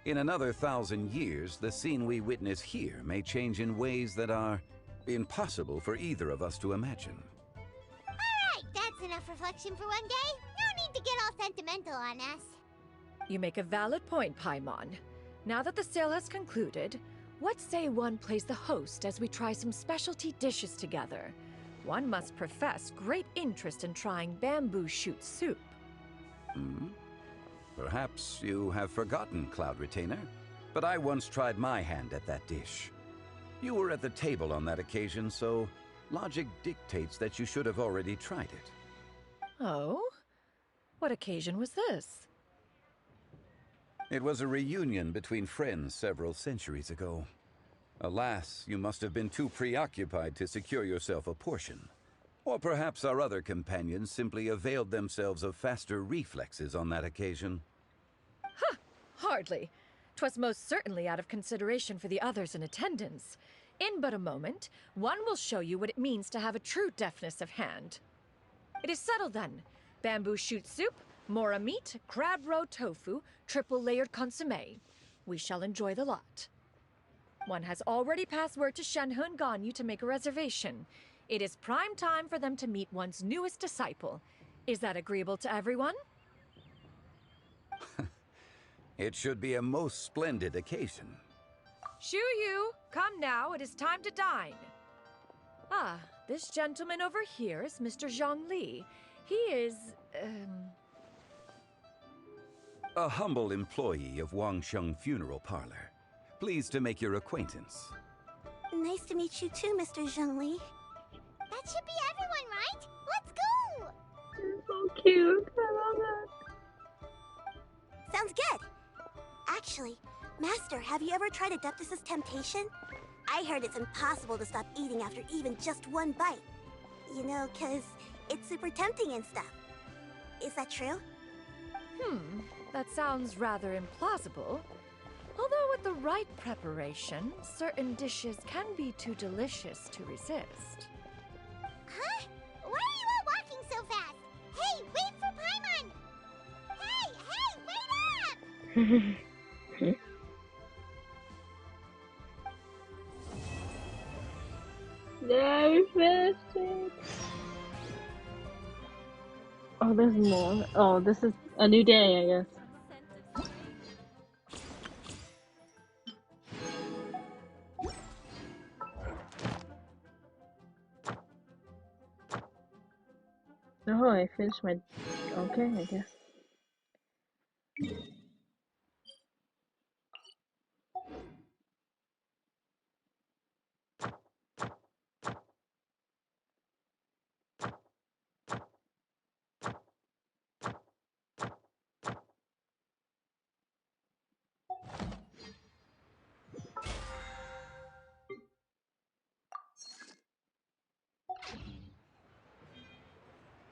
Speaker 7: In another 1,000 years, the scene we witness here may change in ways that are impossible for either of us to imagine.
Speaker 3: Alright, that's enough reflection for one day. No need to get all sentimental on us.
Speaker 4: You make a valid point, Paimon. Now that the sale has concluded, what say one plays the host as we try some specialty dishes together? One must profess great interest in trying bamboo shoot soup.
Speaker 7: Perhaps you have forgotten, Cloud Retainer, but I once tried my hand at that dish. You were at the table on that occasion, so logic dictates that you should have already tried it.
Speaker 4: Oh? What occasion was this?
Speaker 7: It was a reunion between friends several centuries ago. Alas, you must have been too preoccupied to secure yourself a portion. Or perhaps our other companions simply availed themselves of faster reflexes on that occasion.
Speaker 4: Huh! Hardly. 'Twas most certainly out of consideration for the others in attendance. In but a moment, one will show you what it means to have a true deftness of hand. It is settled then. Bamboo shoot soup, mora meat, crab roe tofu, triple-layered consommé. We shall enjoy the lot. One has already passed word to Shenhe and Ganyu to make a reservation. It is prime time for them to meet one's newest disciple. Is that agreeable to everyone?
Speaker 7: It should be a most splendid occasion.
Speaker 4: Shu Yu, come now, it is time to dine. Ah, this gentleman over here is Mr. Zhang Li. He is,
Speaker 7: A humble employee of Wangsheng Funeral Parlor. Pleased to make your acquaintance.
Speaker 12: Nice to meet you too, Mr. Zhengli.
Speaker 3: That should be everyone, right? Let's go!
Speaker 1: You're so cute. I love it.
Speaker 12: Sounds good. Actually, Master, have you ever tried Adeptus' temptation? I heard it's impossible to stop eating after even just one bite. You know, 'cause it's super tempting and stuff. Is that true?
Speaker 4: That sounds rather implausible. Although with the right preparation, certain dishes can be too delicious to resist.
Speaker 3: Huh? Why are you all walking so fast? Hey, wait for Paimon! Hey, wait up!
Speaker 1: Yeah, we finished it. Oh, there's more. Oh, this is a new day, I guess. Oh, I finished my... Okay, I guess.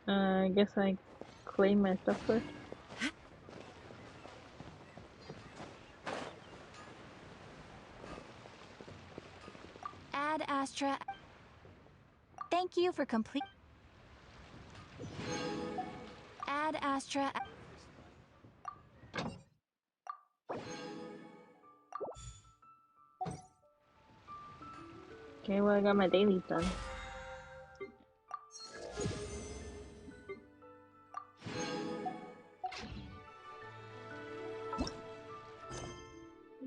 Speaker 1: I guess I claim my stuff first.
Speaker 6: Ad Astra. Thank you for complete. Ad Astra.
Speaker 1: Okay, well, I got my dailies done.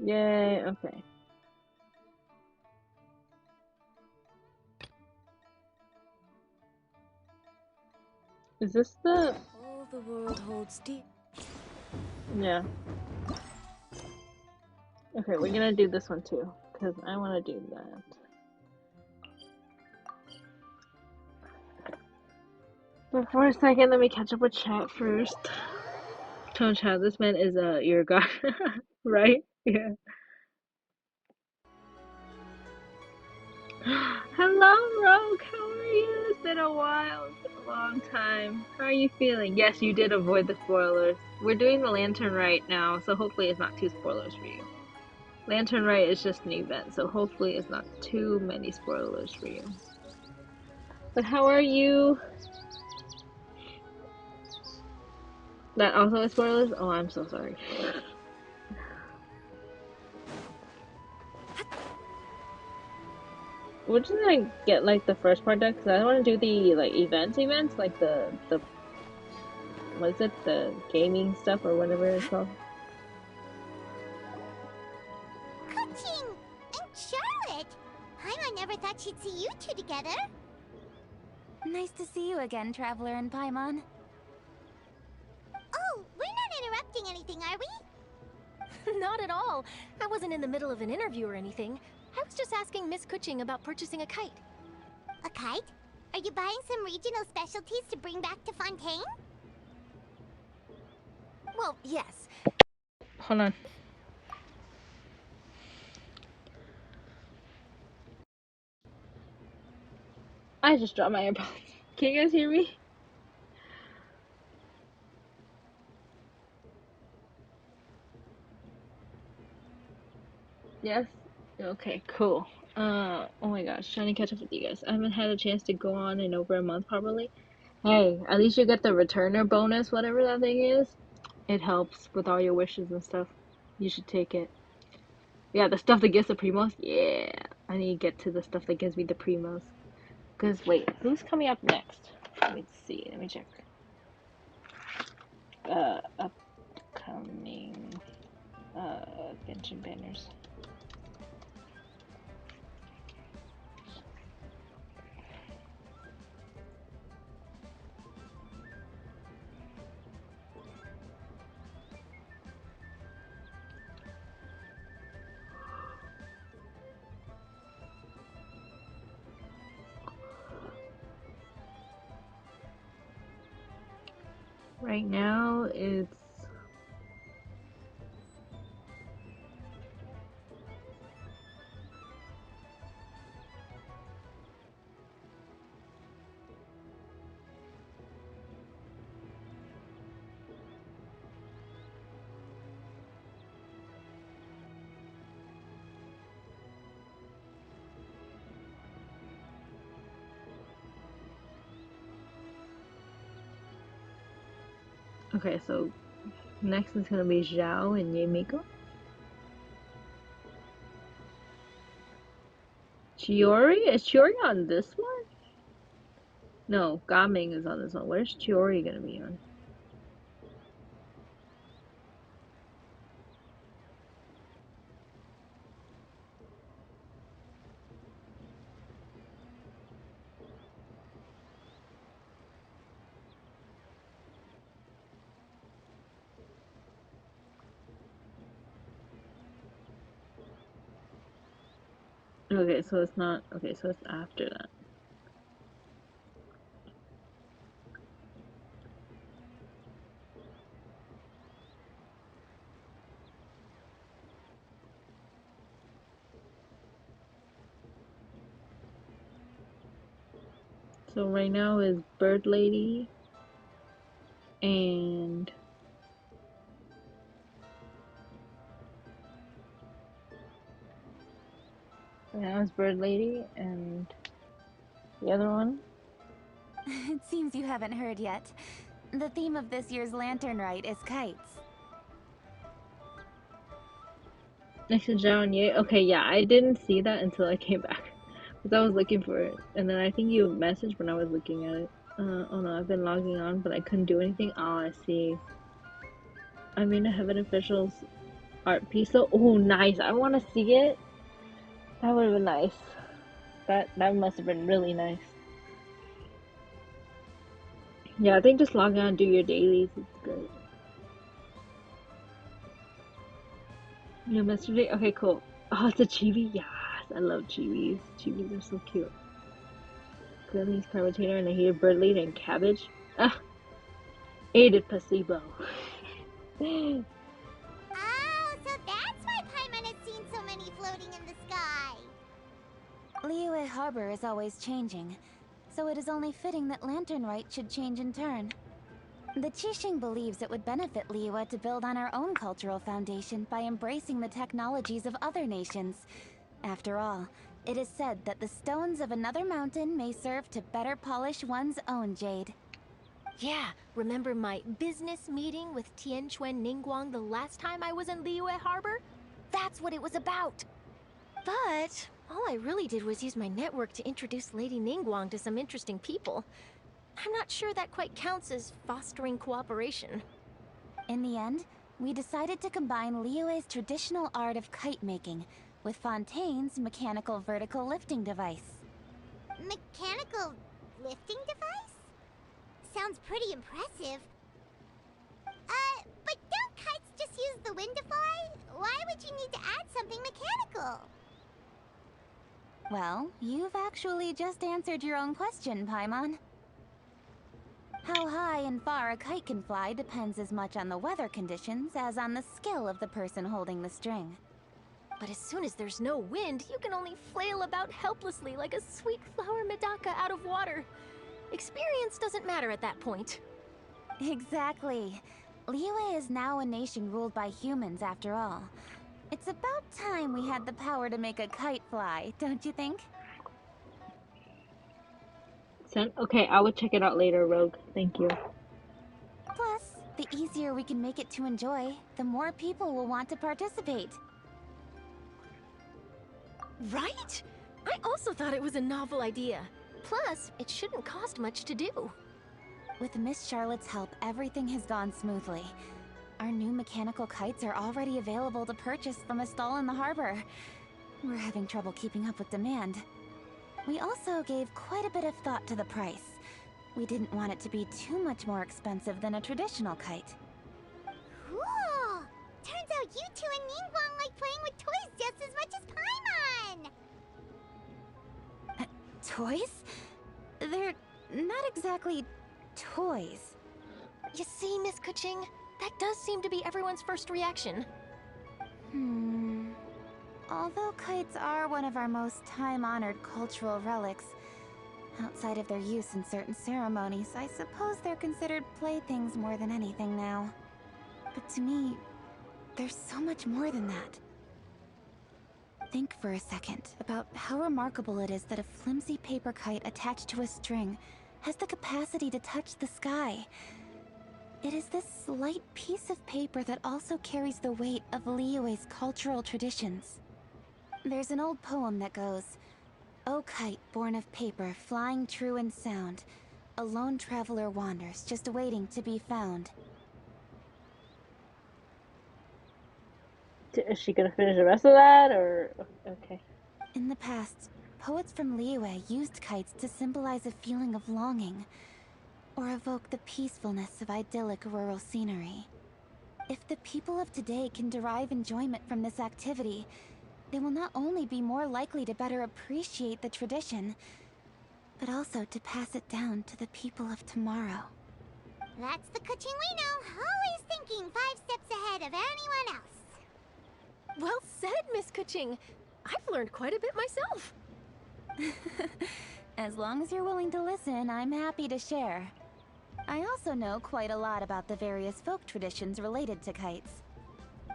Speaker 1: Yay, okay. Is this the...
Speaker 20: All the world holds deep.
Speaker 1: Yeah. Okay, we're gonna do this one too, because I want to do that. But for a second, let me catch up with chat first. Tone chat, this man is your god, right? Yeah. Hello, Rogue. How are you? It's been a while. It's been a long time. How are you feeling? Yes, you did avoid the spoilers. We're doing the Lantern Rite now, so hopefully it's not too spoilers for you. Lantern Rite is just an event, so hopefully it's not too many spoilers for you. But how are you? That also is spoilers? Oh, I'm so sorry. We're just gonna get like the first part done because I want to do the like events, like the what is it, the gaming stuff or whatever it's called.
Speaker 3: Kuching and Charlotte! Paimon never thought she'd see you two together.
Speaker 2: Nice to see you again, Traveler and Paimon.
Speaker 3: Oh, we're not interrupting anything, are we?
Speaker 5: Not at all. I wasn't in the middle of an interview or anything. I was just asking Miss Kuching about purchasing a kite.
Speaker 3: A kite? Are you buying some regional specialties to bring back to Fontaine?
Speaker 5: Well, yes.
Speaker 1: Hold on. I just dropped my AirPods. Can you guys hear me? Yes? Okay, cool. Oh my gosh, trying to catch up with you guys. I haven't had a chance to go on in over a month probably. Hey, at least you get the returner bonus, whatever that thing is. It helps with all your wishes and stuff. You should take it. Yeah, the stuff that gives the primos. Yeah, I need to get to the stuff that gives me the primos. Cause wait, who's coming up next? Let me see. Let me check. Upcoming. Benching banners. Right now, it's okay. So next is gonna be Zhao and Yemiko. Chiori? Is Chiori on this one? No, Gaming is on this one. Where's Chiori gonna be on? Okay, so it's not. Okay, so it's after that. So right now is Bird Lady and right now it's Bird Lady and the other one.
Speaker 2: It seems you haven't heard yet. The theme of this year's Lantern Rite is kites.
Speaker 1: Next to Zhao and Ye. Okay, yeah, I didn't see that until I came back. Because I was looking for it. And then I think you messaged when I was looking at it. Oh no, I've been logging on, but I couldn't do anything. Oh, I see. I'm in a Heaven Officials art piece. So, oh, nice. I want to see it. That would have been nice. That must have been really nice. Yeah, I think just log on and do your dailies. It's great. New yesterday? Okay, cool. Oh, it's a chibi? Yes, I love chibis. Chibis are so cute. Gremlins, Carbotator, and a heated bird lead and cabbage. Ah, aided placebo.
Speaker 3: Oh, so that's why Paimon has seen so many floating in the sky.
Speaker 2: Liyue Harbor is always changing, so it is only fitting that Lantern Rite should change in turn. The Qixing believes it would benefit Liyue to build on our own cultural foundation by embracing the technologies of other nations. After all, it is said that the stones of another mountain may serve to better polish one's own jade.
Speaker 5: Yeah, remember my business meeting with Tianquan Ningguang the last time I was in Liyue Harbor? That's what it was about. But all I really did was use my network to introduce Lady Ningguang to some interesting people. I'm not sure that quite counts as fostering cooperation.
Speaker 2: In the end, we decided to combine Liyue's traditional art of kite making with Fontaine's mechanical vertical lifting device.
Speaker 3: Mechanical lifting device? Sounds pretty impressive. But don't kites just use the wind to fly? Why would you need to add something mechanical?
Speaker 2: Well, you've actually just answered your own question, Paimon. How high and far a kite can fly depends as much on the weather conditions as on the skill of the person holding the string.
Speaker 5: But as soon as there's no wind, you can only flail about helplessly like a sweet flower medaka out of water. Experience doesn't matter at that point.
Speaker 2: Exactly. Liyue is now a nation ruled by humans after all. It's about time we had the power to make a kite fly, don't you think?
Speaker 1: Okay, I will check it out later, Rogue. Thank you.
Speaker 2: Plus, the easier we can make it to enjoy, the more people will want to participate.
Speaker 5: Right? I also thought it was a novel idea. Plus, it shouldn't cost much to do.
Speaker 2: With Miss Charlotte's help, everything has gone smoothly. Our new mechanical kites are already available to purchase from a stall in the harbor. We're having trouble keeping up with demand. We also gave quite a bit of thought to the price. We didn't want it to be too much more expensive than a traditional kite.
Speaker 3: Cool! Turns out you two and Ningguang like playing with toys just as much as Paimon!
Speaker 2: Toys? They're not exactly toys.
Speaker 5: You see, Miss Kuching? That does seem to be everyone's first reaction.
Speaker 2: Although kites are one of our most time-honored cultural relics, outside of their use in certain ceremonies, I suppose they're considered playthings more than anything now. But to me, there's so much more than that. Think for a second about how remarkable it is that a flimsy paper kite attached to a string has the capacity to touch the sky. It is this slight piece of paper that also carries the weight of Liyue's cultural traditions. There's an old poem that goes, "O kite born of paper, flying true and sound, a lone traveler wanders, just waiting to be found."
Speaker 1: Is she gonna finish the rest of that, or okay?
Speaker 2: In the past, poets from Liyue used kites to symbolize a feeling of longing, or evoke the peacefulness of idyllic rural scenery. If the people of today can derive enjoyment from this activity, they will not only be more likely to better appreciate the tradition, but also to pass it down to the people of tomorrow.
Speaker 3: That's the Kuching we know, always thinking 5 steps ahead of anyone else.
Speaker 5: Well said, Miss Kuching. I've learned quite a bit myself.
Speaker 2: As long as you're willing to listen, I'm happy to share. I also know quite a lot about the various folk traditions related to kites.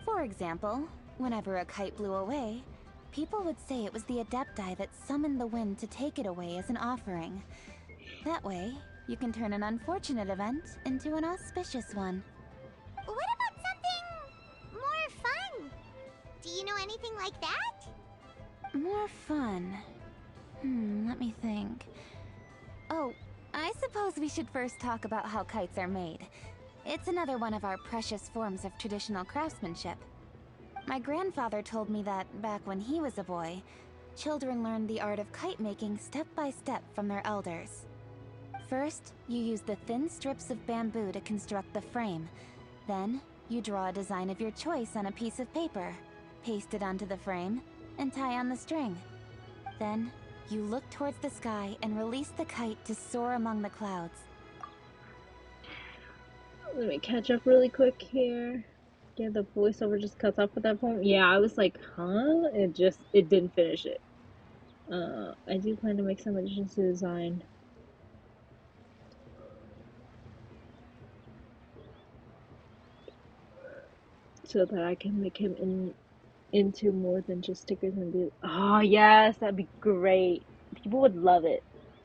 Speaker 2: For example, whenever a kite blew away, people would say it was the Adepti that summoned the wind to take it away as an offering. That way, you can turn an unfortunate event into an auspicious one.
Speaker 3: What about something more fun? Do you know anything like that?
Speaker 2: More fun. Let me think. Oh, I suppose we should first talk about how kites are made. It's another one of our precious forms of traditional craftsmanship. My grandfather told me that, back when he was a boy, children learned the art of kite making step by step from their elders. First, you use the thin strips of bamboo to construct the frame. Then, you draw a design of your choice on a piece of paper, paste it onto the frame, and tie on the string. Then, you look towards the sky and release the kite to soar among the clouds.
Speaker 1: Let me catch up really quick here. Yeah, the voiceover just cuts off at that point. Yeah, I was like, huh? It didn't finish it. I do plan to make some additions to the design. So that I can make him into more than just stickers and be, oh yes, that'd be great. People would love it.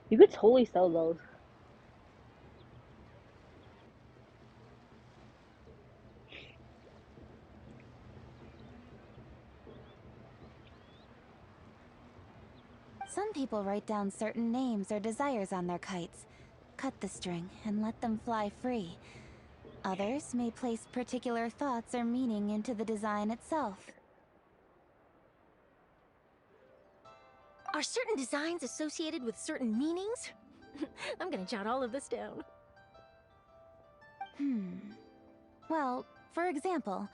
Speaker 1: You could totally sell those.
Speaker 2: Some people write down certain names or desires on their kites, cut the string, and let them fly free. Others may place particular thoughts or meaning into the design itself.
Speaker 5: Are certain designs associated with certain meanings? I'm gonna jot all of this down.
Speaker 2: Well, for example,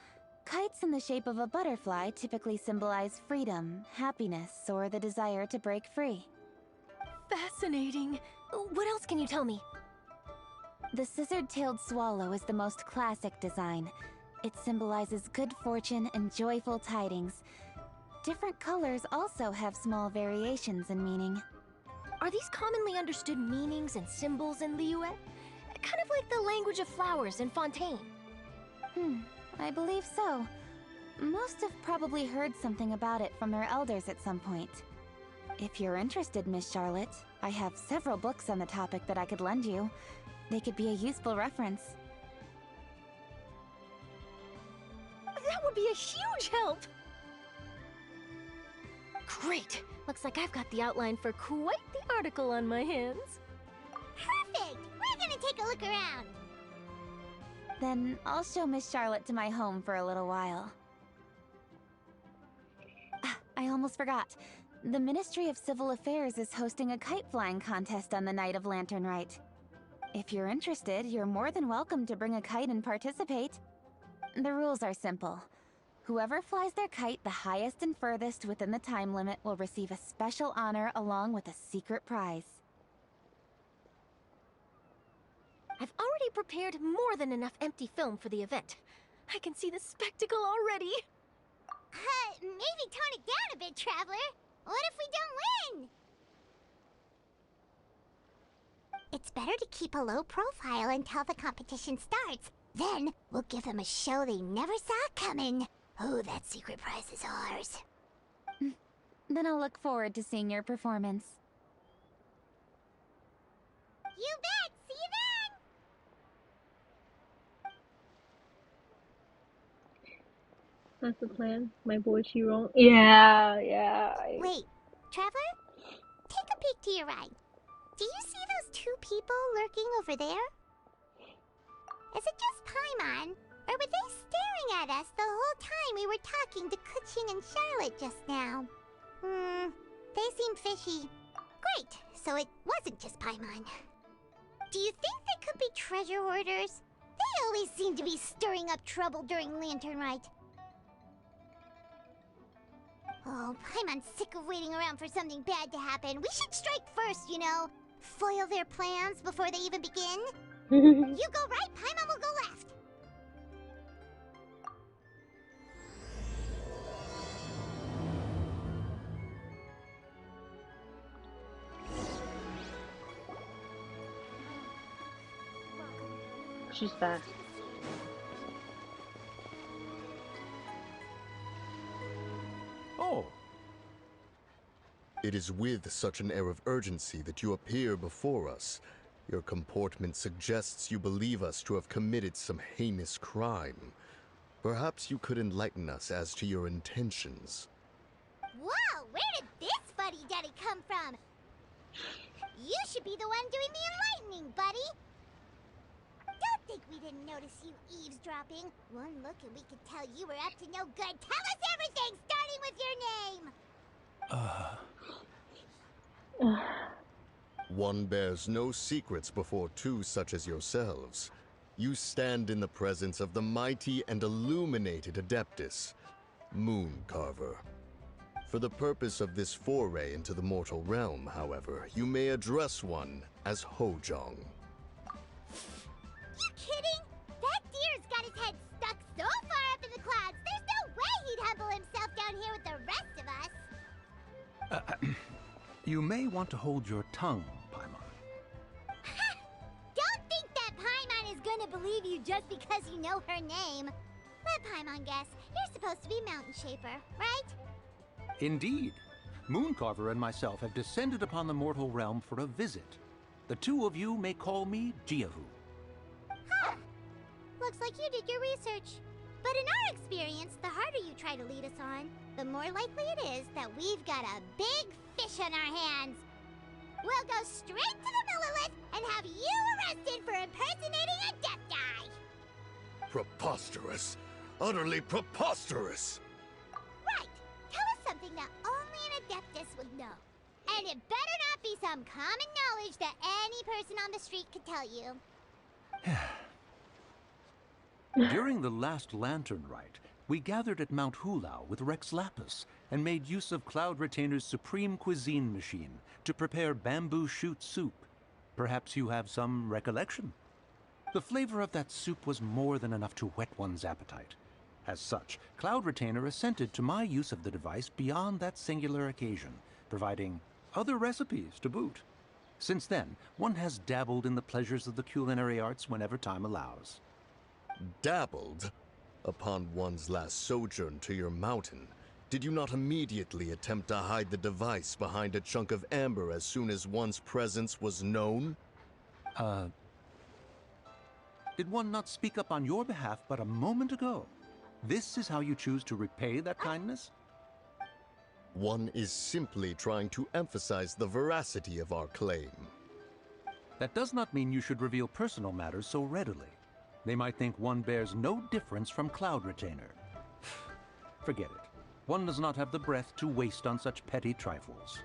Speaker 2: kites in the shape of a butterfly typically symbolize freedom, happiness, or the desire to break free.
Speaker 5: Fascinating. What else can you tell me?
Speaker 2: The scissored-tailed swallow is the most classic design. It symbolizes good fortune and joyful tidings. Different colors also have small variations in meaning.
Speaker 5: Are these commonly understood meanings and symbols in Liyue? Kind of like the language of flowers in Fontaine.
Speaker 2: I believe so. Most have probably heard something about it from their elders at some point. If you're interested, Miss Charlotte, I have several books on the topic that I could lend you. They could be a useful reference.
Speaker 5: That would be a huge help! Great! Looks like I've got the outline for quite the article on my hands.
Speaker 3: Perfect! We're gonna take a look around.
Speaker 2: Then I'll show Miss Charlotte to my home for a little while. I almost forgot. The Ministry of Civil Affairs is hosting a kite flying contest on the night of Lantern Rite. If you're interested, you're more than welcome to bring a kite and participate. The rules are simple. Whoever flies their kite the highest and furthest within the time limit will receive a special honor along with a secret prize.
Speaker 5: I've already prepared more than enough empty film for the event. I can see the spectacle already.
Speaker 3: Maybe tone it down a bit, Traveler. What if we don't win? It's better to keep a low profile until the competition starts. Then we'll give them a show they never saw coming. Oh, that secret prize is ours.
Speaker 2: Then I'll look forward to seeing your performance.
Speaker 3: You bet! See you then!
Speaker 1: That's the plan. My boy Chiron. Yeah.
Speaker 3: Wait, Traveler? Take a peek to your right. Do you see those two people lurking over there? Is it just Paimon? Or were they staring at us the whole time we were talking to Kuching and Charlotte just now? They seem fishy. Great, so it wasn't just Paimon. Do you think they could be treasure hoarders? They always seem to be stirring up trouble during Lantern Rite. Oh, Paimon's sick of waiting around for something bad to happen. We should strike first, you know. Foil their plans before they even begin. You go right, Paimon will go left.
Speaker 1: She's fast.
Speaker 9: Oh.
Speaker 22: It is with such an air of urgency that you appear before us. Your comportment suggests you believe us to have committed some heinous crime. Perhaps you could enlighten us as to your intentions.
Speaker 3: Whoa, where did this fuddy-duddy come from? You should be the one doing the enlightening, buddy. Don't think we didn't notice you eavesdropping. One look and we could tell you were up to no good. Tell us everything, starting with your name.
Speaker 22: One bears no secrets before two such as yourselves. You stand in the presence of the mighty and illuminated Adeptus, Mooncarver. For the purpose of this foray into the mortal realm, however, you may address one as Hojong.
Speaker 3: You kidding? That deer's got his head stuck so far up in the clouds, there's no way he'd humble himself down here with the rest of us.
Speaker 9: You may want to hold your tongue, Paimon.
Speaker 3: Don't think that Paimon is gonna believe you just because you know her name. Let Paimon guess. You're supposed to be Mountain Shaper, right?
Speaker 9: Indeed. Mooncarver and myself have descended upon the mortal realm for a visit. The two of you may call me Jiahu.
Speaker 3: Huh. Looks like you did your research. But in our experience, the harder you try to lead us on, the more likely it is that we've got a big fish on our hands. We'll go straight to the Millilith and have you arrested for impersonating a Adepti!
Speaker 22: Preposterous. Utterly preposterous!
Speaker 3: Right! Tell us something that only an Adeptus would know. And it better not be some common knowledge that any person on the street could tell you.
Speaker 9: During the last lantern rite, we gathered at Mount Hulau with Rex Lapis and made use of Cloud Retainer's supreme cuisine machine to prepare bamboo shoot soup. Perhaps you have some recollection? The flavor of that soup was more than enough to whet one's appetite. As such, Cloud Retainer assented to my use of the device beyond that singular occasion, providing other recipes to boot. Since then, one has dabbled in the pleasures of the culinary arts whenever time allows.
Speaker 22: Dabbled? Upon one's last sojourn to your mountain, did you not immediately attempt to hide the device behind a chunk of amber as soon as one's presence was known?
Speaker 9: Did one not speak up on your behalf but a moment ago? This is how you choose to repay that kindness?
Speaker 22: One is simply trying to emphasize the veracity of our claim.
Speaker 9: That does not mean you should reveal personal matters so readily. They might think one bears no difference from Cloud Retainer. Forget it. One does not have the breath to waste on such petty trifles.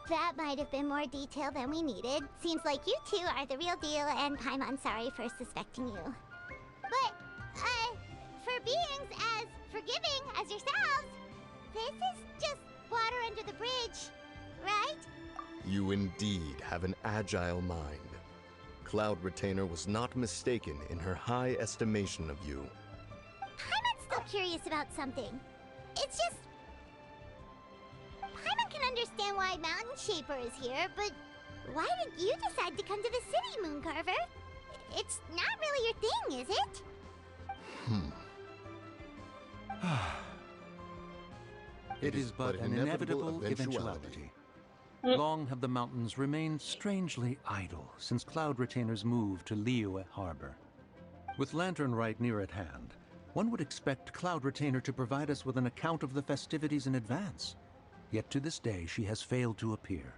Speaker 3: That might have been more detail than we needed. Seems like you two are the real deal, and Paimon's sorry for suspecting you. But, for beings as forgiving as yourselves, this is just water under the bridge, right?
Speaker 22: You indeed have an agile mind. Cloud Retainer was not mistaken in her high estimation of you.
Speaker 3: Paimon's still curious about something. It's just... Paimon can understand why Mountain Shaper is here, but why did you decide to come to the city, Mooncarver? It's not really your thing, is it?
Speaker 9: It is but an inevitable eventuality. Long have the mountains remained strangely idle since Cloud Retainer's move to Liyue Harbor. With Lantern Rite near at hand, one would expect Cloud Retainer to provide us with an account of the festivities in advance. Yet to this day, she has failed to appear.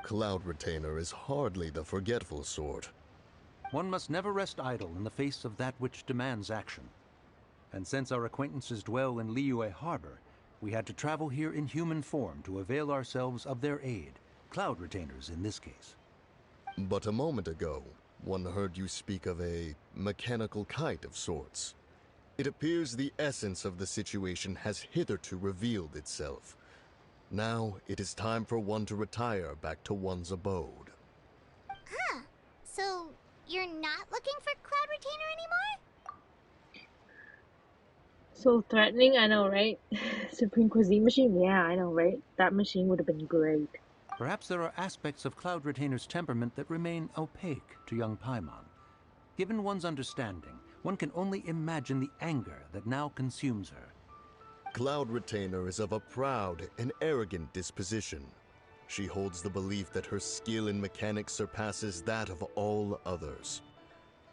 Speaker 22: Cloud Retainer is hardly the forgetful sort.
Speaker 9: One must never rest idle in the face of that which demands action. And since our acquaintances dwell in Liyue Harbor, we had to travel here in human form to avail ourselves of their aid, Cloud Retainers in this case.
Speaker 22: But a moment ago, one heard you speak of a mechanical kite of sorts. It appears the essence of the situation has hitherto revealed itself. Now it is time for one to retire back to one's abode.
Speaker 3: Huh. So, you're not looking for Cloud Retainer anymore?
Speaker 1: So threatening, I know, right? Supreme Cuisine Machine? Yeah, I know, right? That machine would have been great.
Speaker 9: Perhaps there are aspects of Cloud Retainer's temperament that remain opaque to young Paimon. Given one's understanding, one can only imagine the anger that now consumes her.
Speaker 22: Cloud Retainer is of a proud and arrogant disposition. She holds the belief that her skill in mechanics surpasses that of all others.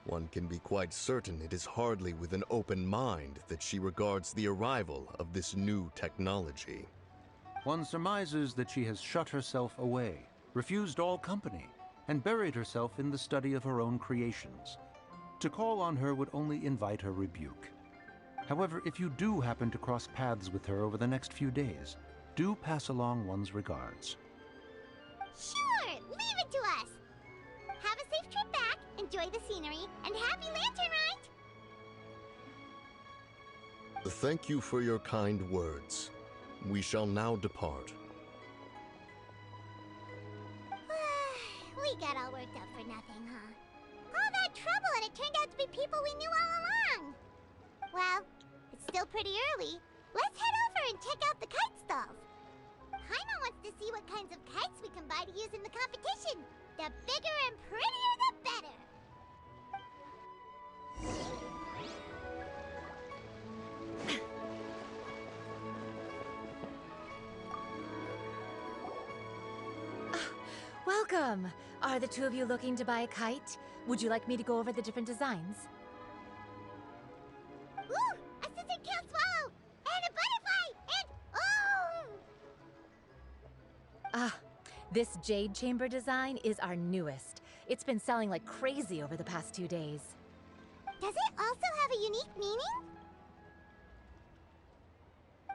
Speaker 22: One can be quite certain it is hardly with an open mind that she regards the arrival of this new technology.
Speaker 9: One surmises that she has shut herself away, refused all company, and buried herself in the study of her own creations. To call on her would only invite her rebuke. However, if you do happen to cross paths with her over the next few days, do pass along one's regards.
Speaker 3: Sure, leave it to us. Have a safe trip back, enjoy the scenery, and happy Lantern Rite!
Speaker 22: Thank you for your kind words. We shall now depart.
Speaker 3: We got all worked up for nothing, huh? All that trouble and it turned out to be people we knew all along! Well, it's still pretty early. Let's head over and check out the kite stalls. Paimon wants to see what kinds of kites we can buy to use in the competition. The bigger and prettier, the better.
Speaker 2: Welcome! Are the two of you looking to buy a kite? Would you like me to go over the different designs?
Speaker 3: Ooh! Assistant Count Swallow!
Speaker 13: Ah, this jade chamber design is our newest. It's been selling like crazy over the past 2 days.
Speaker 3: Does it also have a unique meaning?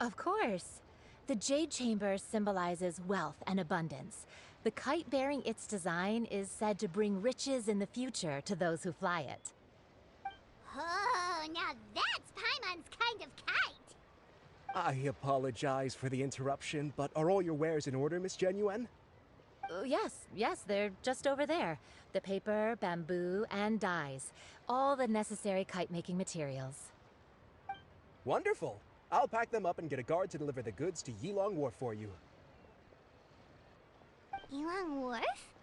Speaker 13: Of course. The jade chamber symbolizes wealth and abundance. The kite bearing its design is said to bring riches in the future to those who fly it.
Speaker 3: Oh, now that's Paimon's kind of kite!
Speaker 14: I apologize for the interruption, but are all your wares in order, Miss Genuine?
Speaker 13: Yes, they're just over there. The paper, bamboo, and dyes. All the necessary kite-making materials.
Speaker 14: Wonderful! I'll pack them up and get a guard to deliver the goods to Yilong Wharf for you.
Speaker 3: Yilong Wharf?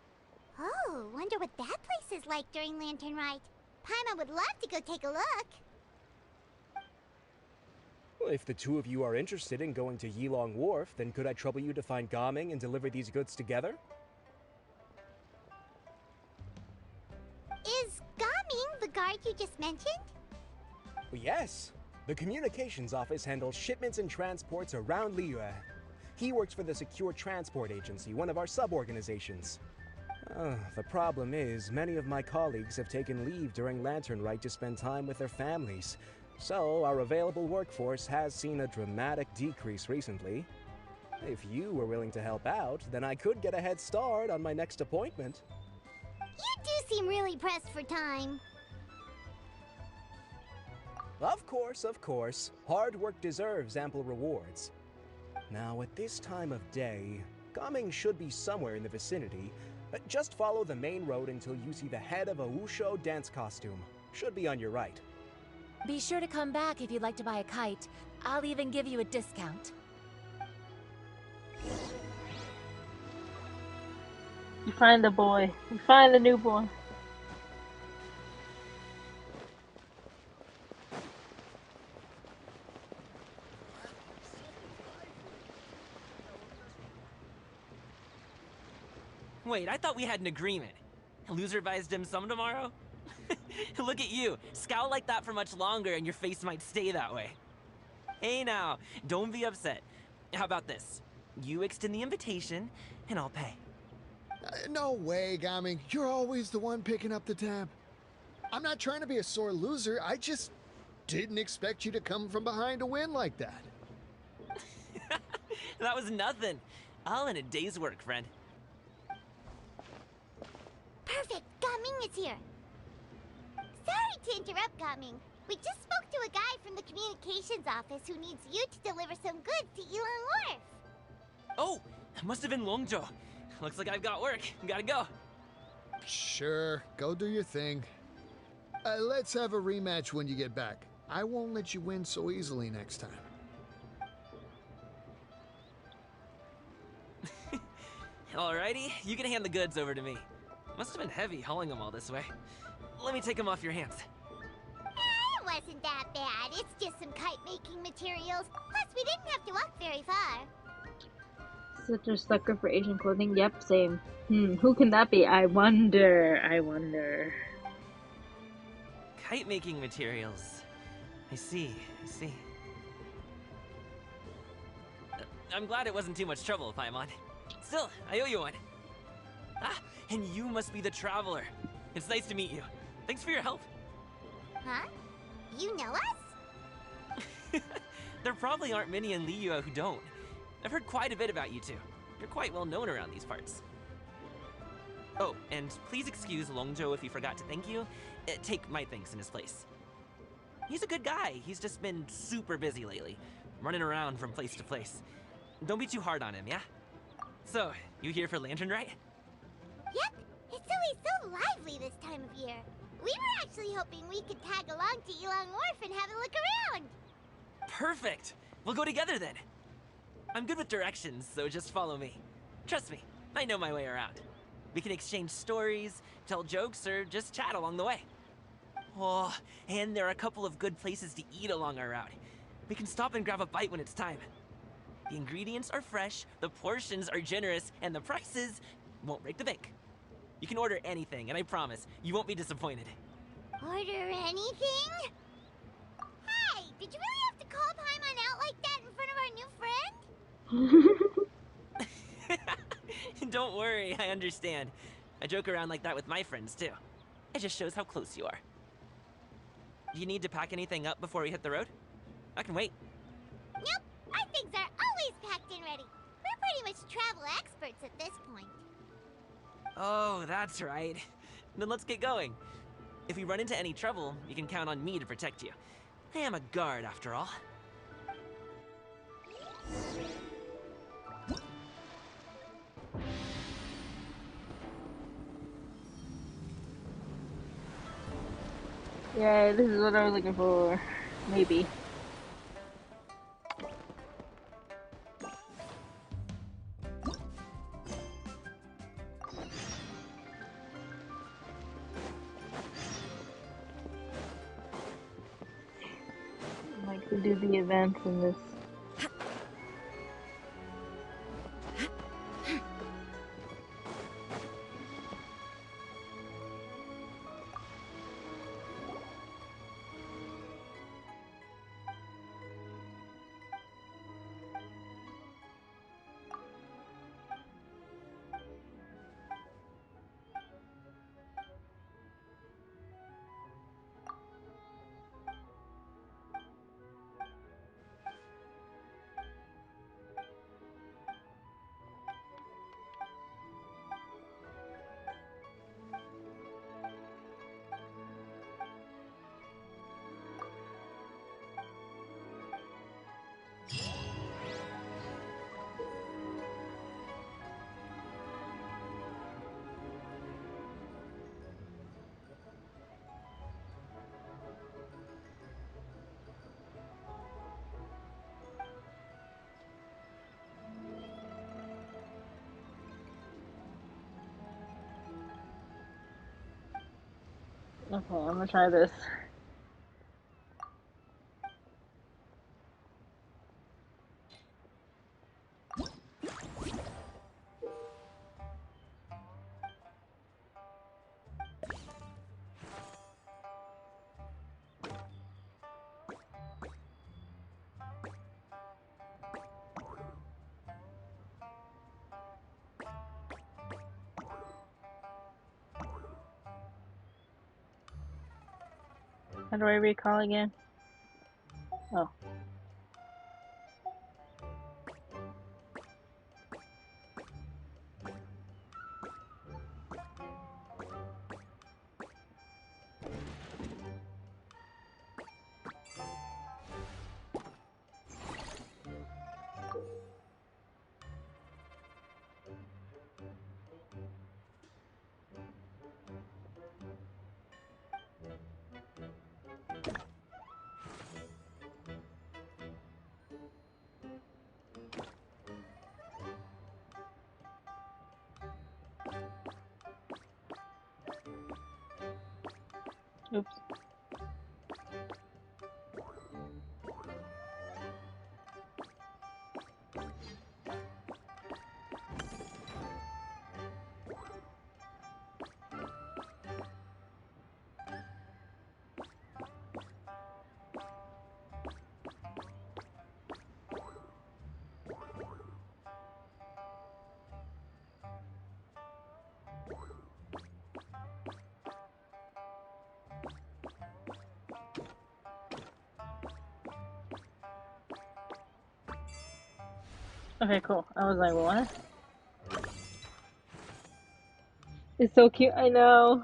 Speaker 3: Oh, wonder what that place is like during Lantern Rite. Paimon would love to go take a look.
Speaker 14: Well, if the two of you are interested in going to Yilong Wharf, then could I trouble you to find Gaming and deliver these goods together?
Speaker 3: Is Gaming the guard you just mentioned?
Speaker 14: Well, yes. The communications office handles shipments and transports around Liyue. He works for the Secure Transport Agency, one of our sub-organizations. The problem is, many of my colleagues have taken leave during Lantern Rite to spend time with their families. So, our available workforce has seen a dramatic decrease recently. If you were willing to help out, then I could get a head start on my next appointment.
Speaker 3: You do seem really pressed for time.
Speaker 14: Of course. Hard work deserves ample rewards. Now, at this time of day, Gaming should be somewhere in the vicinity. Just follow the main road until you see the head of a Wushu dance costume. Should be on your right.
Speaker 13: Be sure to come back if you'd like to buy a kite. I'll even give you a discount.
Speaker 1: You find the boy. You find the new boy.
Speaker 15: Wait, I thought we had an agreement. Loser buys dim sum tomorrow? Look at you. Scowl like that for much longer and your face might stay that way. Hey now, don't be upset. How about this? You extend the invitation, and I'll pay.
Speaker 23: No way, Gaming. You're always the one picking up the tab. I'm not trying to be a sore loser. I just didn't expect you to come from behind to win like that.
Speaker 15: That was nothing. All in a day's work, friend.
Speaker 3: Perfect, Gaming is here. Sorry to interrupt, Gaming. We just spoke to a guy from the communications office who needs you to deliver some goods to Yilong Wharf.
Speaker 15: Oh, that must have been Longzhou. Looks like I've got work. Gotta go.
Speaker 23: Sure, go do your thing. Let's have a rematch when you get back. I won't let you win so easily next time.
Speaker 15: Alrighty, you can hand the goods over to me. Must have been heavy hauling them all this way. Let me take them off your hands.
Speaker 3: It wasn't that bad. It's just some kite-making materials. Plus, we didn't have to walk very far.
Speaker 1: Such a sucker for Asian clothing. Yep, same. Who can that be? I wonder.
Speaker 15: Kite-making materials. I see. I'm glad it wasn't too much trouble, Paimon. Still, I owe you one. Ah, and you must be the traveler. It's nice to meet you. Thanks for your help.
Speaker 3: Huh? You know us?
Speaker 15: There probably aren't many in Liyue who don't. I've heard quite a bit about you two. You're quite well known around these parts. Oh, and please excuse Longzhou if he forgot to thank you. Take my thanks in his place. He's a good guy. He's just been super busy lately, running around from place to place. Don't be too hard on him, yeah? So, you here for Lantern Rite?
Speaker 3: Yep. It's always so lively this time of year. We were actually hoping we could tag along to Yilong Wharf and have a look around.
Speaker 15: Perfect! We'll go together then. I'm good with directions, so just follow me. Trust me, I know my way around. We can exchange stories, tell jokes, or just chat along the way. Oh, and there are a couple of good places to eat along our route. We can stop and grab a bite when it's time. The ingredients are fresh, the portions are generous, and the prices won't break the bank. You can order anything, and I promise, you won't be disappointed.
Speaker 3: Order anything? Hey, did you really have to call Paimon out like that in front of our new friend?
Speaker 15: Don't worry, I understand. I joke around like that with my friends, too. It just shows how close you are. Do you need to pack anything up before we hit the road? I can wait.
Speaker 3: Nope, our things are always packed and ready. We're pretty much travel experts at this point.
Speaker 15: Oh, that's right. Then let's get going. If we run into any trouble, you can count on me to protect you. I am a guard, after all.
Speaker 1: Yeah, this is what I was looking for. Maybe. I like to do the events in this. Okay, I'm gonna try this. How do I recall again? Oh. Oops. Okay, cool. I was like, what? It's so cute, I know.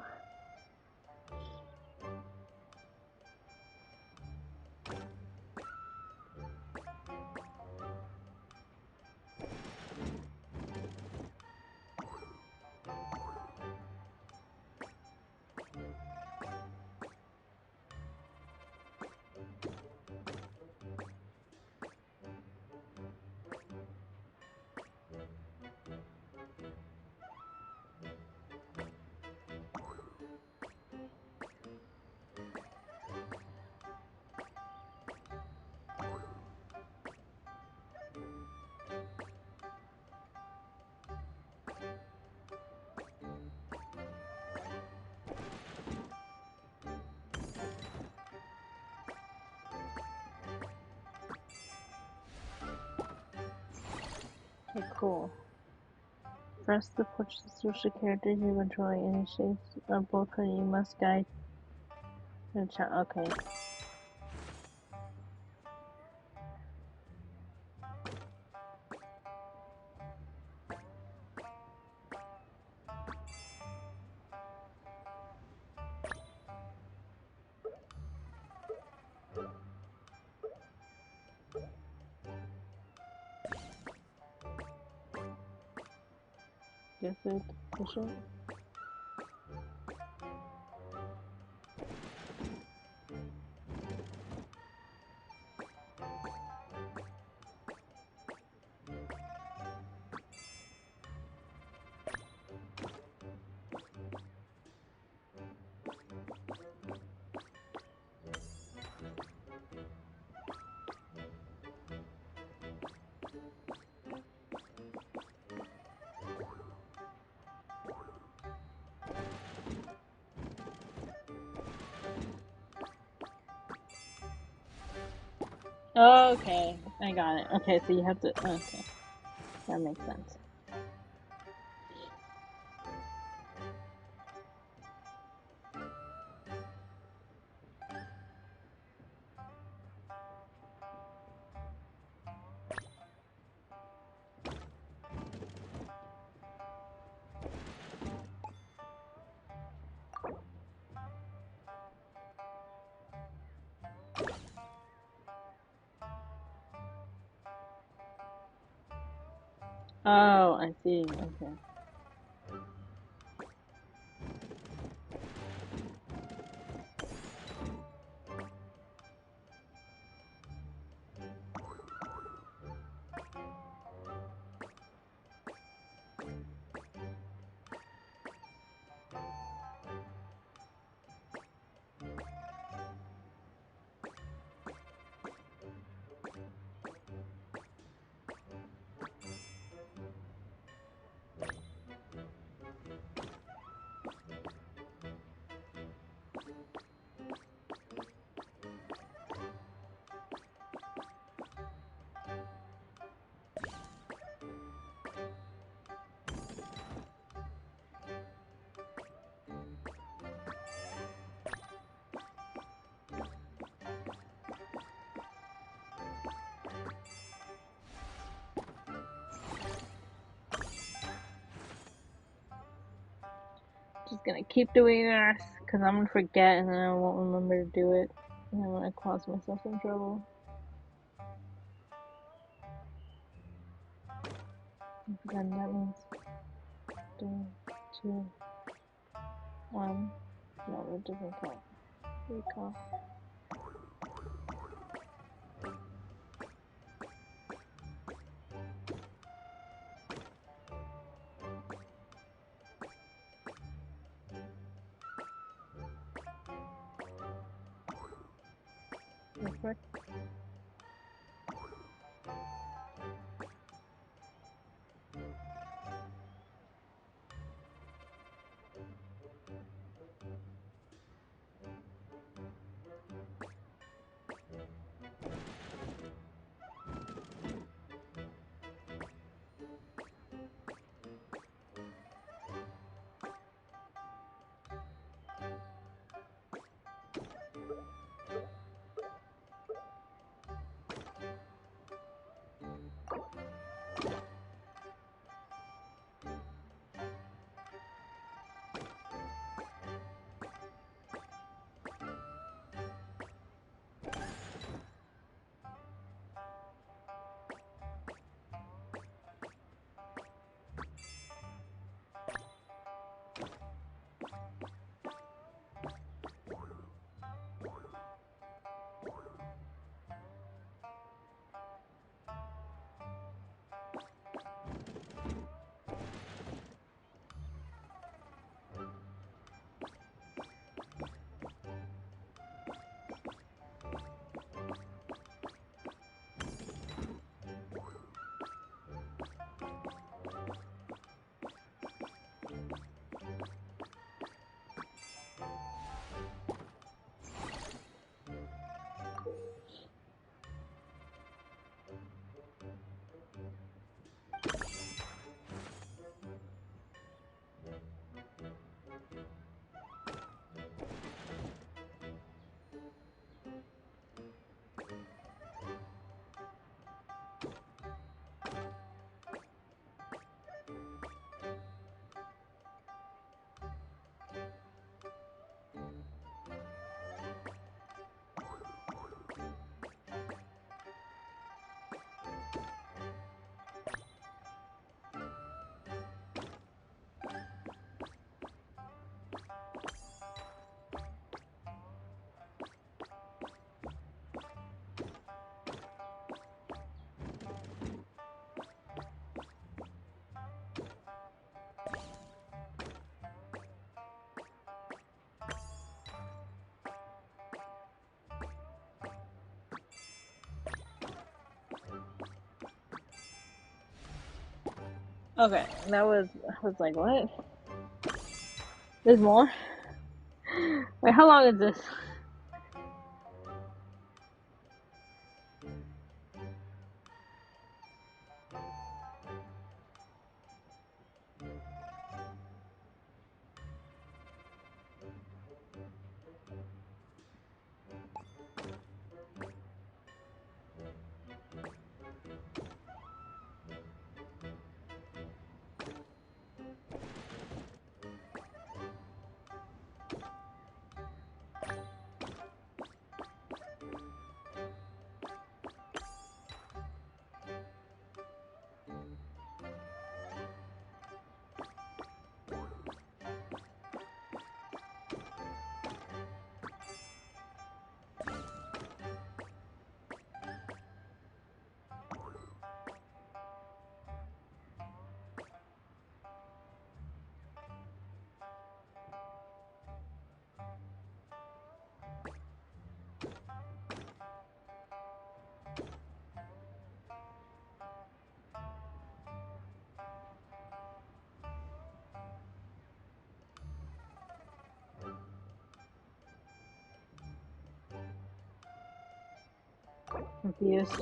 Speaker 1: Okay, cool. Press the portrait to switch the characters you're controlling. Any shapes or both you must guide the child. Okay. Guess it's push it. Okay, I got it. Okay, so you have to. Okay, that makes sense. Oh, I see. Okay. Just gonna keep doing this because I'm gonna forget and then I won't remember to do it. And I'm gonna cause myself some trouble. Then that means 3, 2, 1. No, it doesn't count. Recall. Perfect. Okay, that was. I was like, what? There's more? Wait, how long is this? Confused.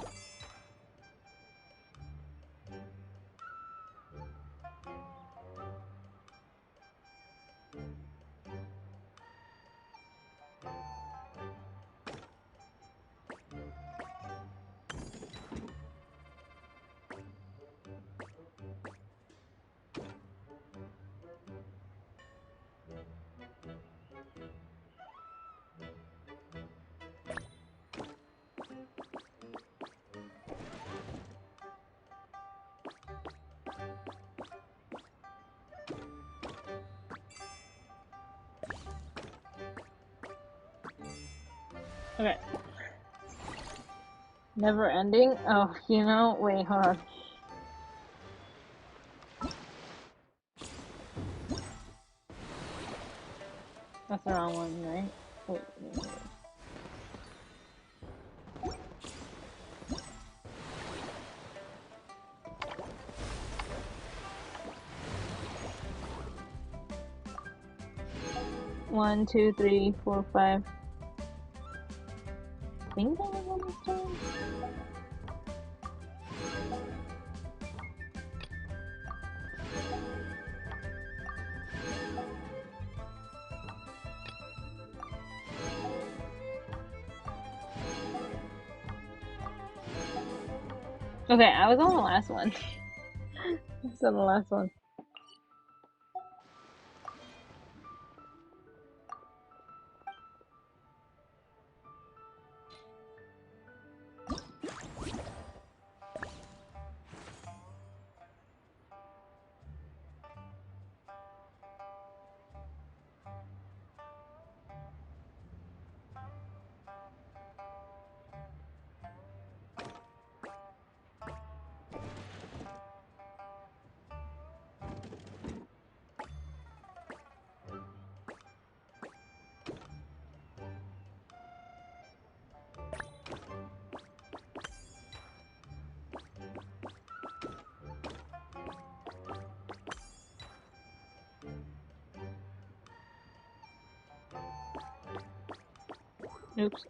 Speaker 1: Okay. Never ending? Oh, you know, wait, hold on. That's the wrong one, right? Wait. 1, 2, 3, 4, 5. I think that was almost done. Okay, I was on the last one. I was on the last one. Oops.